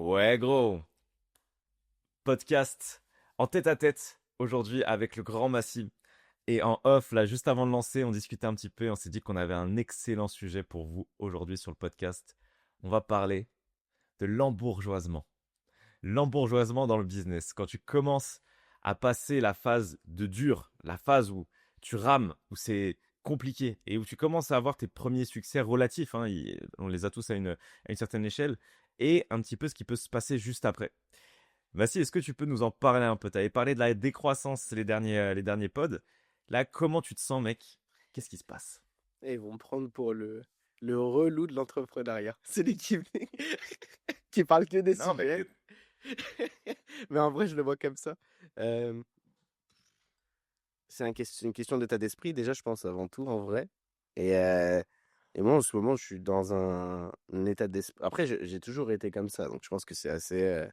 Ouais, gros. Podcast en tête à tête aujourd'hui avec le grand Massime. Et en off, là, juste avant de lancer, on discutait un petit peu. On s'est dit qu'on avait un excellent sujet pour vous aujourd'hui sur le podcast. On va parler de l'embourgeoisement. L'embourgeoisement dans le business. Quand tu commences à passer la phase de dur, la phase où tu rames, où c'est compliqué et où tu commences à avoir tes premiers succès relatifs, hein, on les a tous à une certaine échelle, et un petit peu ce qui peut se passer juste après. Vassi, est-ce que tu peux nous en parler un peu? Tu avais parlé de la décroissance les derniers pods. Là, comment tu te sens, mec? Qu'est-ce qui se passe? Et ils vont me prendre pour le relou de l'entrepreneuriat. C'est l'équipe qui parle que des Non, mais sujets. Mais en vrai, je le vois comme ça. Euh, c'est une question d'état d'esprit, déjà, je pense, avant tout, en vrai. Et, euh, et moi, en ce moment, je suis dans un état d'esprit. Après, j'ai toujours été comme ça, donc je pense que c'est assez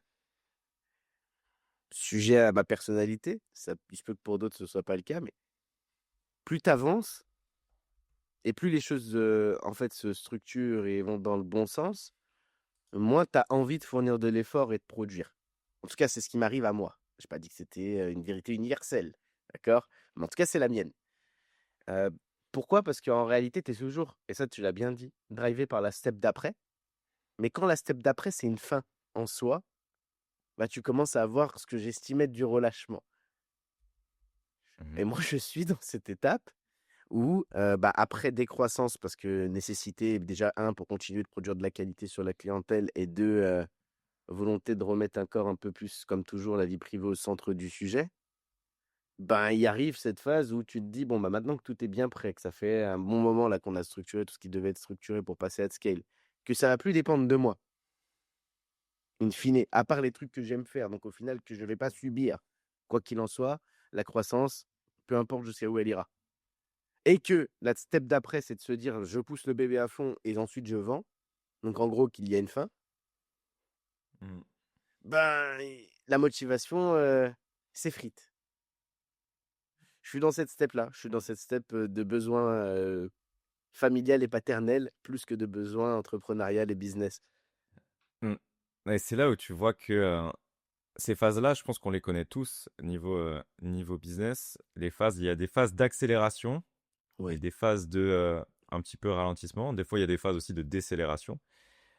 sujet à ma personnalité. Ça, il se peut que pour d'autres, ce soit pas le cas, mais plus tu avances et plus les choses, en fait, se structurent et vont dans le bon sens, moins tu as envie de fournir de l'effort et de produire. En tout cas, c'est ce qui m'arrive à moi. Je n'ai pas dit que c'était une vérité universelle, d'accord? Mais en tout cas, c'est la mienne. Heu, Pourquoi? Parce qu'en réalité, tu es toujours, et ça tu l'as bien dit, drivé par la step d'après. Mais quand la step d'après, c'est une fin en soi, bah, tu commences à avoir ce que j'estimais être du relâchement. Et Mhm. moi, je suis dans cette étape où, bah, après décroissance, parce que nécessité déjà un pour continuer de produire de la qualité sur la clientèle et 2, volonté de remettre encore un peu plus, comme toujours, la vie privée au centre du sujet. Ben, il arrive cette phase où tu te dis: «Bon, bah, maintenant que tout est bien prêt, que ça fait un bon moment là qu'on a structuré tout ce qui devait être structuré pour passer at scale, que ça va plus dépendre de moi, in fine, à part les trucs que j'aime faire, donc au final que je vais pas subir, quoi qu'il en soit, la croissance, peu importe jusqu'à où elle ira». Et que la step d'après, c'est de se dire: «Je pousse le bébé à fond et ensuite je vends», donc en gros qu'il y a une fin, Mhm. ben, la motivation, s'effrite. Je suis dans cette step-là, je suis dans cette step, de besoin, familial et paternel, plus que de besoin entrepreneurial et business. Mhm. Et c'est là où tu vois que ces phases-là, je pense qu'on les connaît tous niveau business. Il y a des phases d'accélération et Ouais. des phases de un petit peu ralentissement. Des fois, il y a des phases aussi de décélération.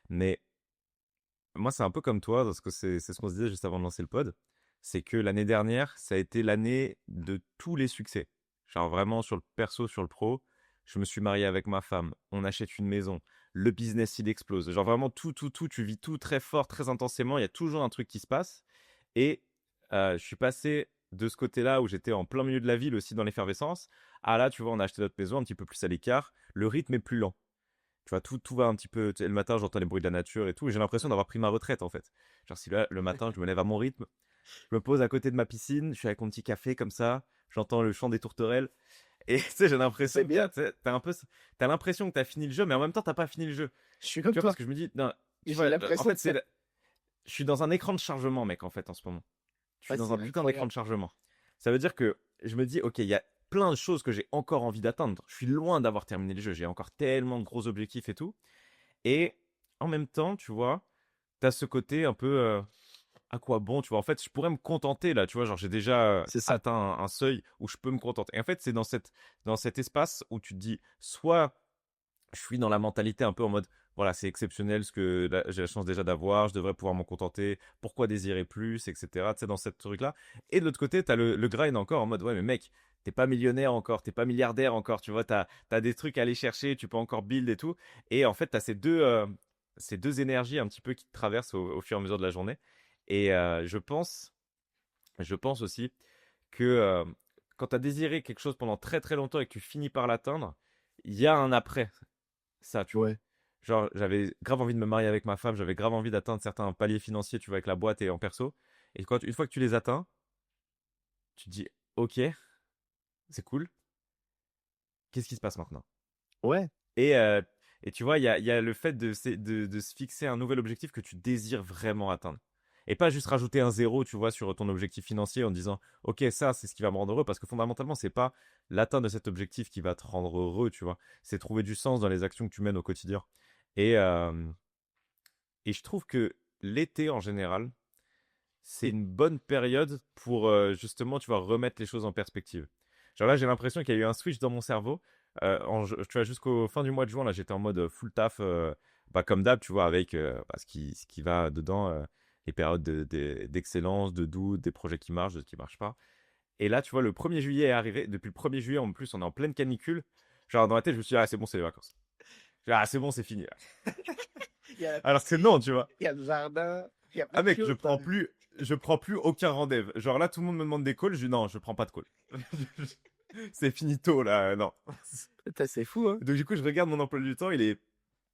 Mais moi, c'est un peu comme toi, parce que c'est ce qu'on se disait juste avant de lancer le pod. C'est que l'année dernière, ça a été l'année de tous les succès. Genre vraiment sur le perso, sur le pro. Je me suis marié avec ma femme. On achète une maison. Le business, il explose. Genre vraiment tout, tout, tout. Tu vis tout très fort, très intensément. Il y a toujours un truc qui se passe. Et je suis passé de ce côté-là où j'étais en plein milieu de la ville aussi dans l'effervescence. À là, tu vois, on a acheté notre maison un petit peu plus à l'écart. Le rythme est plus lent. Tu vois, tout va un petit peu. Tu sais, le matin, j'entends les bruits de la nature et tout. Et j'ai l'impression d'avoir pris ma retraite, en fait. Genre, si là, le matin, je me lève à mon rythme, je me pose à côté de ma piscine, je suis avec mon petit café comme ça, j'entends le chant des tourterelles. Et tu sais, j'ai C'est l'impression que bien, tu sais, t'as l'impression que t'as fini le jeu, mais en même temps, t'as pas fini le jeu. je suis comme Tu vois, parce toi, que je me dis, non, j'ai en l'impression fait, de faire. je suis dans un écran de chargement, mec, en fait, en ce moment. Je suis Ah, dans c'est un putain d'écran incroyable. de chargement. Ça veut dire que je me dis, ok, il y a plein de choses que j'ai encore envie d'atteindre. Je suis loin d'avoir terminé le jeu. J'ai encore tellement de gros objectifs et tout. Et en même temps, tu vois, tu as ce côté un peu à quoi bon, tu vois. En fait, je pourrais me contenter là, tu vois, genre j'ai déjà C'est ça. atteint un seuil où je peux me contenter. Et en fait, c'est dans cet espace où tu te dis soit je suis dans la mentalité un peu en mode voilà, c'est exceptionnel ce que j'ai la chance déjà d'avoir, je devrais pouvoir m'en contenter, pourquoi désirer plus, etc. Tu sais, dans cette truc-là. Et de l'autre côté, tu as le grind encore en mode ouais, mais mec, t'es pas millionnaire encore, t'es pas milliardaire encore, tu vois, t'as des trucs à aller chercher, tu peux encore build et tout. Et en fait, t'as ces deux énergies un petit peu qui te traversent au fur et à mesure de la journée. Et je pense aussi que quand tu as désiré quelque chose pendant très très longtemps et que tu finis par l'atteindre, il y a un après ça, tu vois. Ouais. Genre, j'avais grave envie de me marier avec ma femme, j'avais grave envie d'atteindre certains paliers financiers, tu vois, avec la boîte et en perso. Et une fois que tu les atteins, tu te dis, ok, c'est cool, qu'est-ce qui se passe maintenant? Ouais. Et, euh, et tu vois, il y a le fait de se fixer un nouvel objectif que tu désires vraiment atteindre. Et pas juste rajouter un zéro, tu vois, sur ton objectif financier en disant, ok, ça, c'est ce qui va me rendre heureux, parce que fondamentalement, c'est pas l'atteinte de cet objectif qui va te rendre heureux, tu vois. C'est trouver du sens dans les actions que tu mènes au quotidien. Et, euh, et je trouve que l'été en général, c'est une bonne période pour justement, tu vas remettre les choses en perspective. Genre là, j'ai l'impression qu'il y a eu un switch dans mon cerveau. Tu vois, jusqu'au fin du mois de juin, là, j'étais en mode full taf, bah, comme d'hab, tu vois, avec bah, ce qui va dedans, les périodes d'excellence, de doute, des projets qui marchent, de ce qui marche pas. Et là, tu vois, le 1er juillet est arrivé. Depuis le 1er juillet, en plus, on est en pleine canicule. Genre, dans la tête, je me suis dit, ah, c'est bon, c'est les vacances. Genre, ah, c'est bon, c'est fini, là. Il y a la Alors que c'est piscine, non, tu vois. il y a le jardin, il y a Ah plein de mec, choses. je prends plus aucun rendez-vous. Genre là, tout le monde me demande des calls. Je dis non, je prends pas de call. C'est finito là, non. Putain, c'est fou, hein. Donc du coup, je regarde mon emploi du temps. Il est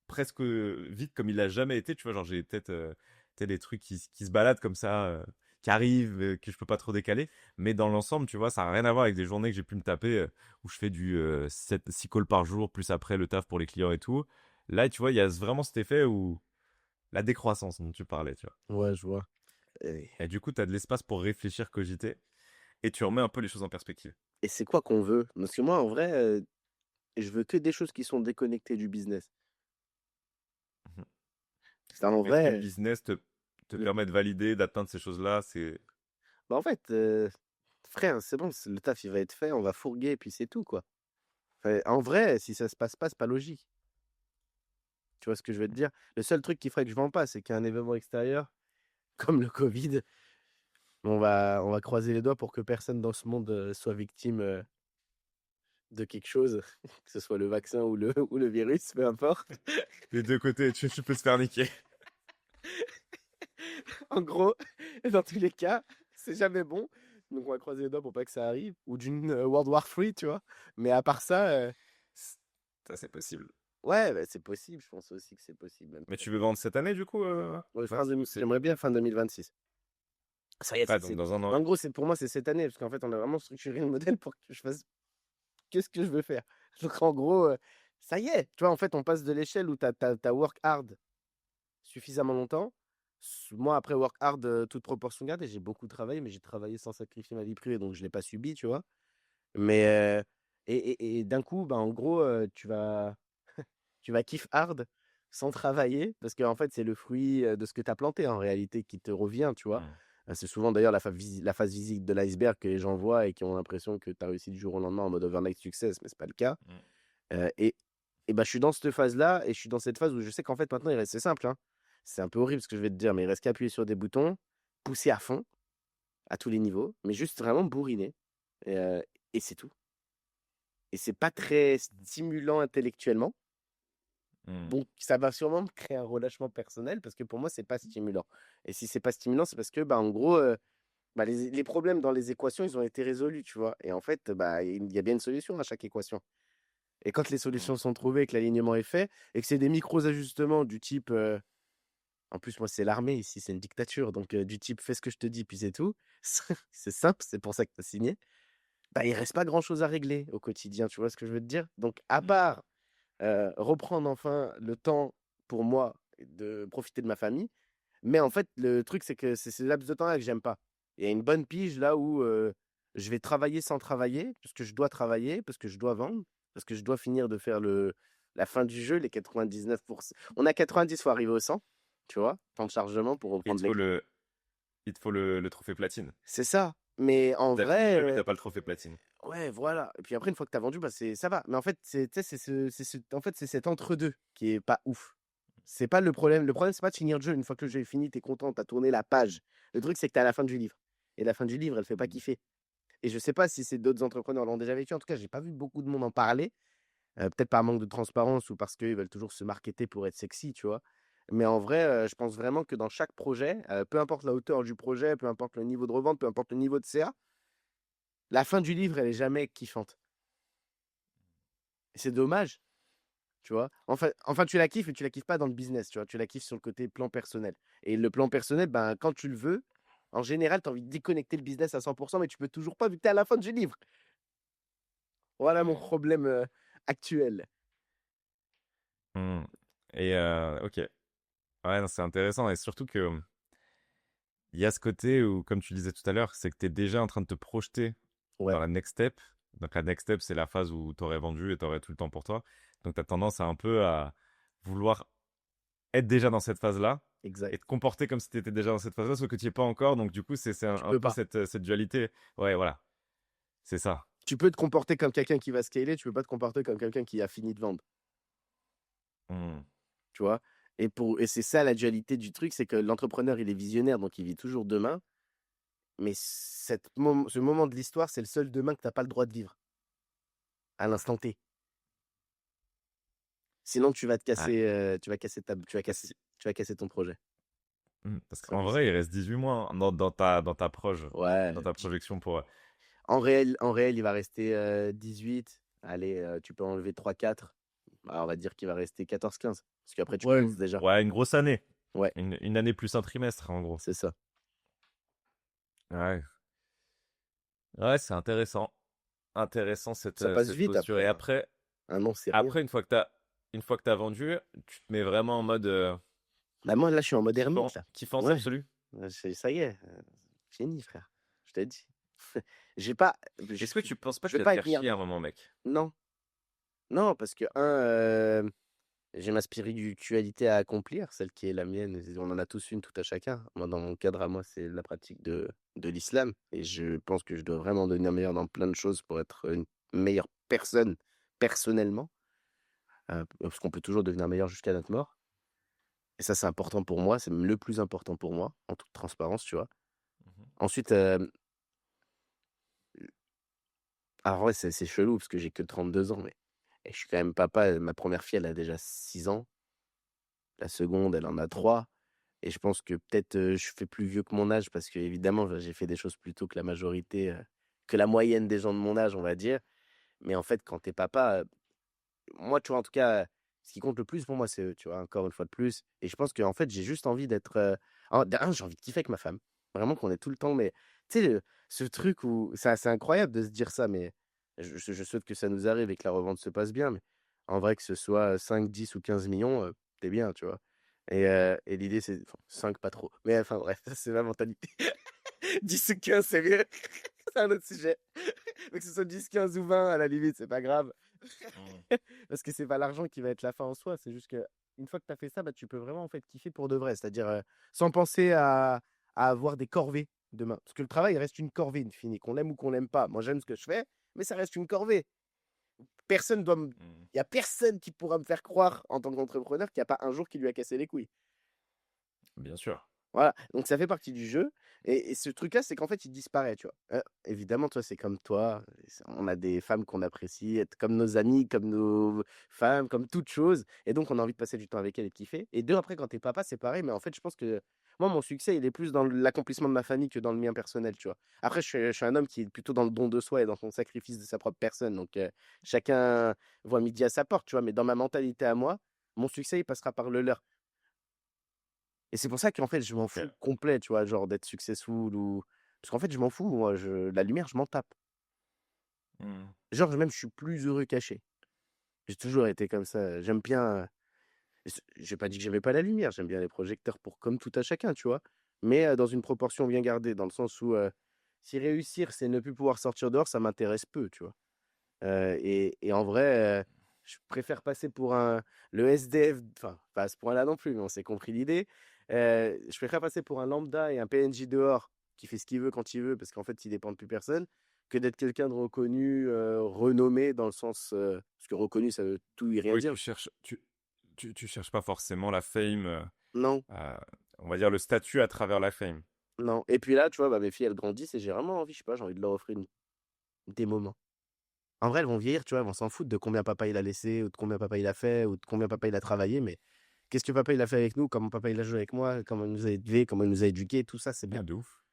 presque vite comme il l'a jamais été. Tu vois, genre j'ai peut-être des trucs qui se baladent comme ça, qui arrivent, que je peux pas trop décaler. Mais dans l'ensemble, tu vois, ça n'a rien à voir avec des journées que j'ai pu me taper où je fais du 6 calls par jour, plus après le taf pour les clients et tout. Là, tu vois, il y a vraiment cet effet où la décroissance dont tu parlais, tu vois. Ouais, je vois. Et Et du coup, tu as de l'espace pour réfléchir, cogiter, et tu remets un peu les choses en perspective. et c'est quoi qu'on veut? Parce que moi, en vrai, je veux que des choses qui sont déconnectées du business. Mhm. C'est en Est-ce que le vrai, business te le permet de valider, d'atteindre ces choses-là? bah, en fait, frère, c'est bon, le taf, il va être fait, on va fourguer et puis c'est tout, quoi. Enfin, en vrai, si ça se passe pas, c'est pas logique. Tu vois ce que je veux te dire? Le seul truc qui ferait que je vends pas, c'est qu'il y a un événement extérieur, comme le Covid. On va croiser les doigts pour que personne dans ce monde, soit victime, de quelque chose, que ce soit le vaccin ou le ou le virus, peu importe. Les deux côtés, tu peux se faire niquer. En gros, dans tous les cas, c'est jamais bon. Donc on va croiser les doigts pour pas que ça arrive. Ou d'une World War 3, tu vois. Mais à part ça, Ça, c'est possible. ouais, bah, c'est possible. Je pense aussi que c'est possible. Même Mais peut-être. tu veux vendre cette année, du coup Ouais, Max, ou c'est... j'aimerais bien fin 2026. Ça y est, Ah, donc dans un an. en gros, pour moi, c'est cette année. Parce qu'en fait, on a vraiment structuré le modèle pour que je fasse qu'est-ce que je veux faire. Donc en gros, ça y est. Tu vois, en fait, on passe de l'échelle où t'as work hard suffisamment longtemps. Moi, après work hard, toute proportion gardée, j'ai beaucoup travaillé, mais j'ai travaillé sans sacrifier ma vie privée, donc je ne l'ai pas subi, tu vois. Mais et d'un coup, bah, en gros, tu vas kiff hard sans travailler, parce qu'en fait, c'est le fruit de ce que tu as planté en réalité qui te revient, tu vois. Hmm. C'est souvent d'ailleurs la phase visible de l'iceberg que les gens voient et qui ont l'impression que tu as réussi du jour au lendemain en mode overnight success, mais c'est pas le cas. Hmm. Et bah, je suis dans cette phase-là et je suis dans cette phase où je sais qu'en fait, maintenant, c'est simple, hein. C'est un peu horrible ce que je vais te dire, mais il reste qu'à appuyer sur des boutons, pousser à fond, à tous les niveaux, mais juste vraiment bourriner. Et, euh, et c'est tout. Et c'est pas très stimulant intellectuellement. Hmm. Donc, ça va sûrement me créer un relâchement personnel parce que pour moi, c'est pas stimulant. Et si c'est pas stimulant, c'est parce que, bah, en gros, bah, les problèmes dans les équations, ils ont été résolus, tu vois. Et en fait, bah, il y a bien une solution à chaque équation. Et quand les Hmm. solutions sont trouvées, que l'alignement est fait, et que c'est des micros ajustements du type, en plus, moi, c'est l'armée ici, c'est une dictature. Donc, du type, fais ce que je te dis, puis c'est tout. C'est simple, c'est pour ça que tu as signé. Bah, il reste pas grand-chose à régler au quotidien, tu vois ce que je veux te dire? Donc, à part reprendre enfin le temps pour moi de profiter de ma famille, mais en fait, le truc, c'est que c'est ce laps de temps-là que j'aime pas. Il y a une bonne pige là où je vais travailler sans travailler, parce que je dois travailler, parce que je dois vendre, parce que je dois finir de faire la fin du jeu, les 99%. On a 90, faut arriver au 100, tu vois, temps de chargement pour Et reprendre les. il te faut le trophée platine. C'est ça. Mais en T'as fini vrai, le jeu, mais t'as pas le trophée platine. ouais, voilà. Et puis après, une fois que tu as vendu, bah, ça va. Mais en fait, tu sais, en fait, c'est cet entre-deux qui est pas ouf. C'est pas le problème. Le problème, c'est pas de finir le jeu. Une fois que le jeu est fini, tu es content, tu as tourné la page. Le truc, c'est que tu es à la fin du livre. Et la fin du livre, elle fait pas Hmm. kiffer. Et je sais pas si c'est d'autres entrepreneurs l'ont déjà vécu. En tout cas, j'ai pas vu beaucoup de monde en parler. Peut-être par manque de transparence ou parce qu'ils veulent toujours se marketer pour être sexy, tu vois. Mais en vrai, je pense vraiment que dans chaque projet, peu importe la hauteur du projet, peu importe le niveau de revente, peu importe le niveau de CA, la fin du livre, elle est jamais kiffante. Et c'est dommage, tu vois. Enfin, tu la kiffes, mais tu la kiffes pas dans le business, tu vois. Tu la kiffes sur le côté plan personnel. Et le plan personnel, ben, quand tu le veux, en général, tu as envie de déconnecter le business à 100%, mais tu peux toujours pas vu que tu es à la fin du livre. Voilà mon problème actuel. Hmm. Et ok. Ouais, non, c'est intéressant. Et surtout que il y a ce côté où, comme tu disais tout à l'heure, c'est que tu es déjà en train de te projeter Ouais. dans la next step. Donc la next step, c'est la phase où tu aurais vendu et tu aurais tout le temps pour toi. Donc tu as tendance à un peu à vouloir être déjà dans cette phase-là exact. et te comporter comme si tu étais déjà dans cette phase-là, sauf que tu n'y es pas encore. Donc, du coup, c'est Tu un peux peu pas. cette dualité. Ouais, voilà, c'est ça. Tu peux te comporter comme quelqu'un qui va scaler, tu peux pas te comporter comme quelqu'un qui a fini de vendre, Hmm. tu vois? Et c'est ça la dualité du truc, c'est que l'entrepreneur, il est visionnaire, donc il vit toujours demain, mais ce moment de l'histoire, c'est le seul demain que tu as pas le droit de vivre, à l'instant T. Sinon, tu vas te Ouais. casser, tu vas casser Parce, tu vas casser ton projet. parce C'est pas qu'en possible. vrai, il reste 18 mois hein, dans ta dans Ouais, ta projection pour. en réel, il va rester 18. Allez, tu peux enlever 3-4. Bah, on va dire qu'il va rester 14-15. Parce qu'après, tu Ouais, commences déjà. ouais, une grosse année. Ouais, Une année plus un trimestre, en gros. c'est ça. Ouais, ouais, c'est intéressant. Intéressant Ça passe cette vite posture. après, Et hein. après, Un an, c'est rien. une fois que t'as vendu, tu te mets vraiment en mode Bah, moi, là, je suis en mode ermite, là. kiffance Ouais, absolue. ça y est. Fini, frère. Je t'ai dit. J'ai pas. Est-ce que tu penses pas Je que tu veux vas te pas être faire chier à un milliardaire. moment, mec? Non. Non, parce que, j'ai ma spiritualité à accomplir, celle qui est la mienne. On en a tous une, tout à chacun. Moi, dans mon cadre à moi, c'est la pratique de l'islam. Et je pense que je dois vraiment devenir meilleur dans plein de choses pour être une meilleure personne, personnellement. Parce qu'on peut toujours devenir meilleur jusqu'à notre mort. Et ça, c'est important pour moi. C'est même le plus important pour moi, en toute transparence, tu vois. Mhm. Ensuite, alors ouais, c'est chelou parce que j'ai que 32 ans, mais et je suis quand même papa. Ma première fille, elle a déjà 6 ans. La seconde, elle en a 3. Et je pense que peut-être, je fais plus vieux que mon âge parce qu'évidemment, j'ai fait des choses plus tôt que la majorité, que la moyenne des gens de mon âge, on va dire. Mais en fait, quand tu es papa, moi, tu vois, en tout cas, ce qui compte le plus pour moi, c'est eux, tu vois? Encore une fois de plus. Et je pense qu'en fait, j'ai juste envie d'être, j'ai envie de kiffer avec ma femme. Vraiment qu'on est tout le temps, mais tu sais, ce truc où c'est incroyable de se dire ça, mais je souhaite que ça nous arrive et que la revente se passe bien, mais en vrai, que ce soit 5, 10 ou 15 millions, tu bien, tu vois? Et l'idée, c'est enfin, 5 pas trop. Mais enfin bref, ça, c'est ma mentalité. 10 ou 15, c'est mieux. C'est un autre sujet. Mais que ce soit 10, 15 ou 20, à la limite, c'est pas grave. Mhm. Parce que c'est pas l'argent qui va être la fin en soi, c'est juste que une fois que tu as fait ça, bah, tu peux vraiment en fait kiffer pour de vrai, c'est-à-dire sans penser à avoir des corvées demain. Parce que le travail reste une corvée, in fine, qu'on l'aime ou qu'on l'aime pas. Moi, j'aime ce que je fais, mais ça reste une corvée. Personne doit me... Mhm. Il y a personne qui pourra me faire croire en tant qu'entrepreneur qu'il n'y a pas un jour qui lui a cassé les couilles. Bien sûr. Voilà, donc ça fait partie du jeu. Et ce truc-là, c'est qu'en fait, il disparaît, tu vois. Évidemment, toi, c'est comme toi. On a des femmes qu'on apprécie, être comme nos amis, comme nos femmes, comme toute chose. Et donc, on a envie de passer du temps avec elles et de kiffer. Et deux, après, quand t'es papa, c'est pareil. Mais en fait, je pense que moi, mon succès, il est plus dans l'accomplissement de ma famille que dans le mien personnel, tu vois. Après, je suis un homme qui est plutôt dans le don de soi et dans son sacrifice de sa propre personne. Donc, chacun voit midi à sa porte, tu vois. Mais dans ma mentalité à moi, mon succès, il passera par le leur. Et c'est pour ça qu'en fait, je m'en fous Ok. complet, tu vois? Genre d'être successful ou parce qu'en fait, je m'en fous, moi, la lumière, je m'en tape. Mhm. Genre, même, je suis plus heureux caché. J'ai toujours été comme ça, j'aime bien, j'ai pas dit que j'aimais pas la lumière, j'aime bien les projecteurs pour comme tout à chacun, tu vois? Mais dans une proportion bien gardée, dans le sens où, si réussir, c'est ne plus pouvoir sortir dehors, ça m'intéresse peu, tu vois? Et en vrai, je préfère passer pour le SDF, enfin, pas à ce point-là non plus, mais on s'est compris l'idée. Je préfère passer pour un lambda et un PNJ dehors qui fait ce qu'il veut quand il veut, parce qu'en fait, il dépend de plus personne, que d'être quelqu'un de reconnu, renommé dans le sens, parce que reconnu, ça veut tout et rien Oui, dire. tu cherches pas forcément la fame, Non, euh, on va dire le statut à travers la fame. non. Et puis là, tu vois, bah, mes filles, elles grandissent et j'ai vraiment envie, je sais pas, j'ai envie de leur offrir des moments. En vrai, elles vont vieillir, tu vois, elles vont s'en foutre de combien papa il a laissé, ou de combien papa il a fait, ou de combien papa il a travaillé, mais qu'est-ce que papa il a fait avec nous, comment papa il a joué avec moi, comment il nous a élevés, comment il nous a éduqués, tout ça, c'est Ah, bien. de ouf.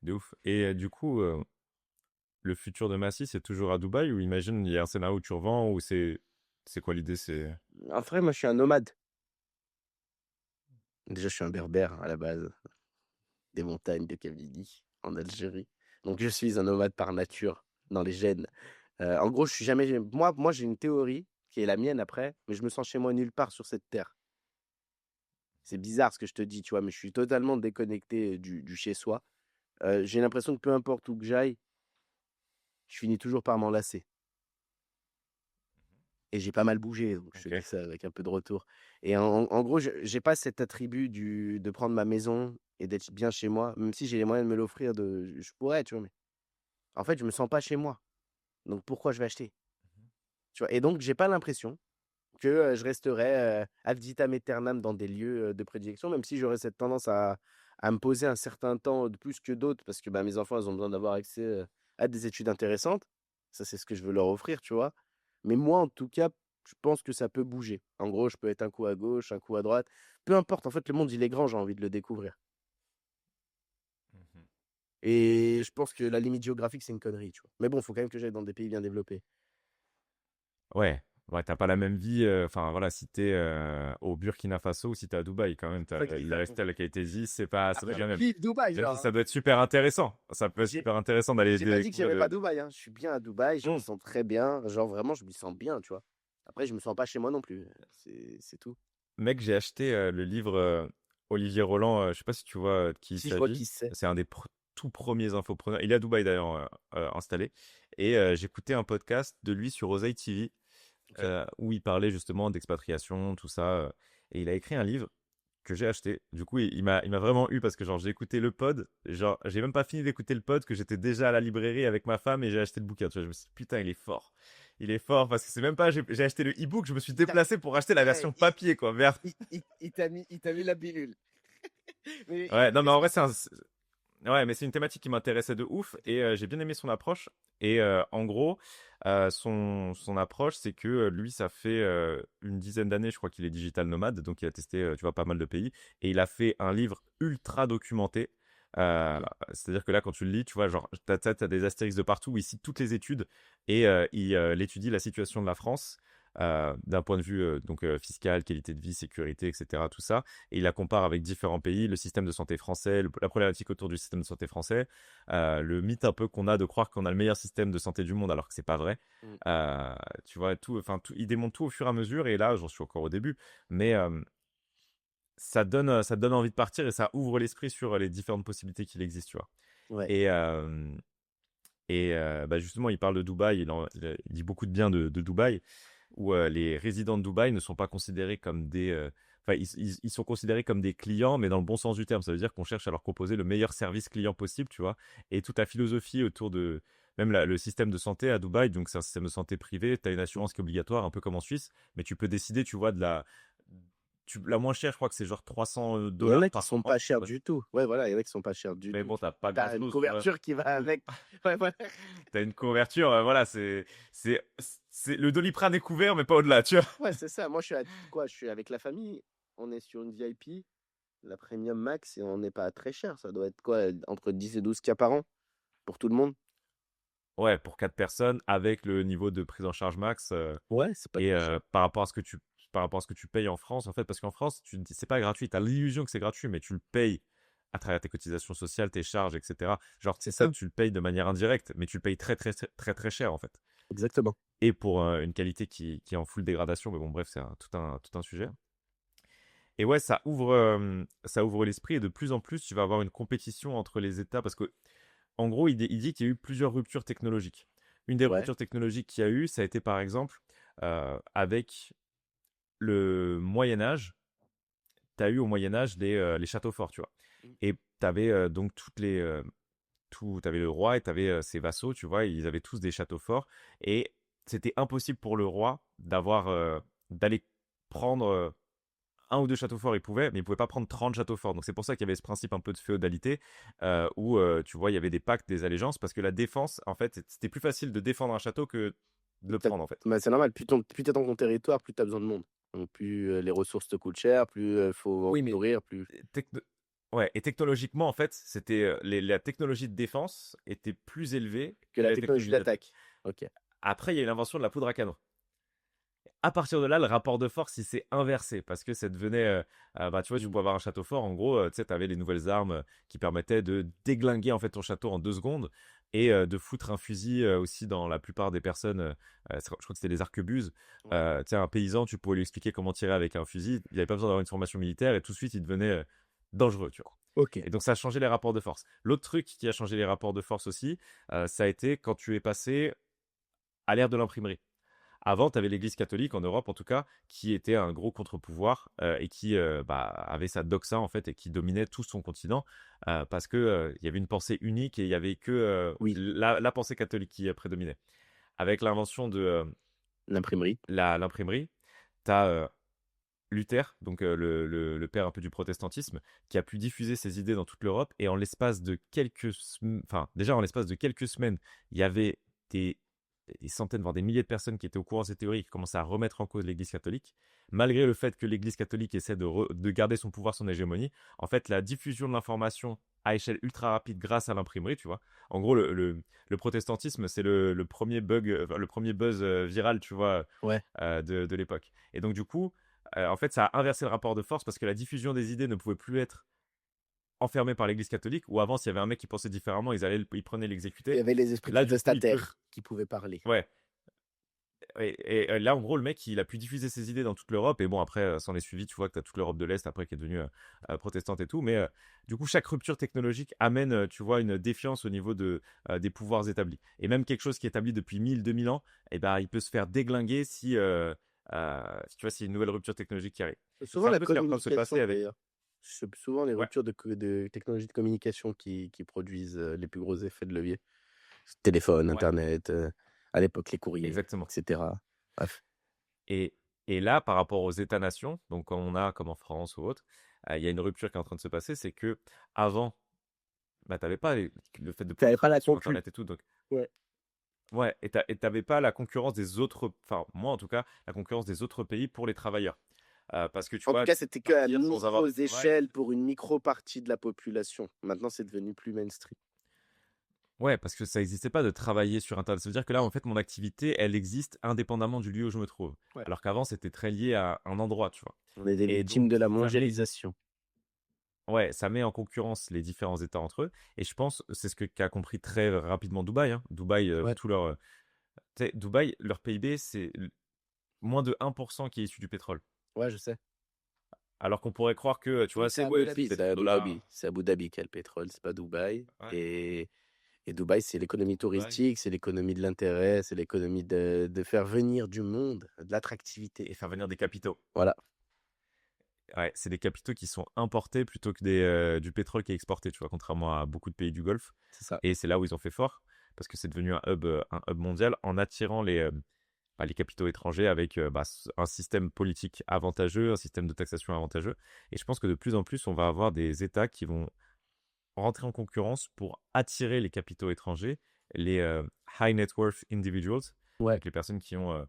De ouf. Et du coup, le futur de Massy, c'est toujours à Dubaï ou imagine, il y a un scénario où tu revends ou c'est quoi l'idée? C'est. En vrai, moi, je suis un nomade. Déjà, je suis un berbère à la base, des montagnes de Kabylie, en Algérie. Donc, je suis un nomade par nature, dans les gènes. En gros, je suis jamais. Moi, j'ai une théorie qui est la mienne après, mais je me sens chez moi nulle part sur cette terre. C'est bizarre ce que je te dis, tu vois, mais je suis totalement déconnecté du chez soi. J'ai l'impression que peu importe où que j'aille, je finis toujours par m'en lasser. et j'ai pas mal bougé, donc je te dis OK. ça avec un peu de retour. Et en gros, je j'ai pas cet attribut de prendre ma maison et d'être bien chez moi, même si j'ai les moyens de me l'offrir, je pourrais, tu vois? Mais en fait, je me sens pas chez moi, donc pourquoi je vais acheter? Tu vois? Et donc j'ai pas l'impression que, je resterai, ad vitam aeternam dans des lieux, de prédilection, même si j'aurais cette tendance à me poser un certain temps de plus que d'autres parce que, bah, mes enfants, ils ont besoin d'avoir accès, à des études intéressantes. Ça, c'est ce que je veux leur offrir, tu vois? Mais moi, en tout cas, je pense que ça peut bouger. En gros, je peux être un coup à gauche, un coup à droite. Peu importe, en fait, le monde, il est grand, j'ai envie de le découvrir. Mmh. Et je pense que la limite géographique, c'est une connerie, tu vois? Mais bon, il faut quand même que j'aille dans des pays bien développés. Ouais, ouais, tu pas la même vie, enfin voilà, si t'es au Burkina Faso ou si t'es à Dubaï quand même, tu C'est le ça. lifestyle, la qualité de vie, c'est pas ça Ah, doit être je la même. kiffe Dubaï, Même si genre, ça hein. doit être super intéressant. Ça peut être J'ai super intéressant d'aller J'ai pas dit que découvrir, j'aimais pas Dubaï, hein. Je suis bien à Dubaï, je m'y mmh. sens très bien. Genre vraiment, je m'y sens bien, tu vois? Après, je me sens pas chez moi non plus, c'est tout. Mec, j'ai acheté, le livre, Olivier Roland, je sais pas si tu vois, de qui il Si je vois s'agit? qui c'est. C'est un des tout premiers infopreneurs. Il est à Dubaï d'ailleurs, installé et j'écoutais un podcast de lui sur Oseille TV, OK. où il parlait justement d'expatriation, tout ça, et il a écrit un livre que j'ai acheté. Du coup, il m'a vraiment eu parce que genre j'ai écouté le pod, genre j'ai même pas fini d'écouter le pod que j'étais déjà à la librairie avec ma femme et j'ai acheté le bouquin. Tu vois, je me suis dit, putain, il est fort. Il est fort parce que c'est même pas, j'ai acheté le e-book, je me suis Il t'a déplacé pour acheter la Ouais, version papier, quoi. Merde. il t'a mis la pilule. Mais Ouais, non, mais est-ce en que vrai, ouais, mais c'est une thématique qui m'intéressait de ouf OK. et j'ai bien aimé son approche. Et en gros, son approche, c'est que lui, ça fait une dizaine d'années, je crois qu'il est digital nomade, donc il a testé, tu vois, pas mal de pays. Et il a fait un livre ultra documenté. Euh, OK. C'est-à-dire que là, quand tu le lis, tu vois, genre, t'as des astérix de partout où il cite toutes les études et il étudie la situation de la France d'un point de vue donc fiscal, qualité de vie, sécurité, etc. Tout ça et il la compare avec différents pays, le système de santé français, la problématique autour du système de santé français, le mythe un peu qu'on a de croire qu'on a le meilleur système de santé du monde alors que c'est pas vrai. Mmh. Euh, Tu vois, il démonte tout au fur et à mesure et là, j'en suis encore au début, mais ça donne envie de partir et ça ouvre l'esprit sur les différentes possibilités qu'il existe, tu vois. Ouais. Et, bah justement, il parle de Dubaï, il dit beaucoup de bien de Dubaï, où les résidents de Dubaï ne sont pas considérés comme des... Enfin, ils sont considérés comme des clients, mais dans le bon sens du terme. Ça veut dire qu'on cherche à leur proposer le meilleur service client possible, tu vois. Et toute la philosophie autour de... Même le système de santé à Dubaï, donc c'est un système de santé privé, tu as une assurance qui est obligatoire, un peu comme en Suisse, mais tu peux décider, tu vois, la moins chère, je crois que c'est genre 300 Il y en dollars a qui par sont an. pas chers du tout. Ouais, voilà, il y en a qui sont pas chers du Mais tout. bon, t'as Et pas tu une grand-chose, tu vois. couverture qui va avec. Ouais, voilà. T'as une couverture, voilà, c'est, le Doliprane est couvert, mais pas au-delà, tu vois. Ouais, c'est ça. Moi, je suis avec la famille, on est sur une VIP, la premium max et on n'est pas très cher. Ça doit être quoi, entre 10 et 12 K par an pour tout le monde? Ouais, pour 4 personnes, avec le niveau de prise en charge max, Ouais, c'est pas et très cher. par rapport à ce que tu payes en France, en fait, parce qu'en France, c'est pas gratuit. T'as l'illusion que c'est gratuit, mais tu le payes à travers tes cotisations sociales, tes charges, etc. Genre, C'est ça, ça, tu le payes de manière indirecte, mais tu le payes très, très, très, très, très cher, en fait. exactement. Et pour une qualité qui est en full dégradation, mais bon, bref, c'est tout un sujet. Et ouais, ça ouvre l'esprit et de plus en plus, tu vas avoir une compétition entre les États parce que, en gros, il dit qu'il y a eu plusieurs ruptures technologiques. Une des Ouais. ruptures technologiques qu'il y a eu, ça a été par exemple avec le Moyen Âge. Tu as eu au Moyen Âge les châteaux forts, tu vois. Mmh. Et tu avais donc t'avais le roi et tu avais ses vassaux, tu vois, ils avaient tous des châteaux forts et c'était impossible pour le roi d'aller prendre un ou deux châteaux forts, il pouvait, mais il pouvait pas prendre 30 châteaux forts. Donc c'est pour ça qu'il y avait ce principe un peu de féodalité, où tu vois, il y avait des pactes, des allégeances, parce que la défense, en fait, c'était plus facile de défendre un château que de le Tu prendre, en fait. Bah, c'est normal, plus tu dans ton territoire, plus tu as besoin de monde. Donc plus, les ressources te coûtent cher, plus, faut Oui, mais nourrir, plus techno- ouais, et technologiquement, en fait, c'était la technologie de défense était plus élevée que que la la technologie technologie d'attaque. d'attaque. OK. Après, il y a eu l'invention de la poudre à canon. À partir de là, le rapport de force, il s'est inversé parce que ça devenait, bah, tu vois, tu Mmh. pouvais avoir un château fort. En gros, tu sais, tu avais les nouvelles armes qui permettaient de déglinguer en fait ton château en 2 secondes et de foutre un fusil aussi dans la plupart des personnes. Je crois que c'était les arquebuses. Ouais. Tu sais, un paysan, tu pouvais lui expliquer comment tirer avec un fusil. Il n'y avait pas besoin d'avoir une formation militaire et tout de suite, il devenait dangereux, tu vois. OK. Et donc, ça a changé les rapports de force. L'autre truc qui a changé les rapports de force aussi, ça a été quand tu es passé à l'ère de l'imprimerie. Avant, tu avais l'Église catholique en Europe, en tout cas, qui était un gros contre-pouvoir et qui bah, avait sa doxa, en fait, et qui dominait tout son continent parce que il y avait une pensée unique et il y avait que Oui, la pensée catholique qui prédominait. Avec l'invention de l'imprimerie. l'imprimerie, tu as Luther, donc le père un peu du protestantisme, qui a pu diffuser ses idées dans toute l'Europe. Et en l'espace de enfin, déjà en l'espace de quelques semaines, il y avait des, des centaines, voire des milliers de personnes qui étaient au courant de ces théories, qui commençaient à remettre en cause l'Église catholique. Malgré le fait que l'Église catholique essaie de garder son pouvoir, son hégémonie, en fait, la diffusion de l'information à échelle ultra rapide grâce à l'imprimerie, tu vois. En gros, le protestantisme, c'est le premier le premier buzz viral, tu vois, Ouais. de l'époque. Et donc, du coup, en fait, ça a inversé le rapport de force parce que la diffusion des idées ne pouvait plus être enfermée par l'Église catholique, ou avant, s'il y avait un mec qui pensait différemment, ils prenaient Il y l'exécuter. avait les esprits Là, du coup, ils peuvent. protestataires qui pouvaient parler. Ouais. Et là, en gros, le mec, il a pu diffuser ses idées dans toute l'Europe. Et bon, après, s'en est suivi, tu vois que tu as toute l'Europe de l'Est après qui est devenue protestante et tout. Mais du coup, chaque rupture technologique amène, tu vois, une défiance au niveau des pouvoirs établis. Et même quelque chose qui est établi depuis 1000, 2000 ans, eh ben, il peut se faire déglinguer tu vois, s'il y a une nouvelle rupture technologique qui arrive. C'est Et c'est souvent un la peu ce qui est en train de se passer communication avec. d'ailleurs. C'est souvent les Ouais, ruptures de technologies de communication qui produisent les plus gros effets de levier. Téléphone, ouais, internet, à l'époque les courriers, exactement. etc. Bref. Et, et là, par rapport aux États-nations, donc quand on a, comme en France ou autre, il y a une rupture qui est en train de se passer, c'est que avant, bah, t'avais pas le fait de Tu pouvoir pas la communiquer sur concu. Internet et tout. Donc, Ouais. ouais, et t'avais pas la concurrence des autres, enfin, moi en tout cas, la concurrence des autres pays pour les travailleurs. Parce que tu En tout vois, cas, tu peux c'était qu'à partir sans avoir micros de travail. échelles pour une micro-partie de la population. Maintenant, c'est devenu plus mainstream. Ouais, parce que ça n'existait pas de travailler sur Internet. Ça veut dire que là, en fait, mon activité, elle existe indépendamment du lieu où je me trouve. Ouais. Alors qu'avant, c'était très lié à un endroit, tu vois. On est des Et victimes donc, de la ça met mondialisation. Ouais, ça met en concurrence les différents États entre eux. Et je pense, c'est ce qu'a compris très rapidement Dubaï, hein. Dubaï, Ouais. tu sais, Dubaï, leur PIB, c'est moins de 1% qui est issu du pétrole. Ouais, je sais. Alors qu'on pourrait croire que, tu vois, Oui, c'est c'est Abu ouais, Dhabi. c'est C'est des Abu dollars. Dhabi. C'est Abu Dhabi qui a le pétrole, c'est pas Dubaï. Ouais, Et Dubaï, c'est l'économie Dubaï. touristique, c'est l'économie de l'intérêt, c'est l'économie de faire venir du monde, de l'attractivité. Et faire venir des capitaux. Voilà, Ouais, c'est des capitaux qui sont importés plutôt que du pétrole qui est exporté, tu vois, contrairement à beaucoup de pays du Golfe. c'est ça. Et c'est là où ils ont fait fort, parce que c'est devenu un hub mondial en attirant les capitaux étrangers avec un système politique avantageux, un système de taxation avantageux. Et je pense que de plus en plus, on va avoir des États qui vont rentrer en concurrence pour attirer les capitaux étrangers, les high net worth individuals, Ouais. donc les personnes qui ont,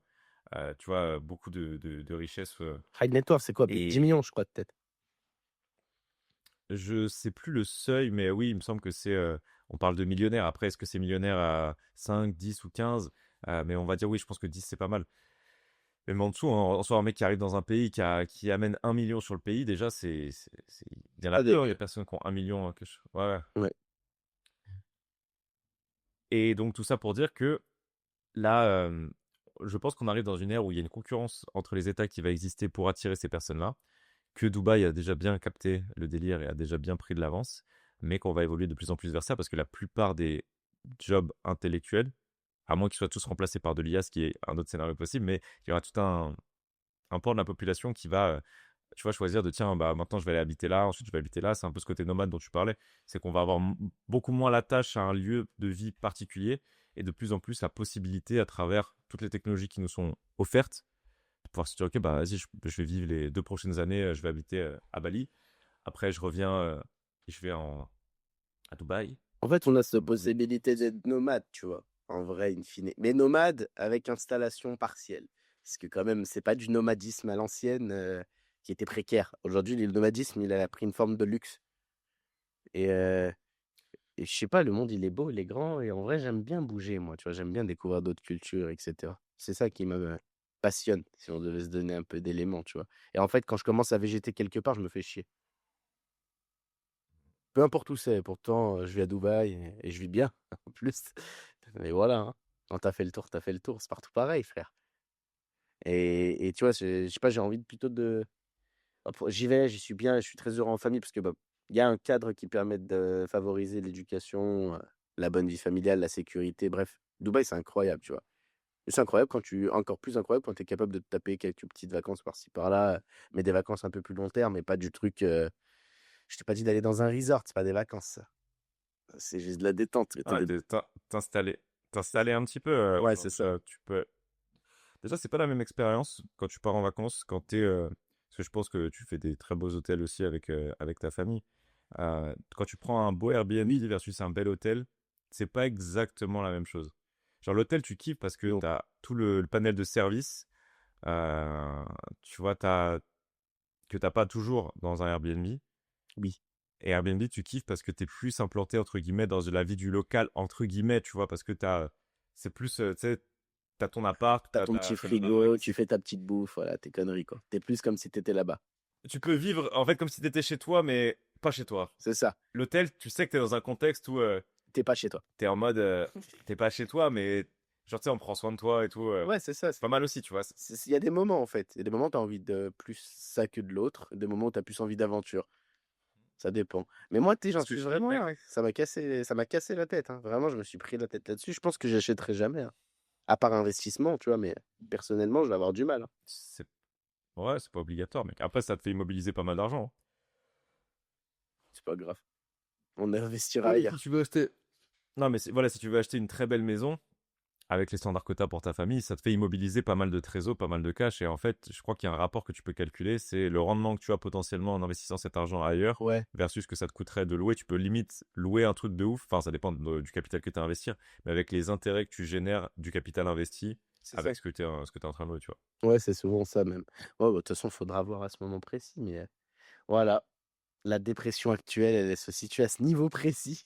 tu vois, beaucoup de richesses. High Net Worth, c'est quoi? Plus de 10 Et millions, je crois, peut-être. je sais plus le seuil, mais oui, il me semble que on parle de millionnaires. Après, est-ce que c'est millionnaire à 5, 10 ou 15? Mais on va dire oui, je pense que 10 c'est pas mal. Même en dessous, en soi, un mec qui arrive dans un pays qui amène 1 million sur le pays, déjà, il y en a Ah, peu, hein, il y a personne qui ont 1 million. Ouais, ouais. ouais. Et donc, tout ça pour dire que là, je pense qu'on arrive dans une ère où il y a une concurrence entre les États qui va exister pour attirer ces personnes-là, que Dubaï a déjà bien capté le délire et a déjà bien pris de l'avance, mais qu'on va évoluer de plus en plus vers ça parce que la plupart des jobs intellectuels, à moins qu'ils soient tous remplacés par de l'IA, ce qui est un autre scénario possible, mais il y aura tout un pan de la population qui va, tu vois, choisir de tiens, bah maintenant je vais aller habiter là, ensuite je vais habiter là. C'est un peu ce côté nomade dont tu parlais. C'est qu'on va avoir beaucoup moins l'attache à un lieu de vie particulier et de plus en plus la possibilité à travers toutes les technologies qui nous sont offertes de pouvoir se dire ok, bah vas-y, je vais vivre les 2 prochaines années, je vais habiter à Bali. Après, je reviens et je vais à Dubaï. En fait, on a cette Donc, possibilité d'être nomade, tu vois, en vrai, in fine. Mais nomade avec installation partielle. Parce que quand même, c'est pas du nomadisme à l'ancienne qui était précaire. Aujourd'hui, le nomadisme, il a pris une forme de luxe. Et, euh, et je sais pas, le monde, il est beau, il est grand. Et en vrai, j'aime bien bouger, moi, tu vois. J'aime bien découvrir d'autres cultures, etc. C'est ça qui me passionne, si on devait se donner un peu d'éléments, tu vois. Et en fait, quand je commence à végéter quelque part, je me fais chier. Peu importe où c'est, pourtant, je vis à Dubaï et je vis bien, en plus. Mais voilà, hein, quand tu as fait le tour, tu as fait le tour, c'est partout pareil, frère. Et tu vois, je sais pas, j'ai envie de plutôt de hop, j'y vais, j'y suis bien, je suis très heureux en famille parce que, bah, il y a un cadre qui permet de favoriser l'éducation, la bonne vie familiale, la sécurité, bref. Dubaï, c'est incroyable, tu vois? Et c'est incroyable encore plus incroyable quand tu es capable de te taper quelques petites vacances par-ci par-là, mais des vacances un peu plus long terme et pas du truc, je t'ai pas dit d'aller dans un resort, c'est pas des vacances ça. C'est juste de la détente. Mais Ah, t'installer un petit peu, Ouais, genre, c'est ça. tu peux. Déjà, c'est pas la même expérience quand tu pars en vacances, parce que je pense que tu fais des très beaux hôtels aussi avec ta famille. Quand tu prends un beau Airbnb Oui, versus un bel hôtel, c'est pas exactement la même chose. Genre l'hôtel, tu kiffes parce que non, t'as tout le panel de services, euh, tu vois, que t'as pas toujours dans un Airbnb. oui. Et Airbnb, tu kiffes parce que t'es plus implanté, entre guillemets, dans la vie du local, entre guillemets, tu vois, parce que c'est plus, tu sais, t'as ton appart, T'as ton petit t'as le bar. frigo, tu fais ta petite bouffe, voilà, tes conneries, quoi. Tu plus comme si t'étais là-bas. Tu peux vivre, en fait, comme si t'étais chez toi, mais pas chez toi. C'est ça, L'hôtel, tu sais que t'es dans un contexte où t'es pas chez toi. t'es en mode, t'es pas chez toi, mais genre, tu sais, on prend soin de toi et tout. Ouais, c'est ça. C'est pas mal aussi, tu vois. Il y a des moments, en fait. Il y a des moments où tu as envie de plus ça que de l'autre, des moments où tu as plus envie d'aventure. Ça dépend. Mais moi, tu sais, j'en Parce que suis je kiffe, vraiment mec. là, hein. Ça m'a cassé la tête, hein. Vraiment, je me suis pris la tête là-dessus. Je pense que j'achèterai jamais, hein. À part investissement, tu vois, mais personnellement, je vais avoir du mal, hein. C'est, ouais, c'est pas obligatoire, mec. Après, ça te fait immobiliser pas mal d'argent, hein. C'est pas grave. On investira Oui, si ailleurs. tu veux acheter. Non, mais voilà, si tu veux acheter une très belle maison, avec les standards que tu as pour ta famille, ça te fait immobiliser pas mal de trésors, pas mal de cash. Et en fait, je crois qu'il y a un rapport que tu peux calculer, c'est le rendement que tu as potentiellement en investissant cet argent ailleurs Ouais, versus ce que ça te coûterait de louer. Tu peux limite louer un truc de ouf. Enfin, ça dépend du capital que tu as investi, mais avec les intérêts que tu génères du capital investi c'est ça. avec ce que tu es en train de louer, tu vois. Ouais, c'est souvent ça même. Ouais, bah, de toute façon, il faudra voir à ce moment précis, mais voilà. La dépression actuelle, elle se situe à ce niveau précis.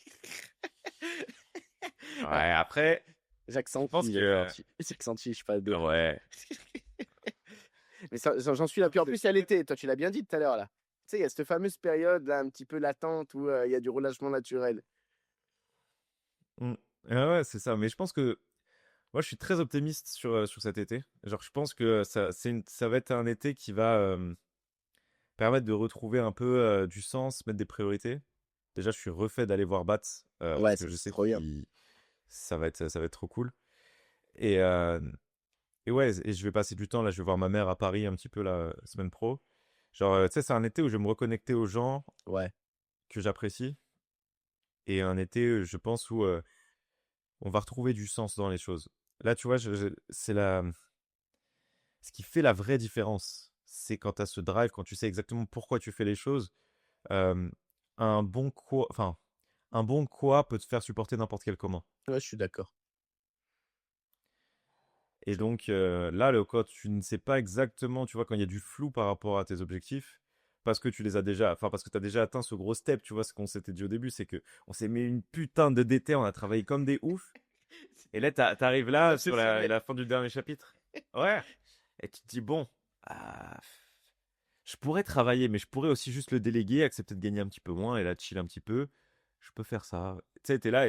Ah, Ouais, après, je pense j'accentue, que. j'accentue. J'accentue, je suis pas deux. Ouais. Mais j'en suis là. Puis en plus, il y a l'été. Toi, tu l'as bien dit tout à l'heure, là. Tu sais, il y a cette fameuse période, là, un petit peu latente, où il y a du relâchement naturel. Mm. Ouais, c'est ça. Mais je pense que moi, je suis très optimiste sur cet été. Genre, je pense que ça va être un été qui va permettre de retrouver un peu du sens, mettre des priorités. Déjà, je suis refait d'aller voir Bats Ouais, parce ça, que je c'est sais trop bien. que ça va être trop cool. Et, euh, et ouais, et je vais passer du temps là. Je vais voir ma mère à Paris un petit peu la semaine pro. Genre, tu sais, c'est un été où je vais me reconnecter aux gens Ouais. que j'apprécie et un été, je pense, où on va retrouver du sens dans les choses. Là, tu vois, ce qui fait la vraie différence, c'est quand tu as ce drive, quand tu sais exactement pourquoi tu fais les choses. Euh, enfin, un bon quoi peut te faire supporter n'importe quel comment. Ouais, je suis d'accord. Et donc là, le quand tu ne sais pas exactement, tu vois, quand il y a du flou par rapport à tes objectifs, parce que tu les as déjà, enfin parce que tu as déjà atteint ce gros step, tu vois, ce qu'on s'était dit au début, c'est que on s'est mis une putain de déter, on a travaillé comme des oufs, et là t'arrives là Ça te sur la, ferait. la fin du dernier chapitre. Ouais. Et tu te dis, bon, ah, je pourrais travailler, mais je pourrais aussi juste le déléguer, accepter de gagner un petit peu moins et là, chill un petit peu. Je peux faire ça. Tu sais, t'es là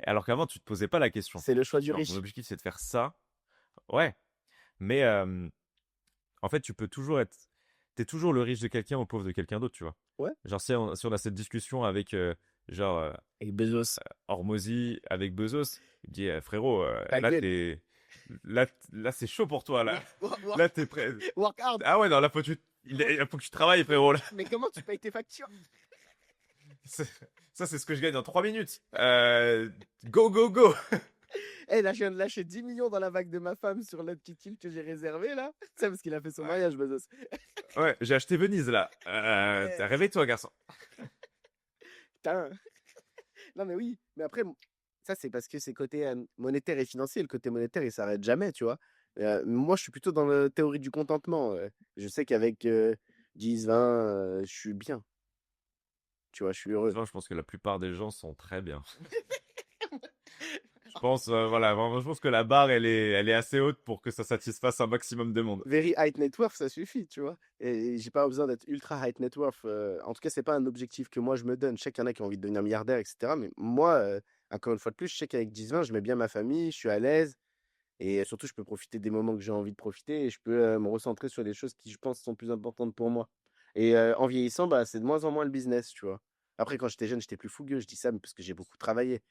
alors qu'avant, tu te posais pas la question. C'est le choix du Genre, ton riche. objectif, c'est de faire ça. Ouais. Mais en fait, tu peux toujours être. T'es toujours le riche de quelqu'un ou le pauvre de quelqu'un d'autre, tu vois. Ouais. Genre, si on a cette discussion avec, genre, Et Bezos. Hormozy, avec Bezos, il dit, frérot, Ta là, gueule. là, c'est chaud pour toi, là. Work, Là, t'es prêt. work hard. Ah ouais, non, là, faut que tu travailles, frérot, là. Mais comment tu payes tes factures? Ça, c'est ce que je gagne en 3 minutes. Go, go, go. Eh, là, je viens de lâcher 10 millions dans la vague de ma femme sur le petit île que j'ai réservé, là. C'est parce qu'il a fait son Ouais, mariage, Bezos. ouais, j'ai acheté Venise, là. Eh, Réveille-toi, garçon. putain. Non, mais oui. Mais après, ça, c'est parce que c'est côté monétaire et financier. Le côté monétaire, il s'arrête jamais, tu vois. Moi, je suis plutôt dans la théorie du contentement. Je sais qu'avec 10, 20, je suis bien. Tu vois, je suis heureux. Disons, je pense que la plupart des gens sont très bien. Je pense, voilà, vraiment, je pense que la barre, elle est assez haute pour que ça satisfasse un maximum de monde. Very high net worth, ça suffit, tu vois. Et j'ai pas besoin d'être ultra high net worth. En tout cas, c'est pas un objectif que moi je me donne. Je sais qu'il y en a qui ont envie de devenir milliardaire, etc. Mais moi, encore une fois de plus, je sais qu'avec 10-20, je mets bien ma famille, je suis à l'aise. Et surtout, je peux profiter des moments que j'ai envie de profiter et je peux me recentrer sur les choses qui, je pense, sont plus importantes pour moi. Et en vieillissant, bah, c'est de moins en moins le business, tu vois. Après, quand j'étais jeune, j'étais plus fougueux. Je dis ça mais parce que j'ai beaucoup travaillé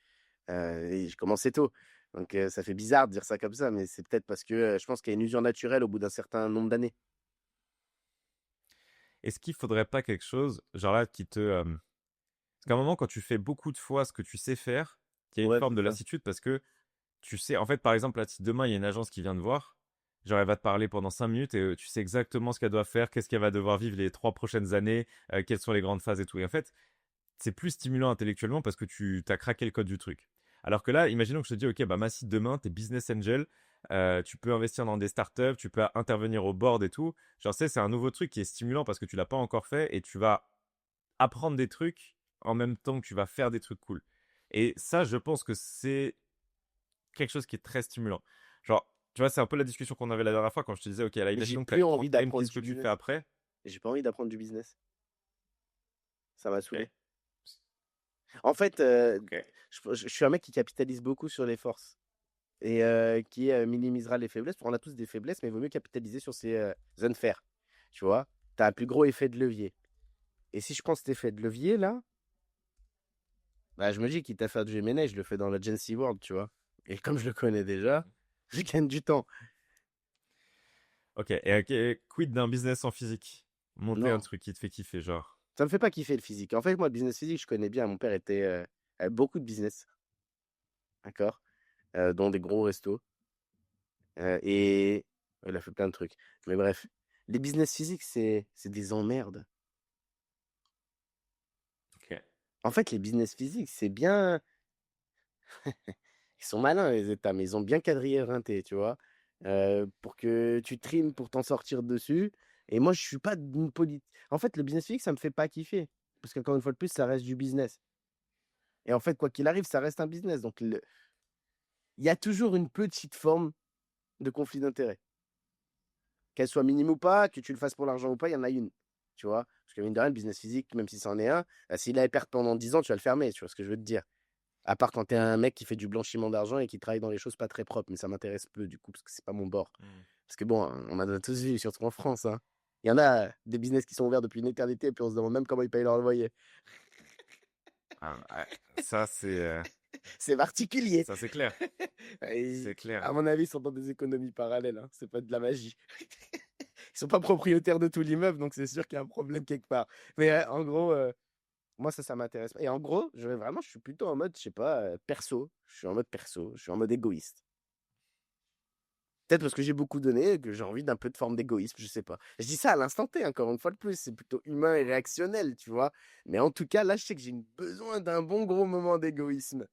et j'ai commencé tôt. Donc ça fait bizarre de dire ça comme ça, mais c'est peut-être parce que, je pense qu'il y a une usure naturelle au bout d'un certain nombre d'années. Est-ce qu'il faudrait pas quelque chose, genre là, parce qu'à un moment, quand tu fais beaucoup de fois ce que tu sais faire, il y a une Ouais, forme c'est de ça. lassitude parce que tu sais, en fait, par exemple, là, si demain il y a une agence qui vient te voir, genre elle va te parler pendant 5 minutes et tu sais exactement ce qu'elle doit faire, qu'est-ce qu'elle va devoir vivre les 3 prochaines années, quelles sont les grandes phases et tout. Et en fait, c'est plus stimulant intellectuellement parce que tu as craqué le code du truc. Alors que là, imaginons que je te dis, ok, bah Massi, demain, t'es business angel, tu peux investir dans des startups, tu peux intervenir au board et tout. Genre, c'est un nouveau truc qui est stimulant parce que tu l'as pas encore fait et tu vas apprendre des trucs en même temps que tu vas faire des trucs cool. Et ça, je pense que c'est quelque chose qui est très stimulant. Genre, tu vois, c'est un peu la discussion qu'on avait la dernière fois quand je te disais, ok, là, Mais j'ai imaginons que plus on envie time d'apprendre ce du que tu fais business. après. J'ai pas envie d'apprendre du business. Ça m'a Ok, saoulé. En fait, ok. je suis un mec qui capitalise beaucoup sur les forces et qui, minimisera les faiblesses. On a tous des faiblesses, mais il vaut mieux capitaliser sur ses, zones faibles, tu vois? Tu as un plus gros effet de levier et si je prends cet effet de levier là, bah, je me dis quitte à faire du M&A, je le fais dans l'Agency World, tu vois? Et comme je le connais déjà, je gagne du temps. Ok, et ok, quid d'un business en physique? Monter un Non, truc qui te fait kiffer, genre. ça me fait pas kiffer le physique. En fait, moi, le business physique, je connais bien. Mon père avait beaucoup de business, d'accord? Dont des gros restos, et il a fait plein de trucs. Mais bref, les business physiques, c'est des emmerdes. Ok. En fait, les business physiques, c'est bien ils sont malins les États, mais ils ont bien quadrillé éreinté, tu vois? Pour que tu trimes pour t'en sortir dessus et moi, je suis pas d'une poli en fait, le business physique, ça me fait pas kiffer parce qu'encore une fois de plus, ça reste du business et en fait, quoi qu'il arrive, ça reste un business donc il y a toujours une petite forme de conflit d'intérêts. Qu'elle soit minime ou pas, que tu le fasses pour l'argent ou pas, il y en a une, tu vois? Parce que mine de rien, le business physique, même si c'en est un, s'il avait perdu pendant 10 ans, tu vas le fermer, tu vois ce que je veux te dire? À part quand tu es un mec qui fait du blanchiment d'argent et qui travaille dans les choses pas très propres, mais ça m'intéresse peu du coup, parce que c'est pas mon bord. Hmm. Parce que bon, on en a tous vu, surtout en France, hein. Il y en a des business qui sont ouverts depuis une éternité, et puis on se demande même comment ils payent leur loyer. Ah, ouais, ça, C'est particulier. ça, c'est clair. Et C'est clair. à mon avis, ils sont dans des économies parallèles, hein. C'est pas de la magie. Ils sont pas propriétaires de tout l'immeuble, donc c'est sûr qu'il y a un problème quelque part. Mais en gros, moi, ça m'intéresse pas. Et en gros, je suis plutôt en mode, je sais pas, perso. Je suis en mode perso, je suis en mode égoïste. Peut-être parce que j'ai beaucoup donné, que j'ai envie d'un peu de forme d'égoïsme, je sais pas. Je dis ça à l'instant T, encore une fois de plus, c'est plutôt humain et réactionnel, tu vois. Mais en tout cas, là, je sais que j'ai besoin d'un bon gros moment d'égoïsme.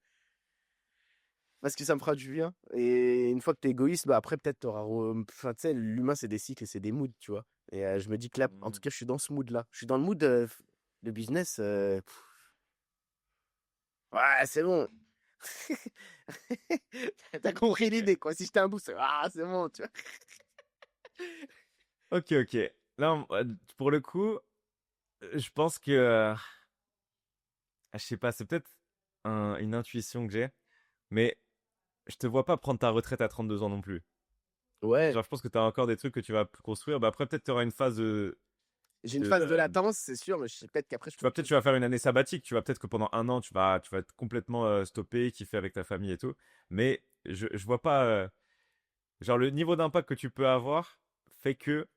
Parce que ça me fera du bien. Et une fois que t'es égoïste, bah après, peut-être t'auras. Enfin, tu sais, l'humain, c'est des cycles et c'est des moods, tu vois. Et je me dis que là, en Hmm. tout cas, je suis dans ce mood-là. Je suis dans le mood de business. Ouais, c'est bon. T'as compris Ok. l'idée, quoi. Si j'étais un boost, c'est bon, tu vois. Ok, ok. Là, pour le coup, je pense que, je sais pas, c'est peut-être une intuition que j'ai, mais je te vois pas prendre ta retraite à 32 ans non plus. Ouais. Genre, je pense que tu as encore des trucs que tu vas construire. Bah, après, peut-être tu auras une phase J'ai une de, phase de latence, c'est sûr, mais je sais peut-être qu'après, je peux tu vas faire une année sabbatique. Tu vas peut-être que pendant un an, tu vas être complètement stoppé, kiffer avec ta famille et tout. Mais je vois pas, genre, le niveau d'impact que tu peux avoir fait que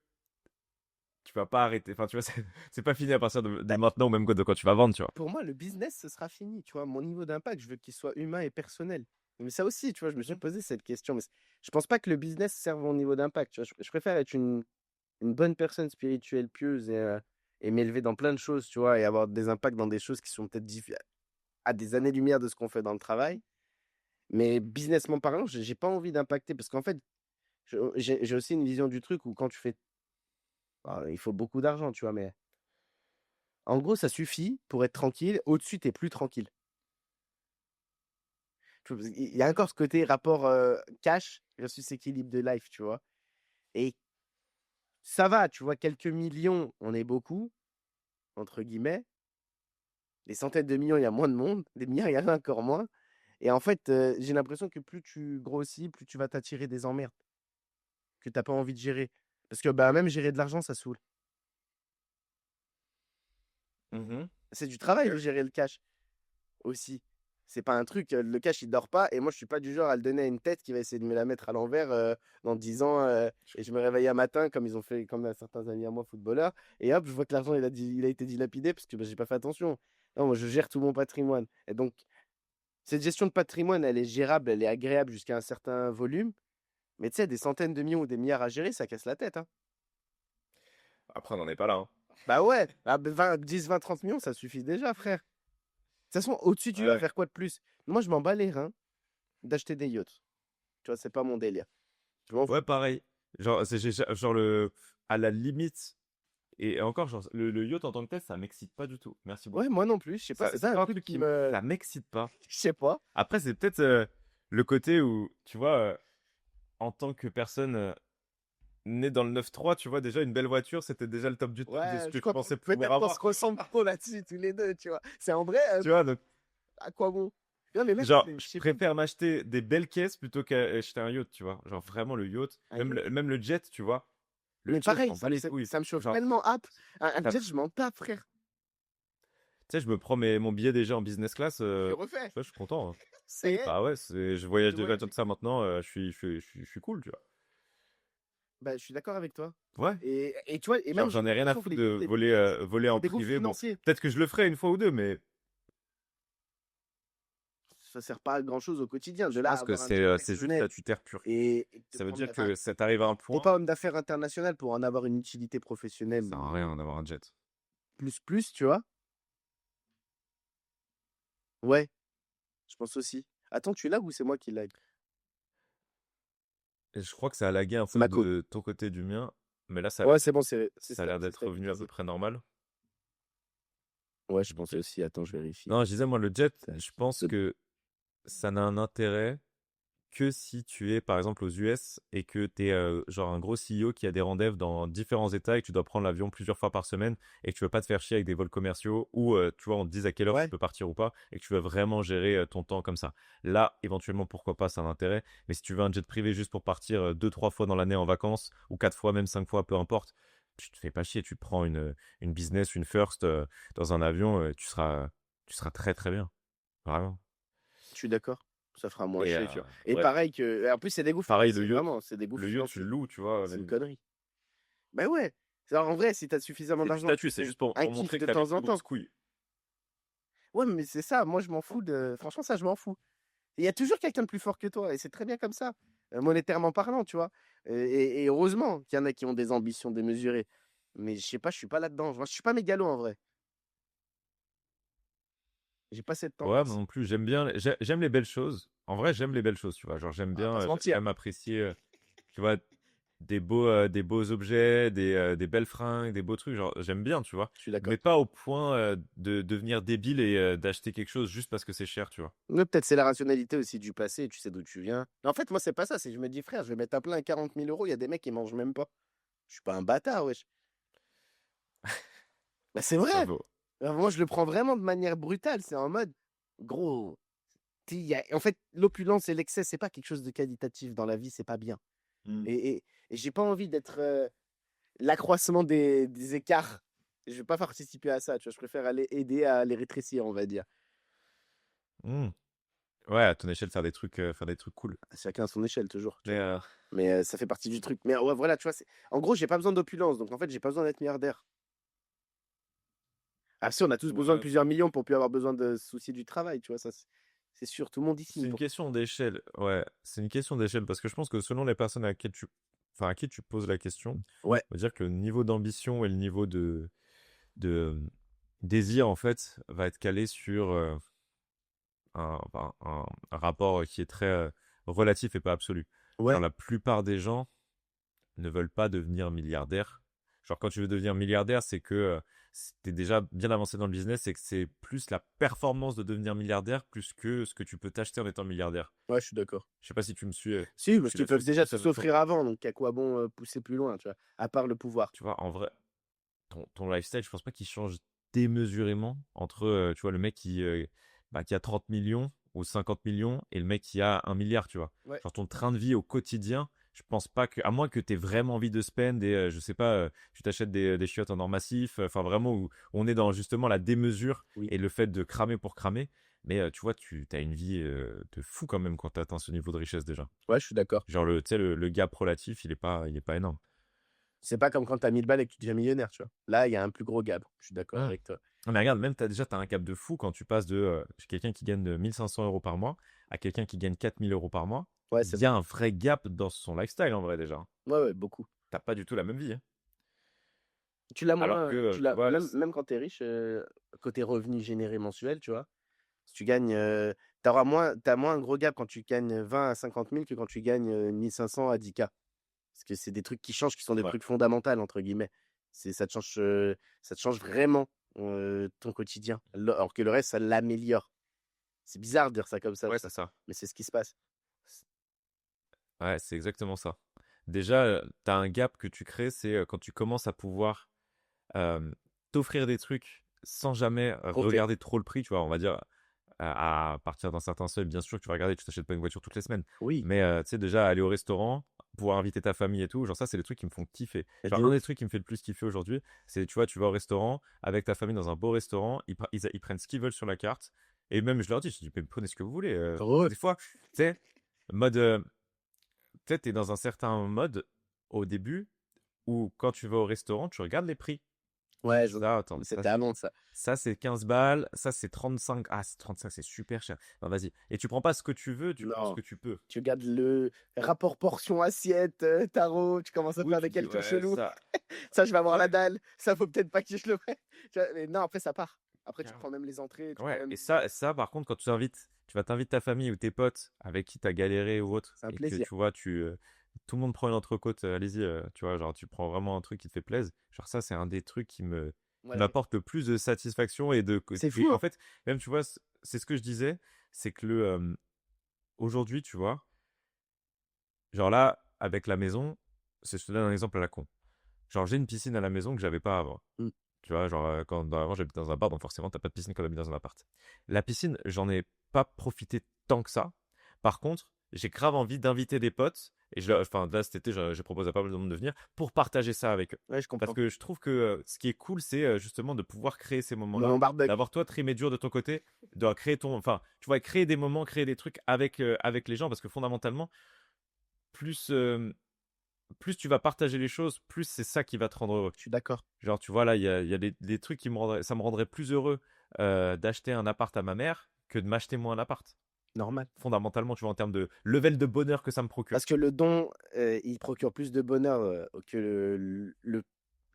tu vas pas arrêter. Enfin, tu vois, c'est pas fini à partir de Bah, maintenant ou même de quand tu vas vendre, tu vois. pour moi, le business, ce sera fini, tu vois. Mon niveau d'impact, je veux qu'il soit humain et personnel. Mais ça aussi, tu vois, je me suis Mhm. posé cette question. Mais je pense pas que le business serve mon niveau d'impact, tu vois. Je préfère être une bonne personne spirituelle, pieuse et m'élever dans plein de choses, tu vois, et avoir des impacts dans des choses qui sont peut-être à des années-lumière de ce qu'on fait dans le travail. Mais businessment parlant, j'ai pas envie d'impacter parce qu'en fait, j'ai aussi une vision du truc où quand tu fais. Il faut beaucoup d'argent, tu vois, mais en gros, ça suffit pour être tranquille. Au-dessus, t'es plus tranquille. Tu vois? Parce qu'il y a encore ce côté rapport, cash versus équilibre de life, tu vois? Et ça va, tu vois? Quelques millions, on est beaucoup, entre guillemets. Des centaines de millions, il y a moins de monde. Des milliards, il y en a encore moins. Et en fait, j'ai l'impression que plus tu grossis, plus tu vas t'attirer des emmerdes que t'as pas envie de gérer. Parce que, bah, même gérer de l'argent, ça saoule. Mhm. C'est du travail de gérer le cash aussi. C'est pas un truc, le cash, il dort pas et moi, je suis pas du genre à le donner à une tête qui va essayer de me la mettre à l'envers, dans 10 ans, et je me réveille un matin comme ils ont fait comme, certains amis à moi footballeurs et hop, je vois que l'argent, il a été dilapidé parce que, bah, j'ai pas fait attention. Non, moi, je gère tout mon patrimoine et donc cette gestion de patrimoine, elle est gérable, elle est agréable jusqu'à un certain volume, mais tu sais, des centaines de millions ou des milliards à gérer, ça casse la tête, hein. Après, on n'en est pas là, hein. Bah ouais, ah, 10, 20, 30 millions, ça suffit déjà, frère. De toute façon, au-dessus, tu veux Ouais. faire quoi de plus? Moi, je m'en bats les reins d'acheter des yachts. Tu vois, c'est pas mon délire. Je m'en Ouais, fous. pareil. Genre, genre à la limite, et encore, genre, le yacht en tant que tel, ça m'excite pas du tout. Merci Ouais, beaucoup. moi non plus, je sais pas, Ça, c'est c'est pas un pas un truc truc qui qui me. ça m'excite pas. Je sais pas. Après, c'est peut-être le côté où, tu vois, en tant que personne née dans le 9-3, tu vois, déjà une belle voiture, c'était déjà le top de ce Ouais, que je je crois pensais pouvoir peut-être qu'on se avoir. ressemble trop là-dessus, tous les deux, tu vois. C'est en vrai, Tu vois, donc, à quoi bon? Non, mais même, genre, je je sais pas, préfère m'acheter des belles caisses plutôt qu'acheter un yacht, tu vois. Genre, vraiment, le yacht, un yacht. même le jet, tu vois. Le Mais jet, je pareil, m'en bats les couilles. ça me chauffe Genre, tellement hâte. Un ça- jet, je m'en tape, frère. tu sais, je me prends mon billet déjà en business class. Tu Tu refais. vois, je suis content, hein. Ça y est, Bah ouais, je voyage tu déjà voyages. comme ça maintenant. Je suis cool, tu vois. Bah, je suis d'accord avec toi. Ouais. Et tu vois, et Genre, même, j'en ai rien je à trouve foutre les de yachts, voler en c'est des gros privé. Bon, financiers. peut-être que je le ferai une fois ou deux, mais Ça sert pas à grand-chose au quotidien. De je là à pense que avoir un jet c'est juste personnel statutaire pur. et te Ça veut prendre. dire Enfin, que ça t'arrive à un t'es point, pas homme d'affaires international pour en avoir une utilité ça professionnelle sert à rien d'avoir un jet. plus, tu vois. Ouais, je pense aussi. Attends, tu es là ou c'est moi qui lag? Et je crois que ça a lagué un C'est peu ma côte. de ton côté du mien, mais là, Ouais, c'est bon, c'est ça a l'air d'être revenu à peu stabilisé. près normal. Ouais, je pensais Ok. aussi. Attends, je vérifie. Non, je disais, moi, le jet, Ça- je pense que ça n'a un intérêt que si tu es par exemple aux US et que tu es genre un gros CEO qui a des rendez-vous dans différents états et que tu dois prendre l'avion plusieurs fois par semaine et que tu veux pas te faire chier avec des vols commerciaux ou tu vois on te dise à quelle heure tu Ouais, peux partir ou pas et que tu veux vraiment gérer ton temps comme ça. Là, éventuellement pourquoi pas, ça a un intérêt, mais si tu veux un jet privé juste pour partir 2 3 fois dans l'année en vacances ou 4 fois même 5 fois, peu importe, tu te fais pas chier, tu prends une business, une first dans un avion, tu seras très très bien. Vraiment. je suis d'accord. Ça fera moins Et chier, tu vois. Et bref, pareil que. En plus, c'est des goûts pareil financiers, vraiment. C'est des goûts le yacht, tu le financiers. loues, tu vois. C'est une connerie. Ben ouais. En vrai, si t'as suffisamment C'est du d'argent, tu statut, c'est fais juste un pour kiff montrer de que t'as les temps plus en temps. grosses couilles. Ouais, mais c'est ça. Moi, je m'en fous de. Franchement, ça, je m'en fous. Il y a toujours quelqu'un de plus fort que toi, et c'est très bien comme ça, monétairement parlant, tu vois. Et heureusement qu'il y en a qui ont des ambitions démesurées. Mais je sais pas, je suis pas là-dedans. Moi, je suis pas mégalo en vrai. J'ai pas cette Ouais, moi tendance. non plus, j'aime les belles choses. En vrai, j'aime les belles choses, tu vois. Genre, On va pas se j'aime mentir. quand même apprécier, tu vois, des beaux objets, des belles fringues, des beaux trucs. Genre, j'aime bien, tu vois. Je suis d'accord. Mais pas au point de devenir débile et d'acheter quelque chose juste parce que c'est cher, tu vois. Mais peut-être c'est la rationalité aussi du passé, tu sais d'où tu viens. Mais en fait, moi, c'est pas ça. C'est que je me dis, frère, je vais mettre à plein 40 000 euros. Il y a des mecs qui mangent même pas. Je suis pas un bâtard, wesh. Bah, c'est Pas vrai. faux. Moi, je le prends vraiment de manière brutale. C'est en mode, gros. En fait, l'opulence et l'excès, c'est pas quelque chose de qualitatif dans la vie, c'est pas bien. Hmm. Et j'ai pas envie d'être l'accroissement des écarts. Je vais pas participer à ça, tu vois. Je préfère aller aider à les rétrécir, on va dire. Hmm. Ouais, à ton échelle, faire des trucs cool. Chacun à son échelle, toujours, tu Mais vois. Mais ça fait partie du truc. Mais ouais, voilà, tu vois. En gros, j'ai pas besoin d'opulence. Donc, en fait, j'ai pas besoin d'être milliardaire. Ah, si, on a tous besoin de ouais, plusieurs millions pour plus avoir besoin de se soucier du travail, tu vois. Ça, c'est sûr. Tout le monde y c'est signe une pour. question d'échelle. Ouais, c'est une question d'échelle parce que je pense que selon les personnes à qui tu poses la question, Ouais, on va dire que le niveau d'ambition et le niveau de désir, en fait, va être calé sur un rapport qui est très relatif et pas absolu. Genre, ouais, la plupart des gens ne veulent pas devenir milliardaires. Genre, quand tu veux devenir milliardaire, c'est que tu es déjà bien avancé dans le business et que c'est plus la performance de devenir milliardaire plus que ce que tu peux t'acheter en étant milliardaire. ouais, je suis d'accord. Je sais pas si tu me suis, Si, parce suis qu'ils là-dessus. peuvent déjà tout s'offrir avant, donc à quoi bon pousser plus loin, tu vois, à part le pouvoir. Tu vois, en vrai, ton lifestyle, je pense pas qu'il change démesurément entre, tu vois, le mec qui a 30 millions ou 50 millions et le mec qui a 1 milliard, tu vois. Ouais. Genre ton train de vie au quotidien, je pense pas que, à moins que tu aies vraiment envie de spend et je sais pas, tu t'achètes des chiottes en or massif, enfin vraiment où on est dans justement la démesure Oui. et le fait de cramer pour cramer. Mais tu vois, tu as une vie de fou quand même quand tu atteins ce niveau de richesse déjà. Ouais, je suis d'accord. Genre, tu sais, le gap relatif, il est pas énorme. C'est pas comme quand tu as 1000 balles et que tu deviens millionnaire, tu vois. Là, il y a un plus gros gap. Je suis d'accord Mmh. avec toi. Non, mais regarde, même déjà, tu as un gap de fou quand tu passes de quelqu'un qui gagne 1500 euros par mois à quelqu'un qui gagne 4000 euros par mois. Ouais, Il c'est y a vrai. un vrai gap dans son lifestyle en vrai déjà. Ouais, ouais, beaucoup. T'as pas du tout la même vie, hein. Tu l'as Alors moins, que, tu tu l'as vois, même quand tu es riche, côté revenu généré mensuel, tu vois? Si tu gagnes, tu auras moins tu moins un gros gap quand tu gagnes 20 à 50 000 que quand tu gagnes, 1 500 à 10 K. Parce que c'est des trucs qui changent, qui sont c'est des vrai. trucs «fondamentaux» entre guillemets. Ça te change vraiment, ton quotidien. Alors que le reste, ça l'améliore. C'est bizarre de dire ça comme ça, Ouais, tu c'est vois? ça. Mais c'est ce qui se passe. Ouais, c'est exactement ça. Déjà, tu as un gap que tu crées, c'est quand tu commences à pouvoir euh, t'offrir des trucs sans jamais Compter. regarder trop le prix, tu vois, on va dire, à partir d'un certain seuil, bien sûr, que tu vas regarder, tu t'achètes pas une voiture toutes les semaines. Oui, Mais tu sais, déjà, aller au restaurant, pouvoir inviter ta famille et tout, genre ça, c'est des trucs qui me font kiffer. et Genre, de un des ouf. trucs qui me fait le plus kiffer aujourd'hui, c'est, tu vois, tu vas au restaurant avec ta famille dans un beau restaurant, ils prennent ce qu'ils veulent sur la carte. Et même, je leur dis, mais prenez ce que vous voulez. Heureux. Des fois, tu sais, mode, peut-être t'es dans un certain mode au début où quand tu vas au restaurant, tu regardes les prix. Ouais, Tu dis, ah, attends, c'était avant ça. ça c'est 15 balles, ça c'est 35. Ah, c'est 35, c'est super cher. Non, vas-y. Et tu prends pas ce que tu veux, tu prends ce Non, que tu peux. tu regardes le rapport portion assiette, tarot, tu commences à Oui, faire tu des te dis, calculs ouais, chelous. ça. Ça, je vais avoir la Ouais, dalle, ça faut peut-être pas que je le mette. Tu vois? Mais non, après ça part. Après tu carrément. prends même les entrées, tu prends Ouais, même et ça, par contre, quand tu vas t'inviter ta famille ou tes potes avec qui t'as galéré ou autre, c'est un et que plaisir. tu vois, tout le monde prend une entrecôte, allez-y, tu vois, genre, tu prends vraiment un truc qui te fait plaisir. Genre, ça, c'est un des trucs qui Ouais. m'apporte le plus de satisfaction C'est et fou, en hein? fait, même, tu vois, c'est ce que je disais, c'est que aujourd'hui, tu vois, genre là, avec la maison, je te donne un exemple à la con. Genre, j'ai une piscine à la maison que j'avais pas avant. Mmh. Tu vois, genre, avant, j'habitais dans un bar, donc forcément, t'as pas de piscine quand t'habites dans un appart. La piscine, j'en ai pas profité tant que ça. Par contre, j'ai grave envie d'inviter des potes. Et enfin, là, cet été, j'ai proposé à pas mal de monde de venir pour partager ça avec eux. Ouais, je Parce comprends. que je trouve que ce qui est cool, c'est justement de pouvoir créer ces Moment moments-là, barbecue. d'avoir toi trimé dur de ton côté, de créer enfin, tu vois, créer des moments, créer des trucs avec les gens, parce que fondamentalement, plus, plus tu vas partager les choses, plus c'est ça qui va te rendre heureux. Je suis d'accord. Genre, tu vois, là, il y a des trucs ça me rendrait plus heureux d'acheter un appart à ma mère que de m'acheter moi un appart. Normal. Fondamentalement, tu vois, en termes de level de bonheur que ça me procure. Parce que le don, il procure plus de bonheur, que le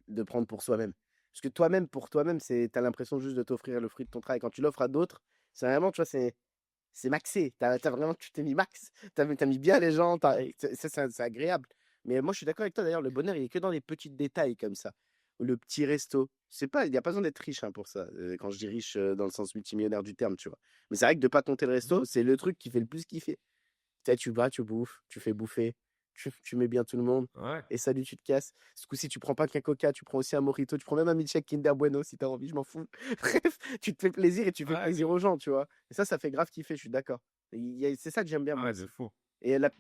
de prendre pour soi-même. Parce que toi-même, pour toi-même, c'est tu l'impression juste de t'offrir le fruit de ton travail. Quand tu l'offres à d'autres, c'est vraiment, tu vois, c'est maxé. Tu vraiment tu t'es mis max. Tu mis bien les gens, c'est agréable. Mais moi, je suis d'accord avec toi d'ailleurs, le bonheur, il est que dans les petits détails comme ça. Ou le petit resto. C'est pas il y a pas besoin d'être riche, hein, pour ça. Quand je dis riche, dans le sens multimillionnaire du terme, tu vois? Mais c'est vrai que de pas compter le resto, c'est le truc qui fait le plus kiffer. Tu sais, tu vas, tu bouffes, tu fais bouffer, tu mets bien tout le monde Ouais. et salut, tu te casses. Ce coup-ci, tu prends pas qu'un Coca, tu prends aussi un Mojito, tu prends même un milkshake Kinder Bueno si tu as envie, je m'en fous. Bref, tu te fais plaisir et tu fais Ouais, plaisir aux gens, tu vois? Et ça fait grave kiffer, je suis d'accord. C'est ça que j'aime bien moi ouais, de aussi. fou. Et là, Et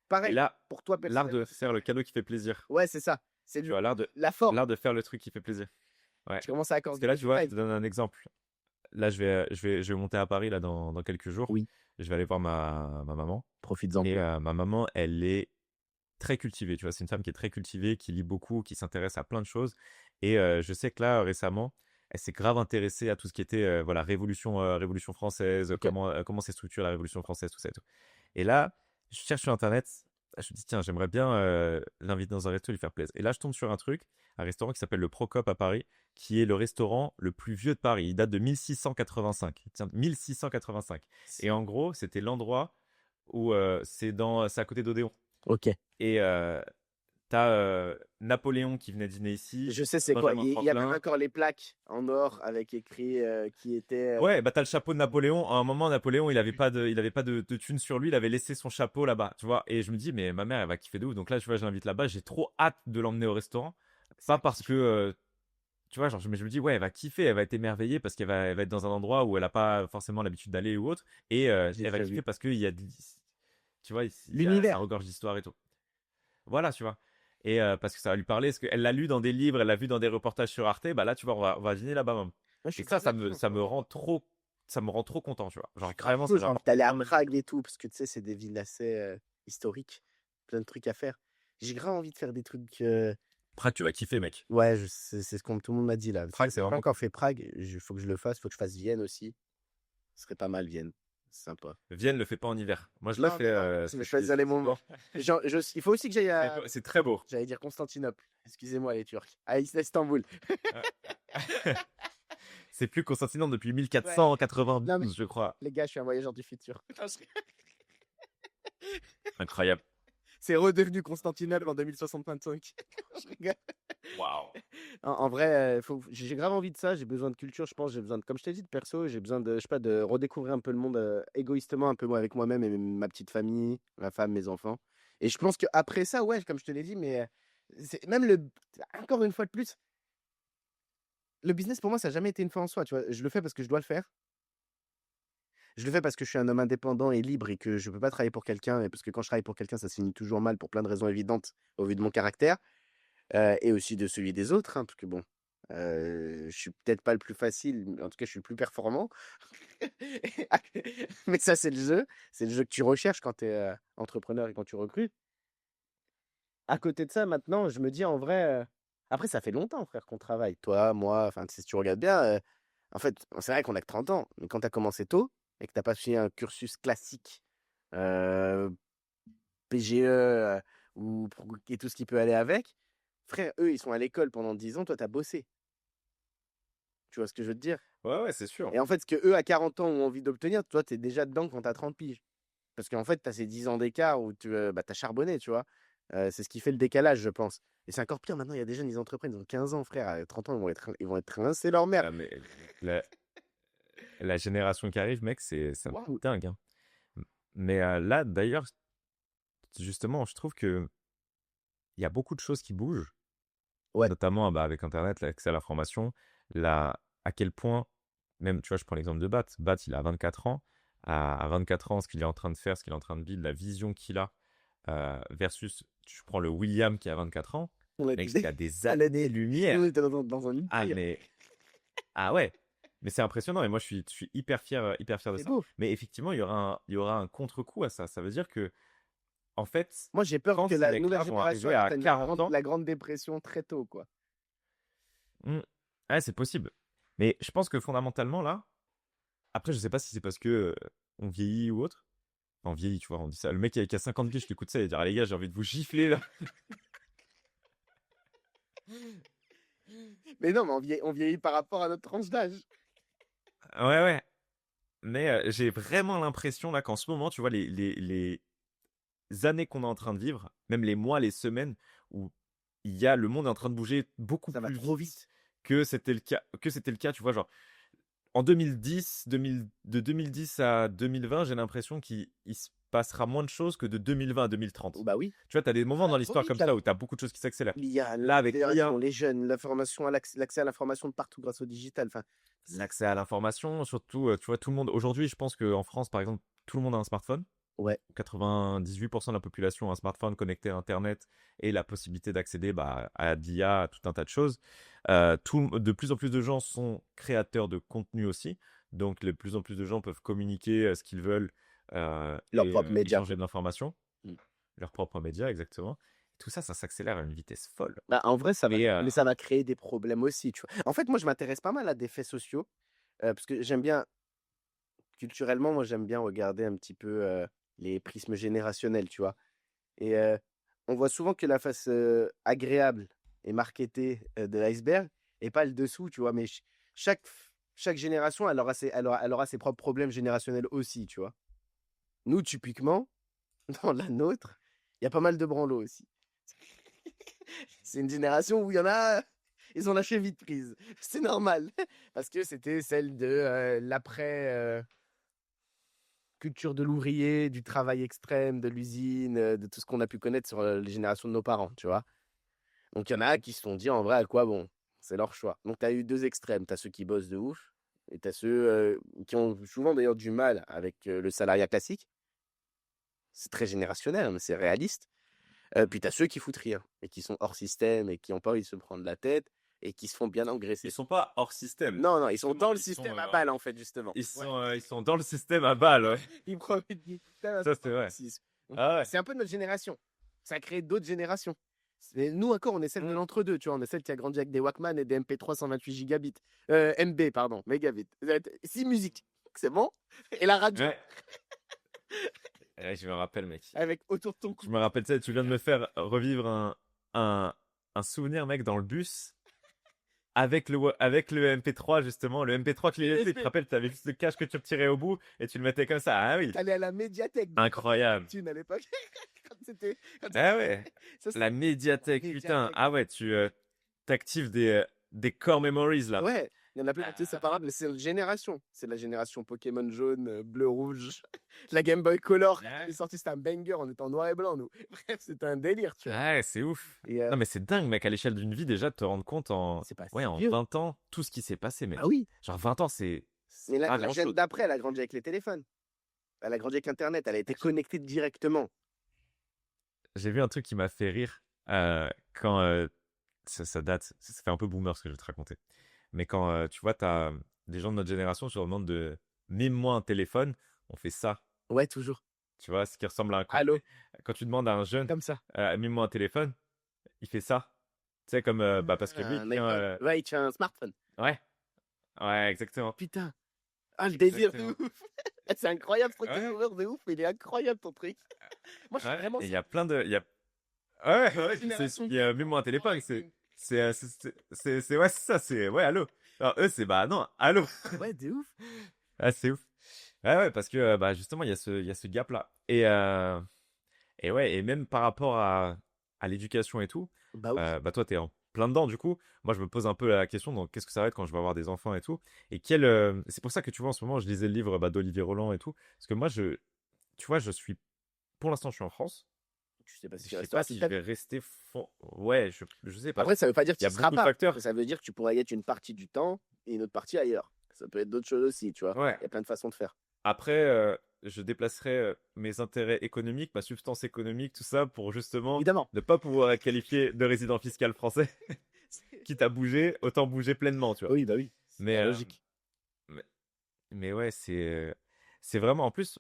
pareil, là, pour toi l'art personnellement. de faire le cadeau qui fait plaisir. Ouais, c'est ça. C'est Tu vois, la forme. l'art de faire le truc qui fait plaisir. Ouais. Tu commences à Parce accorder que là, des tu vois, je détails. te donne un exemple. Là, je vais monter à Paris là, dans quelques jours. Oui, Je vais aller voir ma maman. profites-en Et bien. ma maman, elle est très cultivée. Tu vois, c'est une femme qui est très cultivée, qui lit beaucoup, qui s'intéresse à plein de choses. Et je sais que là, récemment, elle s'est grave intéressée à tout ce qui était voilà, révolution française, OK. comment s'est structurée la Révolution française, tout ça et tout. Et là, je cherche sur Internet, je me dis, tiens, j'aimerais bien l'inviter dans un resto, lui faire plaisir. Et là, je tombe sur un truc, un restaurant qui s'appelle le Procop à Paris, qui est le restaurant le plus vieux de Paris. Il date de 1685. Tiens, 1685. Et en gros, c'était l'endroit où c'est à côté d'Odéon. OK. Et t'as Napoléon qui venait dîner ici, Je sais c'est quoi. Benjamin Il y a même Franklin. encore les plaques en or avec écrit, qui était, Ouais, bah t'as le chapeau de Napoléon. À un moment, Napoléon, il avait pas de thune sur lui, il avait laissé son chapeau là-bas, tu vois. Et je me dis, mais ma mère, elle va kiffer de ouf. Donc là, tu vois, je l'invite là-bas. J'ai trop hâte de l'emmener au restaurant. c'est Pas un parce que, kiff. tu vois, genre, mais je me dis, ouais, elle va kiffer, elle va être émerveillée parce elle va être dans un endroit où elle a pas forcément l'habitude d'aller ou autre. Et J'ai elle va déjà kiffer vu. parce qu'il y a, tu vois, ça L'univers. regorge d'histoire et tout. Voilà, tu vois. Et parce que ça va lui parler, parce qu'elle l'a lu dans des livres, elle l'a vu dans des reportages sur Arte, bah là, tu vois, on va dîner là-bas même. Ouais, je Et suis grave ça d'accord. ça me rend trop. ça me rend trop content, tu vois. Genre, vraiment, J'ai ça envie d'aller à Prague et tout, parce que tu sais, c'est des villes assez historiques, plein de trucs à faire. J'ai grave envie de faire des trucs. Prague, tu vas kiffer, mec. Ouais, c'est ce que tout le monde m'a dit là. Prague, c'est J'ai pas vraiment encore cool. fait Prague, il faut que je le fasse, faut que je fasse Vienne aussi. Ce serait pas mal, Vienne. C'est sympa. Vienne le fait pas en hiver. Moi, je le Non, fais non, non, je vais choisir les moments. Il faut aussi que j'aille à. C'est très beau. J'allais dire Constantinople. Excusez-moi, les Turcs. À Istanbul. C'est plus Constantinople depuis Ouais. 1492, Non, mais je crois. les gars, je suis un voyageur du futur. Incroyable. C'est redevenu Constantinople en 2065. Je rigole. Waouh. En vrai, j'ai grave envie de ça. J'ai besoin de culture, je pense. J'ai besoin de, comme je t'ai dit, de perso. J'ai besoin de, je sais pas, de redécouvrir un peu le monde égoïstement, un peu moi avec moi-même et ma petite famille, ma femme, mes enfants. Et je pense qu'après ça, ouais, comme je te l'ai dit, mais c'est même encore une fois de plus, le business pour moi, ça n'a jamais été une fin en soi. Tu vois, je le fais parce que je dois le faire. Je le fais parce que je suis un homme indépendant et libre et que je peux pas travailler pour quelqu'un. Et parce que quand je travaille pour quelqu'un, ça se finit toujours mal pour plein de raisons évidentes au vu de mon caractère. Et aussi de celui des autres, hein, parce que bon, je suis peut-être pas le plus facile, mais en tout cas, je suis le plus performant. Mais ça, c'est le jeu que tu recherches quand tu es entrepreneur et quand tu recrutes. À côté de ça, maintenant, je me dis en vrai, après, ça fait longtemps, frère, qu'on travaille. Toi, moi, enfin, si tu regardes bien, en fait, c'est vrai qu'on a que 30 ans, mais quand tu as commencé tôt et que tu n'as pas suivi un cursus classique, euh, PGE et tout ce qui peut aller avec, frère, eux, ils sont à l'école pendant 10 ans, toi, tu as bossé. Tu vois ce que je veux te dire? Ouais, ouais, c'est sûr. Et en fait, ce que eux, à 40 ans, ont envie d'obtenir, toi, tu es déjà dedans quand tu as 30 piges. Parce qu'en fait, tu as ces 10 ans d'écart où tu as charbonné, tu vois. C'est ce qui fait le décalage, je pense. Et c'est encore pire maintenant, il y a des jeunes, ils entreprennent, ils ont 15 ans, frère. À 30 ans, ils vont être rincés leur mère. Ah, mais la, la génération qui arrive, mec, c'est un truc Waouh! dingue, hein. Mais là, d'ailleurs, justement, je trouve que il y a beaucoup de choses qui bougent, Ouais, notamment bah, avec Internet, l'accès à l'information, à quel point, même, tu vois, je prends l'exemple de Bat. Bat, il a 24 ans. À 24 ans, ce qu'il est en train de faire, ce qu'il est en train de vivre, la vision qu'il a, versus, tu prends le William qui a 24 ans, on a mec, été, il a des on a été- nous, on années-lumière. était dans un Ah, empire. mais, ah ouais. Mais c'est impressionnant et moi, je suis hyper fier de C'est ça. beau. Mais effectivement, il y aura un contre-coup à ça. Ça veut dire que, en fait, Moi, j'ai peur quand que ces la nouvelle mecs-là vont génération arriver elle à prenne 40 ans, la grande dépression très tôt, quoi. hmm, ouais, c'est possible. Mais je pense que fondamentalement, là, après, je sais pas si c'est parce que on vieillit ou autre. Enfin, on vieillit, tu vois, on dit ça. Le mec qui a 50 piges, je l'écoute ça, il va dire, ah, les gars, j'ai envie de vous gifler, là. Mais non, mais on vieillit par rapport à notre tranche d'âge. Ouais, ouais. Mais j'ai vraiment l'impression, là, qu'en ce moment, tu vois, les années qu'on est en train de vivre, même les mois, les semaines, où le monde est en train de bouger beaucoup Ça va plus trop vite vite. que c'était le cas, tu vois, genre, en 2010, de 2010 à 2020, j'ai l'impression qu'il se passera moins de choses que de 2020 à Oh, 2030. bah oui, Tu vois, tu as des ça moments va dans trop l'histoire vite comme là. ça où tu as beaucoup de choses qui s'accélèrent. L'IA, Là, avec l'accélération, l'IA, les jeunes, l'information, l'accès à l'information de partout grâce au digital. Enfin, l'accès à l'information, surtout, tu vois, tout le monde, aujourd'hui, je pense qu'en France, par exemple, tout le monde a un smartphone. ouais, 98% de la population a un smartphone connecté à Internet et la possibilité d'accéder bah, à d'IA, à tout un tas de choses. De plus en plus de gens sont créateurs de contenu aussi. Donc, de plus en plus de gens peuvent communiquer ce qu'ils veulent leurs propres médias, échanger quoi. de l'information, Mm. leurs propres médias, exactement. Tout ça, ça s'accélère à une vitesse folle. Bah, en vrai, Et mais ça va créer des problèmes aussi, tu vois. En fait, moi, je m'intéresse pas mal à des faits sociaux parce que j'aime bien, culturellement, moi, j'aime bien regarder un petit peu les prismes générationnels, tu vois. Et on voit souvent que la face agréable et marketée de l'iceberg et pas le dessous, tu vois. Mais chaque, chaque génération, elle aura ses propres problèmes générationnels aussi, tu vois. Nous, typiquement, dans la nôtre, il y a pas mal de branlos aussi. C'est une génération où il y en a, ils ont lâché vite prise. C'est normal, parce que c'était celle de l'après culture de l'ouvrier, du travail extrême, de l'usine, de tout ce qu'on a pu connaître sur les générations de nos parents, tu vois. Donc il y en a qui se sont dit en vrai à quoi bon, c'est leur choix. Donc tu as eu deux extrêmes, tu as ceux qui bossent de ouf et tu as ceux qui ont souvent d'ailleurs du mal avec le salariat classique. C'est très générationnel, mais c'est réaliste. Puis tu as ceux qui foutent rien et qui sont hors système et qui ont pas envie de se prendre la tête et qui se font bien Ils engraisser. sont pas hors système. Non, non, ils sont dans Justement, le ils sont, système à balles, en fait, justement. Ouais. ils sont dans le système à balles, ouais. Ils profitent du système à Ça, c'est vrai. 126. Ah ouais. C'est un peu notre génération. Ça a créé d'autres générations. Nous, encore, on est celle de l'entre-deux, tu vois. On est celle qui a grandi avec des Walkman et des MP3 128 gigabits. MB, pardon, mégabits. 6 musiques, c'est bon. Et la radio, Ouais. Ouais, je me rappelle, mec. avec autour de ton cou. Je me rappelle, tu sais, tu viens de me faire revivre un, un souvenir, mec, dans le bus. Avec le MP3, justement, le MP3 que tu te rappelles, tu avais juste le cache que tu retirais au bout et tu le mettais comme ça. Ah oui, T'allais à la médiathèque. incroyable. Tu à l'époque. Quand c'était. Ah ouais, Ça, la médiathèque, putain. Ah ouais, tu t'actives des core memories là. Ouais, il y en a plein. Tu sais, c'est pas grave, mais c'est une génération. C'est la génération Pokémon jaune, bleu, rouge. La Game Boy Color Ouais. qui est sortie, c'était un banger. On était en noir et blanc, nous. Bref, c'était un délire, tu vois. Ouais, c'est ouf. Et Non mais c'est dingue, mec, à l'échelle d'une vie déjà de te rendre compte c'est pas ouais, si en vieux. 20 ans, tout ce qui s'est passé, mec. Ah oui. Genre 20 ans, c'est Mais pas la grand jeune chose. d'après, elle a grandi avec les téléphones. Elle a grandi avec Internet. Elle a été connectée directement. J'ai vu un truc qui m'a fait rire quand ça date, ça fait un peu boomer ce que je vais te raconter. Mais quand tu vois, t'as des gens de notre génération, tu leur demandes de mime-moi un téléphone, on fait ça. Ouais, toujours. Tu vois, ce qui ressemble à un Allô, couplet. Quand tu demandes à un jeune, comme ça. mime-moi un téléphone, il fait ça. Tu sais, comme, bah, parce que lui, il Un tient, iPhone. Ouais, il tient un smartphone. ouais, ouais, exactement. Putain. Ah, le délire de Exactement. ouf. C'est incroyable ce truc de Ouais, boomer de ouf. Il est incroyable ton truc. Moi, je suis ouais. vraiment Et il y ça. a plein de, il y a, ouais, ouais, Génération il y a mime-moi un téléphone, ouais, c'est ça, c'est, ouais, allô. Alors, eux, c'est, bah, non, allô. Ouais, de ouf. Ah, c'est ouf. Ouais, ouais, parce que bah, justement, il y a ce gap-là. Et ouais, et même par rapport à l'éducation et tout, Bah oui. bah toi, t'es en plein dedans, du coup. Moi, je me pose un peu la question, donc qu'est-ce que ça va être quand je vais avoir des enfants et tout. Et c'est pour ça que tu vois, en ce moment, je lisais le livre bah, d'Olivier Roland et tout. Parce que moi, tu vois, pour l'instant, je suis en France. Tu sais pas si Je tu sais resteras pas toute si je ta vie. vais rester. Ouais, je sais pas. Après, ça veut pas dire que Il y tu a ne seras beaucoup de pas. facteurs. Ça veut dire que tu pourrais y être une partie du temps et une autre partie ailleurs. Ça peut être d'autres choses aussi, tu vois. Ouais. Il y a plein de façons de faire. Après, je déplacerai mes intérêts économiques, ma substance économique, tout ça, pour justement Évidemment. ne pas pouvoir être qualifié de résident fiscal français. Quitte à bouger, autant bouger pleinement, tu vois. Oui, bah oui. C'est Mais, la logique. mais, mais ouais, c'est vraiment. En plus,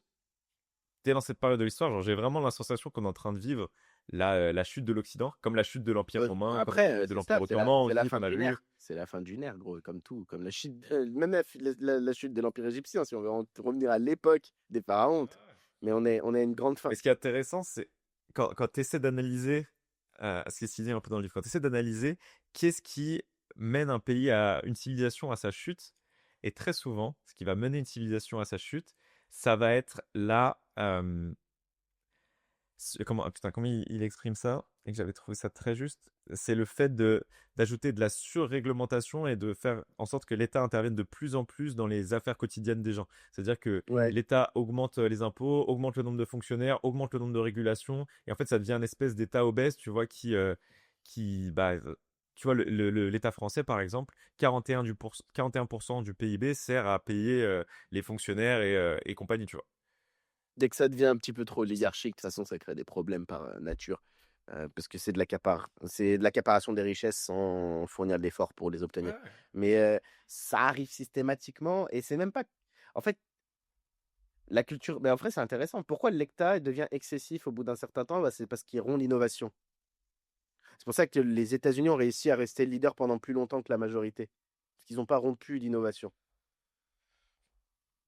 t'es dans cette période de l'histoire, genre, j'ai vraiment la sensation qu'on est en train de vivre la chute de l'Occident, comme la chute de l'Empire romain, comme la Après, chute de c'est l'Empire ça, ottoman c'est la aussi, fin qu'on a d'une vu. ère. C'est la fin d'une ère, gros, comme tout. Comme la chute, même la chute de l'Empire égyptien, si on veut revenir à l'époque des pharaons. Mais on est à une grande fin. Mais ce qui est intéressant, c'est quand tu essaies d'analyser, ce qui est dit un peu dans le livre, quand tu essaies d'analyser qu'est-ce qui mène un pays à une civilisation à sa chute, et très souvent, ce qui va mener une civilisation à sa chute, ça va être comment il exprime ça? Et que j'avais trouvé ça très juste. C'est le fait d'ajouter de la surréglementation et de faire en sorte que l'État intervienne de plus en plus dans les affaires quotidiennes des gens. C'est-à-dire que Ouais. l'État augmente les impôts, augmente le nombre de fonctionnaires, augmente le nombre de régulations, et en fait, ça devient une espèce d'État obèse, tu vois, bah, tu vois, l'État français, par exemple, 41% du PIB sert à payer les fonctionnaires et compagnie, tu vois. Dès que ça devient un petit peu trop oligarchique, de toute façon, ça crée des problèmes par nature. Parce que c'est de l'accaparation des richesses sans fournir de l'effort pour les obtenir. Ouais. Mais ça arrive systématiquement et c'est même pas. En fait, la culture. Mais en vrai, c'est intéressant. Pourquoi l'hectare devient excessif au bout d'un certain temps? Bah, c'est parce qu'ils rompt l'innovation. C'est pour ça que les États-Unis ont réussi à rester leader pendant plus longtemps que la majorité. Parce qu'ils n'ont pas rompu l'innovation.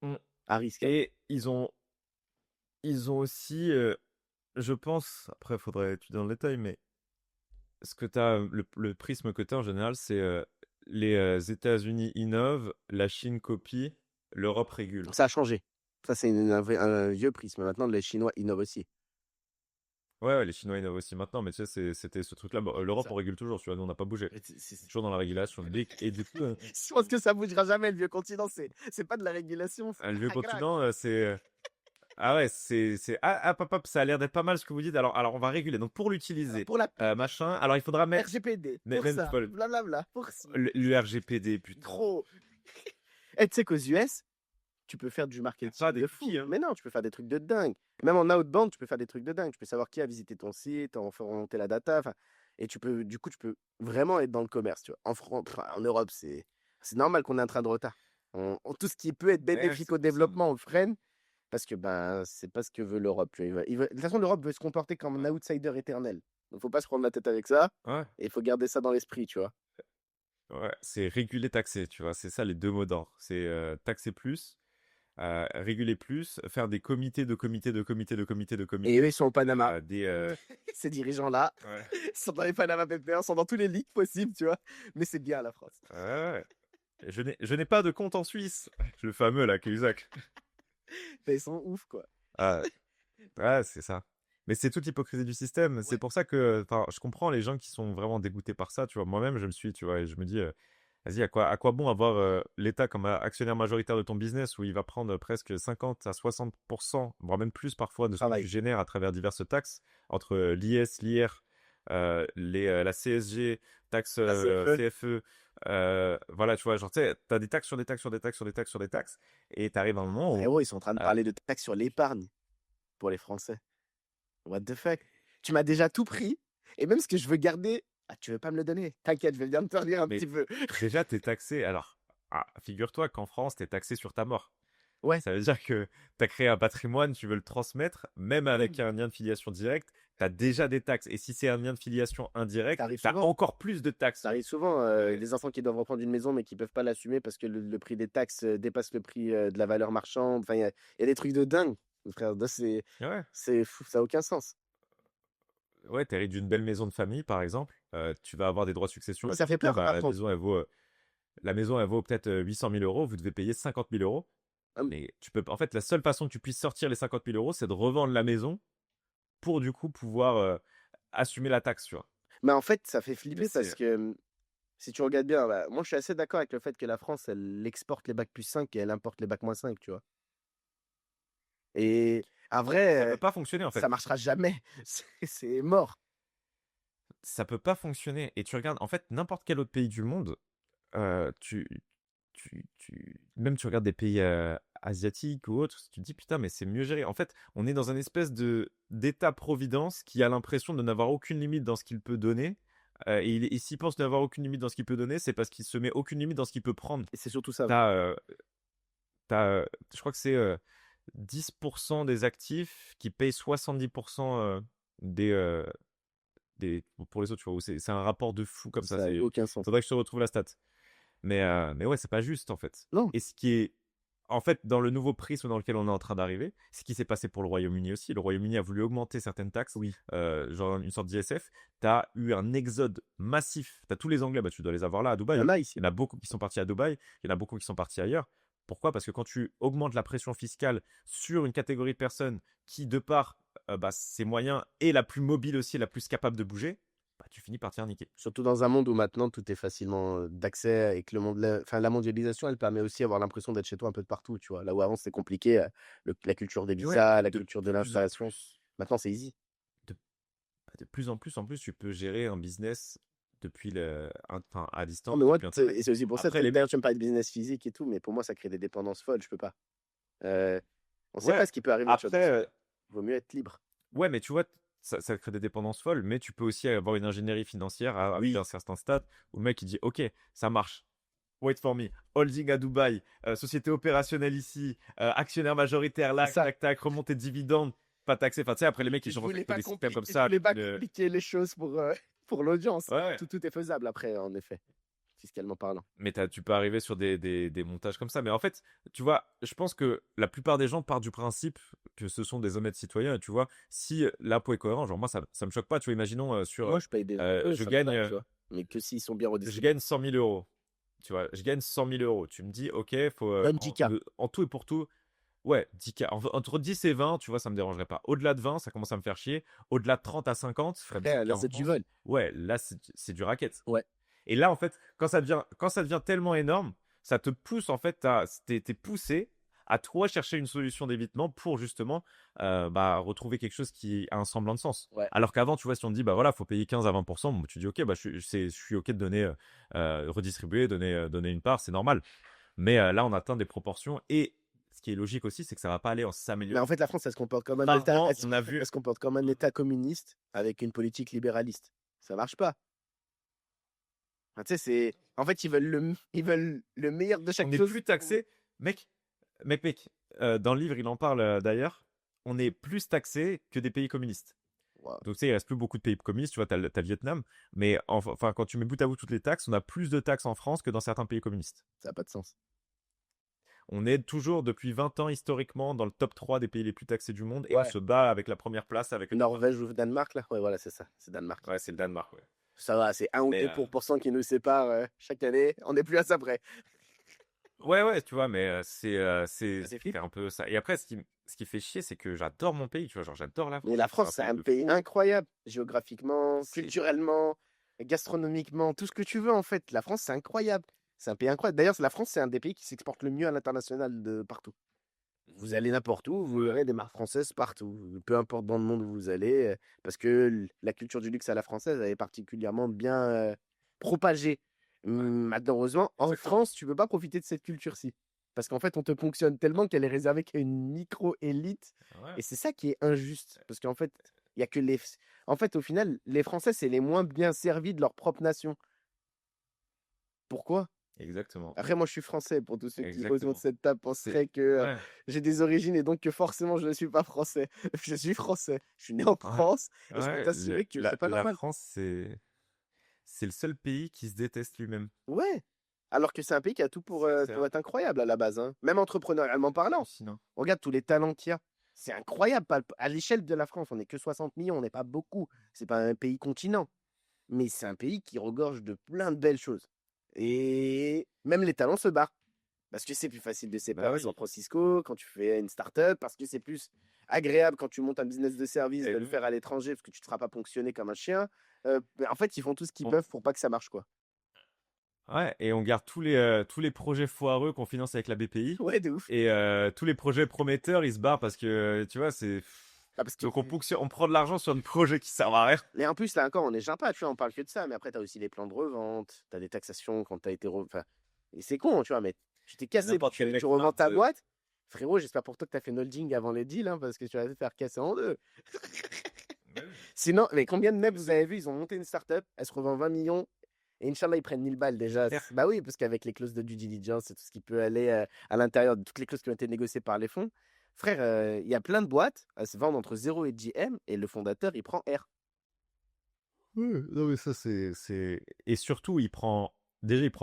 Mm. À risque. Et ils ont aussi, je pense, après, il faudrait étudier dans le détail, mais ce que le prisme que tu as en général, c'est les États-Unis innovent, la Chine copie, l'Europe régule. Ça a changé. Ça, c'est un vieux prisme. Maintenant, les Chinois innovent aussi. Ouais, ouais, les Chinois innovent aussi maintenant, mais tu sais, c'était ce truc-là. Bon, l'Europe, Ça. on régule toujours, tu vois, nous, on n'a pas bougé. C'est Toujours dans la régulation. Et du coup, Je pense que ça bougera jamais, le vieux continent. C'est pas de la régulation. le vieux Ah, grave. continent, ah ouais, hop, ça a l'air d'être pas mal ce que vous dites. Alors on va réguler. Donc pour l'utiliser, Pour la machin. Alors il faudra mettre RGPD, mais pour même ça, tu vois, blablabla, pour ci. le RGPD, putain. Gros. Et tu sais qu'aux US, tu peux faire du marketing Pas des de fou. cookies, hein. Mais non, tu peux faire des trucs de dingue. Même en outbound, tu peux faire des trucs de dingue. Tu peux savoir qui a visité ton site, en faire remonter la data. Enfin, et du coup, tu peux vraiment être dans le commerce, tu vois. En Europe, c'est normal qu'on ait un train de retard. Tout ce qui peut être Ouais, bénéfique c'est au pour ça. développement, on le freine parce que ben, c'est pas ce que veut l'Europe. Tu vois. De toute façon, l'Europe veut se comporter comme un outsider éternel. Donc, faut pas se prendre la tête avec ça Ouais, et il faut garder ça dans l'esprit, tu vois. ouais, c'est réguler, taxer, tu vois. C'est ça les deux mots d'ordre. C'est taxer plus, réguler plus, faire des comités de comités de comités de comités de Et eux, comités. ils sont au Panama. Des, Ces dirigeants-là, ouais, ils sont dans les Panama Papers, sont dans tous les leaks possibles, tu vois. Mais c'est bien la France. ouais, ouais. Je n'ai pas de compte en Suisse. Le fameux là, Cahuzac. Ils sont ouf, quoi. Ah, ouais, c'est ça. Mais c'est toute l'hypocrisie du système. C'est Ouais. pour ça que, enfin, je comprends les gens qui sont vraiment dégoûtés par ça. Tu vois, moi-même, je le suis. Tu vois, et je me dis, vas-y, à quoi bon avoir l'État comme actionnaire majoritaire de ton business où il va prendre presque 50 à 60%, voire même plus parfois de ce que tu Travail. génères à travers diverses taxes entre l'IS, l'IR, la CSG, taxe La CFE. CFE. Voilà, tu vois, genre, tu sais, t'as des taxes sur des taxes sur des taxes sur des taxes sur des taxes, et t'arrives à un moment où Frérot, ils sont en train de euh, parler de taxes sur l'épargne pour les Français. What the fuck? Tu m'as déjà tout pris, et même ce que je veux garder, ah, tu veux pas me le donner? T'inquiète, je vais bien te faire lire un mais petit peu. déjà, t'es taxé. Alors, figure-toi qu'en France, t'es taxé sur ta mort. Ouais. Ça veut dire que tu as créé un patrimoine, tu veux le transmettre, même avec Mmh. un lien de filiation direct, tu as déjà des taxes. Et si c'est un lien de filiation indirect, Ça arrive tu as souvent. encore plus de Ça taxes. arrive souvent, Euh, les enfants qui doivent reprendre une maison, mais qui peuvent pas l'assumer parce que le prix des taxes dépasse le prix de la valeur marchande. Enfin, il y a des trucs de dingue, frère. Ouais, C'est fou, ça n'a aucun sens. ouais, tu hérité d'une belle maison de famille, par exemple. Tu vas avoir des droits de succession. Mais Et ça tu dis, fait tiens, peur, bah, par la contre. maison, elle vaut peut-être 800 000 euros. Vous devez payer 50 000 euros. Hum, Mais tu peux, en fait, la seule façon que tu puisses sortir les 50 000 euros, c'est de revendre la maison pour du coup pouvoir assumer la taxe, tu vois. Mais en fait, ça fait Mais flipper parce c'est. que si tu regardes bien, bah, moi je suis assez d'accord avec le fait que la France, elle exporte les bacs plus 5 et elle importe les bacs moins 5, tu vois. Et en Ça vrai, peut pas fonctionner, en ça fait. marchera jamais. C'est mort. Ça peut pas fonctionner. Et tu regardes, en fait, n'importe quel autre pays du monde, même tu regardes des pays asiatiques ou autres, tu te dis putain, mais c'est mieux géré. En fait, on est dans un espèce d'état-providence qui a l'impression de n'avoir aucune limite dans ce qu'il peut donner. Et s'il pense n'avoir aucune limite dans ce qu'il peut donner, c'est parce qu'il se met aucune limite dans ce qu'il peut prendre. Et c'est surtout ça. T'as, euh, je crois que c'est 10% des actifs qui payent 70% des, euh, pour les autres, tu vois. C'est un rapport de fou comme ça. Ça n'a aucun sens. Faudrait que je te retrouve la stat. Mais ouais, c'est pas juste en fait. Non. Et ce qui est, en fait, dans le nouveau prisme dans lequel on est en train d'arriver, ce qui s'est passé pour le Royaume-Uni aussi. Le Royaume-Uni a voulu augmenter certaines taxes, Oui. genre une sorte d'ISF. T'as eu un exode massif. T'as tous les Anglais, bah, tu dois les avoir là à Il y Dubaï, en hein. a ici. Il y en a beaucoup qui sont partis à Dubaï, il y en a beaucoup qui sont partis ailleurs. Pourquoi? Parce que quand tu augmentes la pression fiscale sur une catégorie de personnes qui, de par bah, ses moyens, est la plus mobile aussi, la plus capable de bouger, bah, tu finis par te faire niquer. Surtout dans un monde où maintenant tout est facilement d'accès et que enfin, la mondialisation, elle permet aussi d'avoir l'impression d'être chez toi un peu de partout, tu vois. Là où avant c'était compliqué, la culture des Et ouais, visas, la de culture de plus en l'installation. plus, Maintenant, c'est easy. de de plus en plus, tu peux gérer un business depuis enfin, à Non, distance, mais moi, depuis Internet. et c'est aussi pour ça, Après, les d'ailleurs, mecs, tu me parlais de business physique et tout, mais pour moi, ça crée des dépendances folles, je peux pas. Euh, on sait ouais, pas ce qui peut arriver, tu vois. après, Vaut mieux être libre. ouais, mais tu vois, ça crée des dépendances folles, mais tu peux aussi avoir une ingénierie financière à un Oui. certain stade où le mec il dit, ok, ça marche. Wait for me. Holding à Dubaï, société opérationnelle ici, actionnaire majoritaire C'est là, ça. tac tac, remontée de dividendes, pas taxé. Enfin, tu sais, après les mecs ils Je commencent voulais avec pas des systèmes comme compliquer, je ça. voulais pas compliquer les choses pour l'audience. Ouais, ouais. Tout est faisable après, en effet, fiscalement parlant. Mais tu peux arriver sur des montages comme ça. Mais en fait, tu vois, je pense que la plupart des gens partent du principe que ce sont des honnêtes citoyens. Et tu vois, si l'impôt est cohérent, genre moi, ça me choque pas. Tu vois, imaginons Moi, je paye des impôts, je ça me gagne, choque, tu vois. Mais que s'ils sont bien je redistribués. gagne 100 000 euros. Tu vois, je gagne 100 000 euros. Tu me dis, ok, faut Donne 10K. en tout et pour tout, ouais, 10K. Entre 10 et 20, tu vois, ça me dérangerait pas. Au-delà de 20, ça commence à me faire chier. Au-delà de 30 à 50, ça ferait me Frère, choquer là, en c'est du France. vol. Ouais, là, c'est du racket. Ouais. Et là, en fait, quand ça devient tellement énorme, ça te pousse, en fait, t'es poussé à toi chercher une solution d'évitement pour justement bah, retrouver quelque chose qui a un semblant de sens. Ouais. Alors qu'avant, tu vois, si on te dit, bah voilà, faut payer 15 à 20%, bon, tu dis, ok, bah, je suis ok de donner, redistribuer, donner une part, c'est normal. Mais là, on atteint des proportions. Et ce qui est logique aussi, c'est que ça va pas aller en Mais en s'améliorant. fait, la France, elle se comporte comme un État, Rarement, on a vu. elle se comporte comme un État communiste avec une politique libéraliste. Ça marche pas. Enfin, tu sais, c'est en fait, ils veulent le meilleur de On chaque n'est chose. plus taxé. Mec, mec, dans le livre, il en parle d'ailleurs. On est plus taxé que des pays communistes. Waouh, Donc, tu sais, il reste plus beaucoup de pays communistes. Tu vois, t'as le Vietnam. Mais enfin, quand tu mets bout à bout toutes les taxes, on a plus de taxes en France que dans certains pays communistes. ça a pas de sens. On est toujours, depuis 20 ans, historiquement, dans le top 3 des pays les plus taxés du monde. Et on Ouais. se bat avec la première place avec le top 1. Norvège ou Danemark, là? Ouais, voilà, c'est ça, c'est Danemark. Ouais, c'est le Danemark, ouais. Ça va, c'est 1 ou Mais 2% qui nous séparent chaque année. On n'est plus à ça près. ouais, tu vois, mais Bah, c'est flippant. un peu ça. Et après, ce qui fait chier, c'est que j'adore mon pays, tu vois, genre j'adore la Mais France. la Je trouve que France, c'est c'est un un pays de pays fou. incroyable, géographiquement, C'est culturellement, gastronomiquement, tout ce que tu veux en fait. La France, c'est incroyable. C'est un pays incroyable. D'ailleurs, la France, c'est un des pays qui s'exporte le mieux à l'international de partout. Vous allez n'importe où, vous Ouais. verrez des marques françaises partout, peu importe dans le monde où vous allez, parce que la culture du luxe à la française, elle est particulièrement bien propagée. Ouais, Malheureusement, en exactement. France, tu peux pas profiter de cette culture-ci. Parce qu'en fait, on te ponctionne tellement qu'elle est réservée qu'à une micro-élite. Ouais. Et c'est ça qui est injuste. Parce qu'en fait, il y a que les. En fait, au final, les Français, c'est les moins bien servis de leur propre nation. Pourquoi? Exactement. Après, moi, je suis français. Pour tous ceux qui, autour de Exactement. cette table, C'est penseraient que ouais, j'ai des origines et donc que forcément, je ne suis pas français. Je suis français. Je suis né en ouais, France et je peux ouais. t'assurer que c'est pas La normal. France, c'est le seul pays qui se déteste lui-même. Ouais. Alors que c'est un pays qui a tout C'est pour être incroyable à la base, hein. Même entrepreneurialement parlant. hallucinant. Regarde tous les talents qu'il y a. C'est incroyable. À l'échelle de la France, on n'est que 60 millions, on n'est pas beaucoup. C'est pas un pays continent. Mais c'est un pays qui regorge de plein de belles choses. Et même les talents se barrent. Parce que c'est plus facile de Bah séparer à San oui. Francisco quand tu fais une start-up, parce que c'est plus agréable quand tu montes un business de service Et de le faire à l'étranger, parce que tu ne te feras pas ponctionner comme un chien. En fait, ils font tout ce qu'ils on, peuvent pour pas que ça marche, quoi. ouais, et on garde tous les projets foireux qu'on finance avec la BPI. Ouais, de ouf. Et tous les projets prometteurs, ils se barrent parce que, tu vois, c'est. Ah, parce que Donc on prend de l'argent sur des projets qui servent à rien. Et en plus, là encore, on n'est pas, tu vois, on parle que de ça, mais après, tu as aussi les plans de revente, tu as des taxations quand tu as été. Enfin, et c'est con, tu vois, mais tu t'es cassé, N'importe quel tu mec revends part ta de. boîte. Frérot, j'espère pour toi que tu as fait no holding avant les deals, hein, parce que tu vas te faire casser en deux. Bah oui. Sinon, mais combien de mecs Mais vous avez vu, ils ont monté une startup, elle se revend 20 millions, et Inch'Allah, ils prennent 1000 balles déjà. Frère, Bah oui, parce qu'avec les clauses de due diligence et tout ce qui peut aller à l'intérieur de toutes les clauses qui ont été négociées par les fonds, frère, il y a plein de boîtes, elles se vendent entre 0 et 10 M, et le fondateur, il prend R. ouais, non mais ça et surtout il prend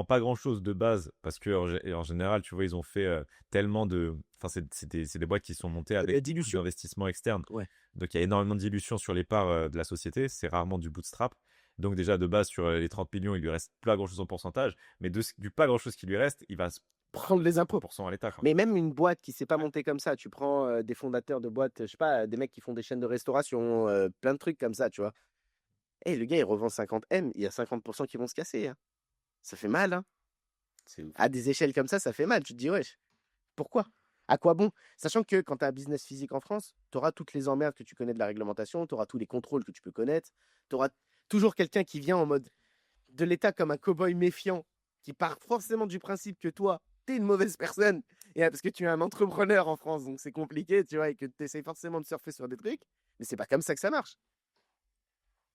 pas grand-chose de base parce que en général tu vois ils ont fait tellement de enfin c'est des boîtes qui sont montées De la avec beaucoup dilution. d'investissements externes. Ouais. Donc il y a énormément de dilution sur les parts de la société, c'est rarement du bootstrap. Donc déjà de base sur les 30 millions, il lui reste pas grand-chose en pourcentage, mais du pas grand-chose qui lui reste, il va se Prendre les impôts. 30% à l'État quoi. Mais même une boîte qui s'est pas Ouais. montée comme ça, tu prends des fondateurs de boîtes, je sais pas, des mecs qui font des chaînes de restauration, plein de trucs comme ça, tu vois. Et le gars, il revend 50 M, il y a 50% qui vont se casser, hein. Ça fait mal, hein. C'est ouf. À des échelles comme ça fait mal. Tu te dis, wesh, pourquoi? À quoi bon? Sachant que quand tu as un business physique en France, tu auras toutes les emmerdes que tu connais de la réglementation, tu auras tous les contrôles que tu peux connaître, tu auras toujours quelqu'un qui vient en mode de l'État comme un cow-boy méfiant, qui part forcément du principe que toi, tu es une mauvaise personne, et parce que tu es un entrepreneur en France, donc c'est compliqué, tu vois, et que tu essaies forcément de surfer sur des trucs, mais c'est pas comme ça que ça marche.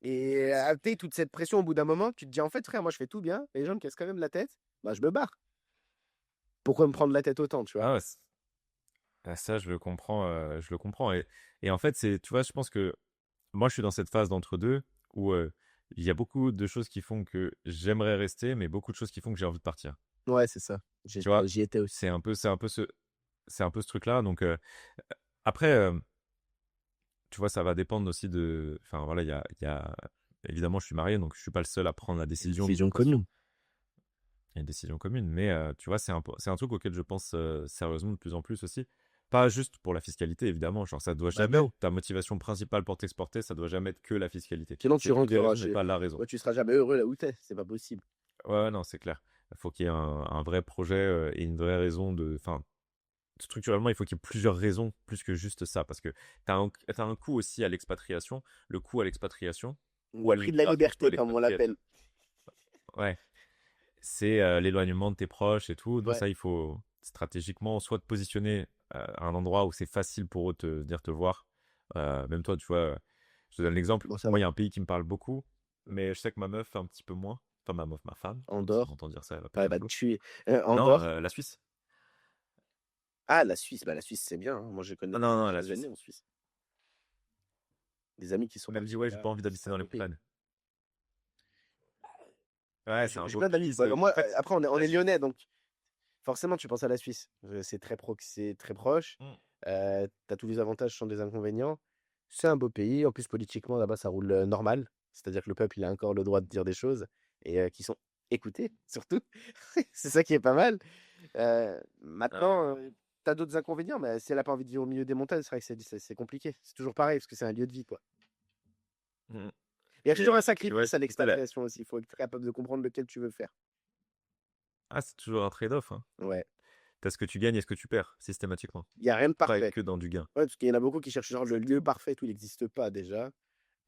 Et toute cette pression au bout d'un moment, tu te dis en fait, frère, moi je fais tout bien, et les gens me cassent quand même la tête, bah je me barre. Pourquoi me prendre la tête autant, tu vois? Ah ouais, ça je le comprends et en fait c'est tu vois je pense que moi, je suis dans cette phase d'entre-deux où il y a beaucoup de choses qui font que j'aimerais rester, mais beaucoup de choses qui font que j'ai envie de partir. Ouais, c'est ça. Tu vois, J'y étais aussi. c'est un peu ce truc-là. Donc après, tu vois, ça va dépendre aussi de. Enfin voilà, évidemment, je suis marié, donc je suis pas le seul à prendre la Une décision. décision commune. Il y a une décision commune, mais tu vois, c'est un truc auquel je pense sérieusement de plus en plus aussi. Pas juste pour la fiscalité, évidemment. Genre, ça doit Bah jamais, non. ta motivation principale pour t'exporter, ça doit jamais être que la fiscalité. Sinon, tu C'est une des rentreras raisons, mais chez. pas la raison. Ouais, tu seras jamais heureux là où t'es. C'est pas possible. Ouais, ouais, non, c'est clair. Il faut qu'il y ait un vrai projet et une vraie raison de. Enfin, structurellement, il faut qu'il y ait plusieurs raisons plus que juste ça. Parce que t'as un coût aussi à l'expatriation. Le coût à l'expatriation, ou à Le prix de la l'immigration, plutôt à liberté, comme on l'expatriation. l'appelle. Ouais. C'est l'éloignement de tes proches et tout. Donc Ouais. ça, il faut stratégiquement soit te positionner à un endroit où c'est facile pour eux de venir te voir. Même toi, tu vois, je te donne l'exemple. Bon, ça Moi, va. il y a un pays qui me parle beaucoup. mais je sais que ma meuf fait un petit peu moins. Enfin, ma meuf, ma femme, si elle Andorre, m'entend dire ça, elle va ah, péter elle un va te plomb. tuer. Non, Andorre, la Suisse. ah, la Suisse, bah la Suisse, c'est bien, hein. Moi, je connais Ah des non, gens non, qui la restent jamais Suisse. en Suisse. Des amis qui sont Elle me dit, partis ouais, j'ai pas là-bas. envie C'est d'habiter un dans les beau pays. montagnes. Ouais, c'est un J'ai beau plein d'amis. pays. Bah, moi, En fait, après, on la est Suisse. lyonnais, donc forcément, tu penses à la Suisse. C'est très proche. Mm. Tu as tous les avantages sans des inconvénients. C'est un beau pays. En plus, politiquement, là-bas, ça roule normal. C'est-à-dire que le peuple, il a encore le droit de dire des choses et qui sont écoutées, surtout. C'est ça qui est pas mal. Ouais. Maintenant, tu as d'autres inconvénients, mais si elle a pas envie de vivre au milieu des montagnes, c'est vrai que c'est compliqué. C'est toujours pareil, parce que c'est un lieu de vie, quoi. Mm. Il y a Et toujours un tu vois, sacrifice à c'est ça, l'expatriation aussi. Il faut être capable de comprendre lequel tu veux faire. ah, c'est toujours un trade-off, hein. Ouais. T'as ce que tu gagnes et ce que tu perds, systématiquement. Il y a rien de Pas parfait. que dans du gain. Ouais, parce qu'il y en a beaucoup qui cherchent genre le lieu Exactement. parfait, tout, il n'existe pas déjà.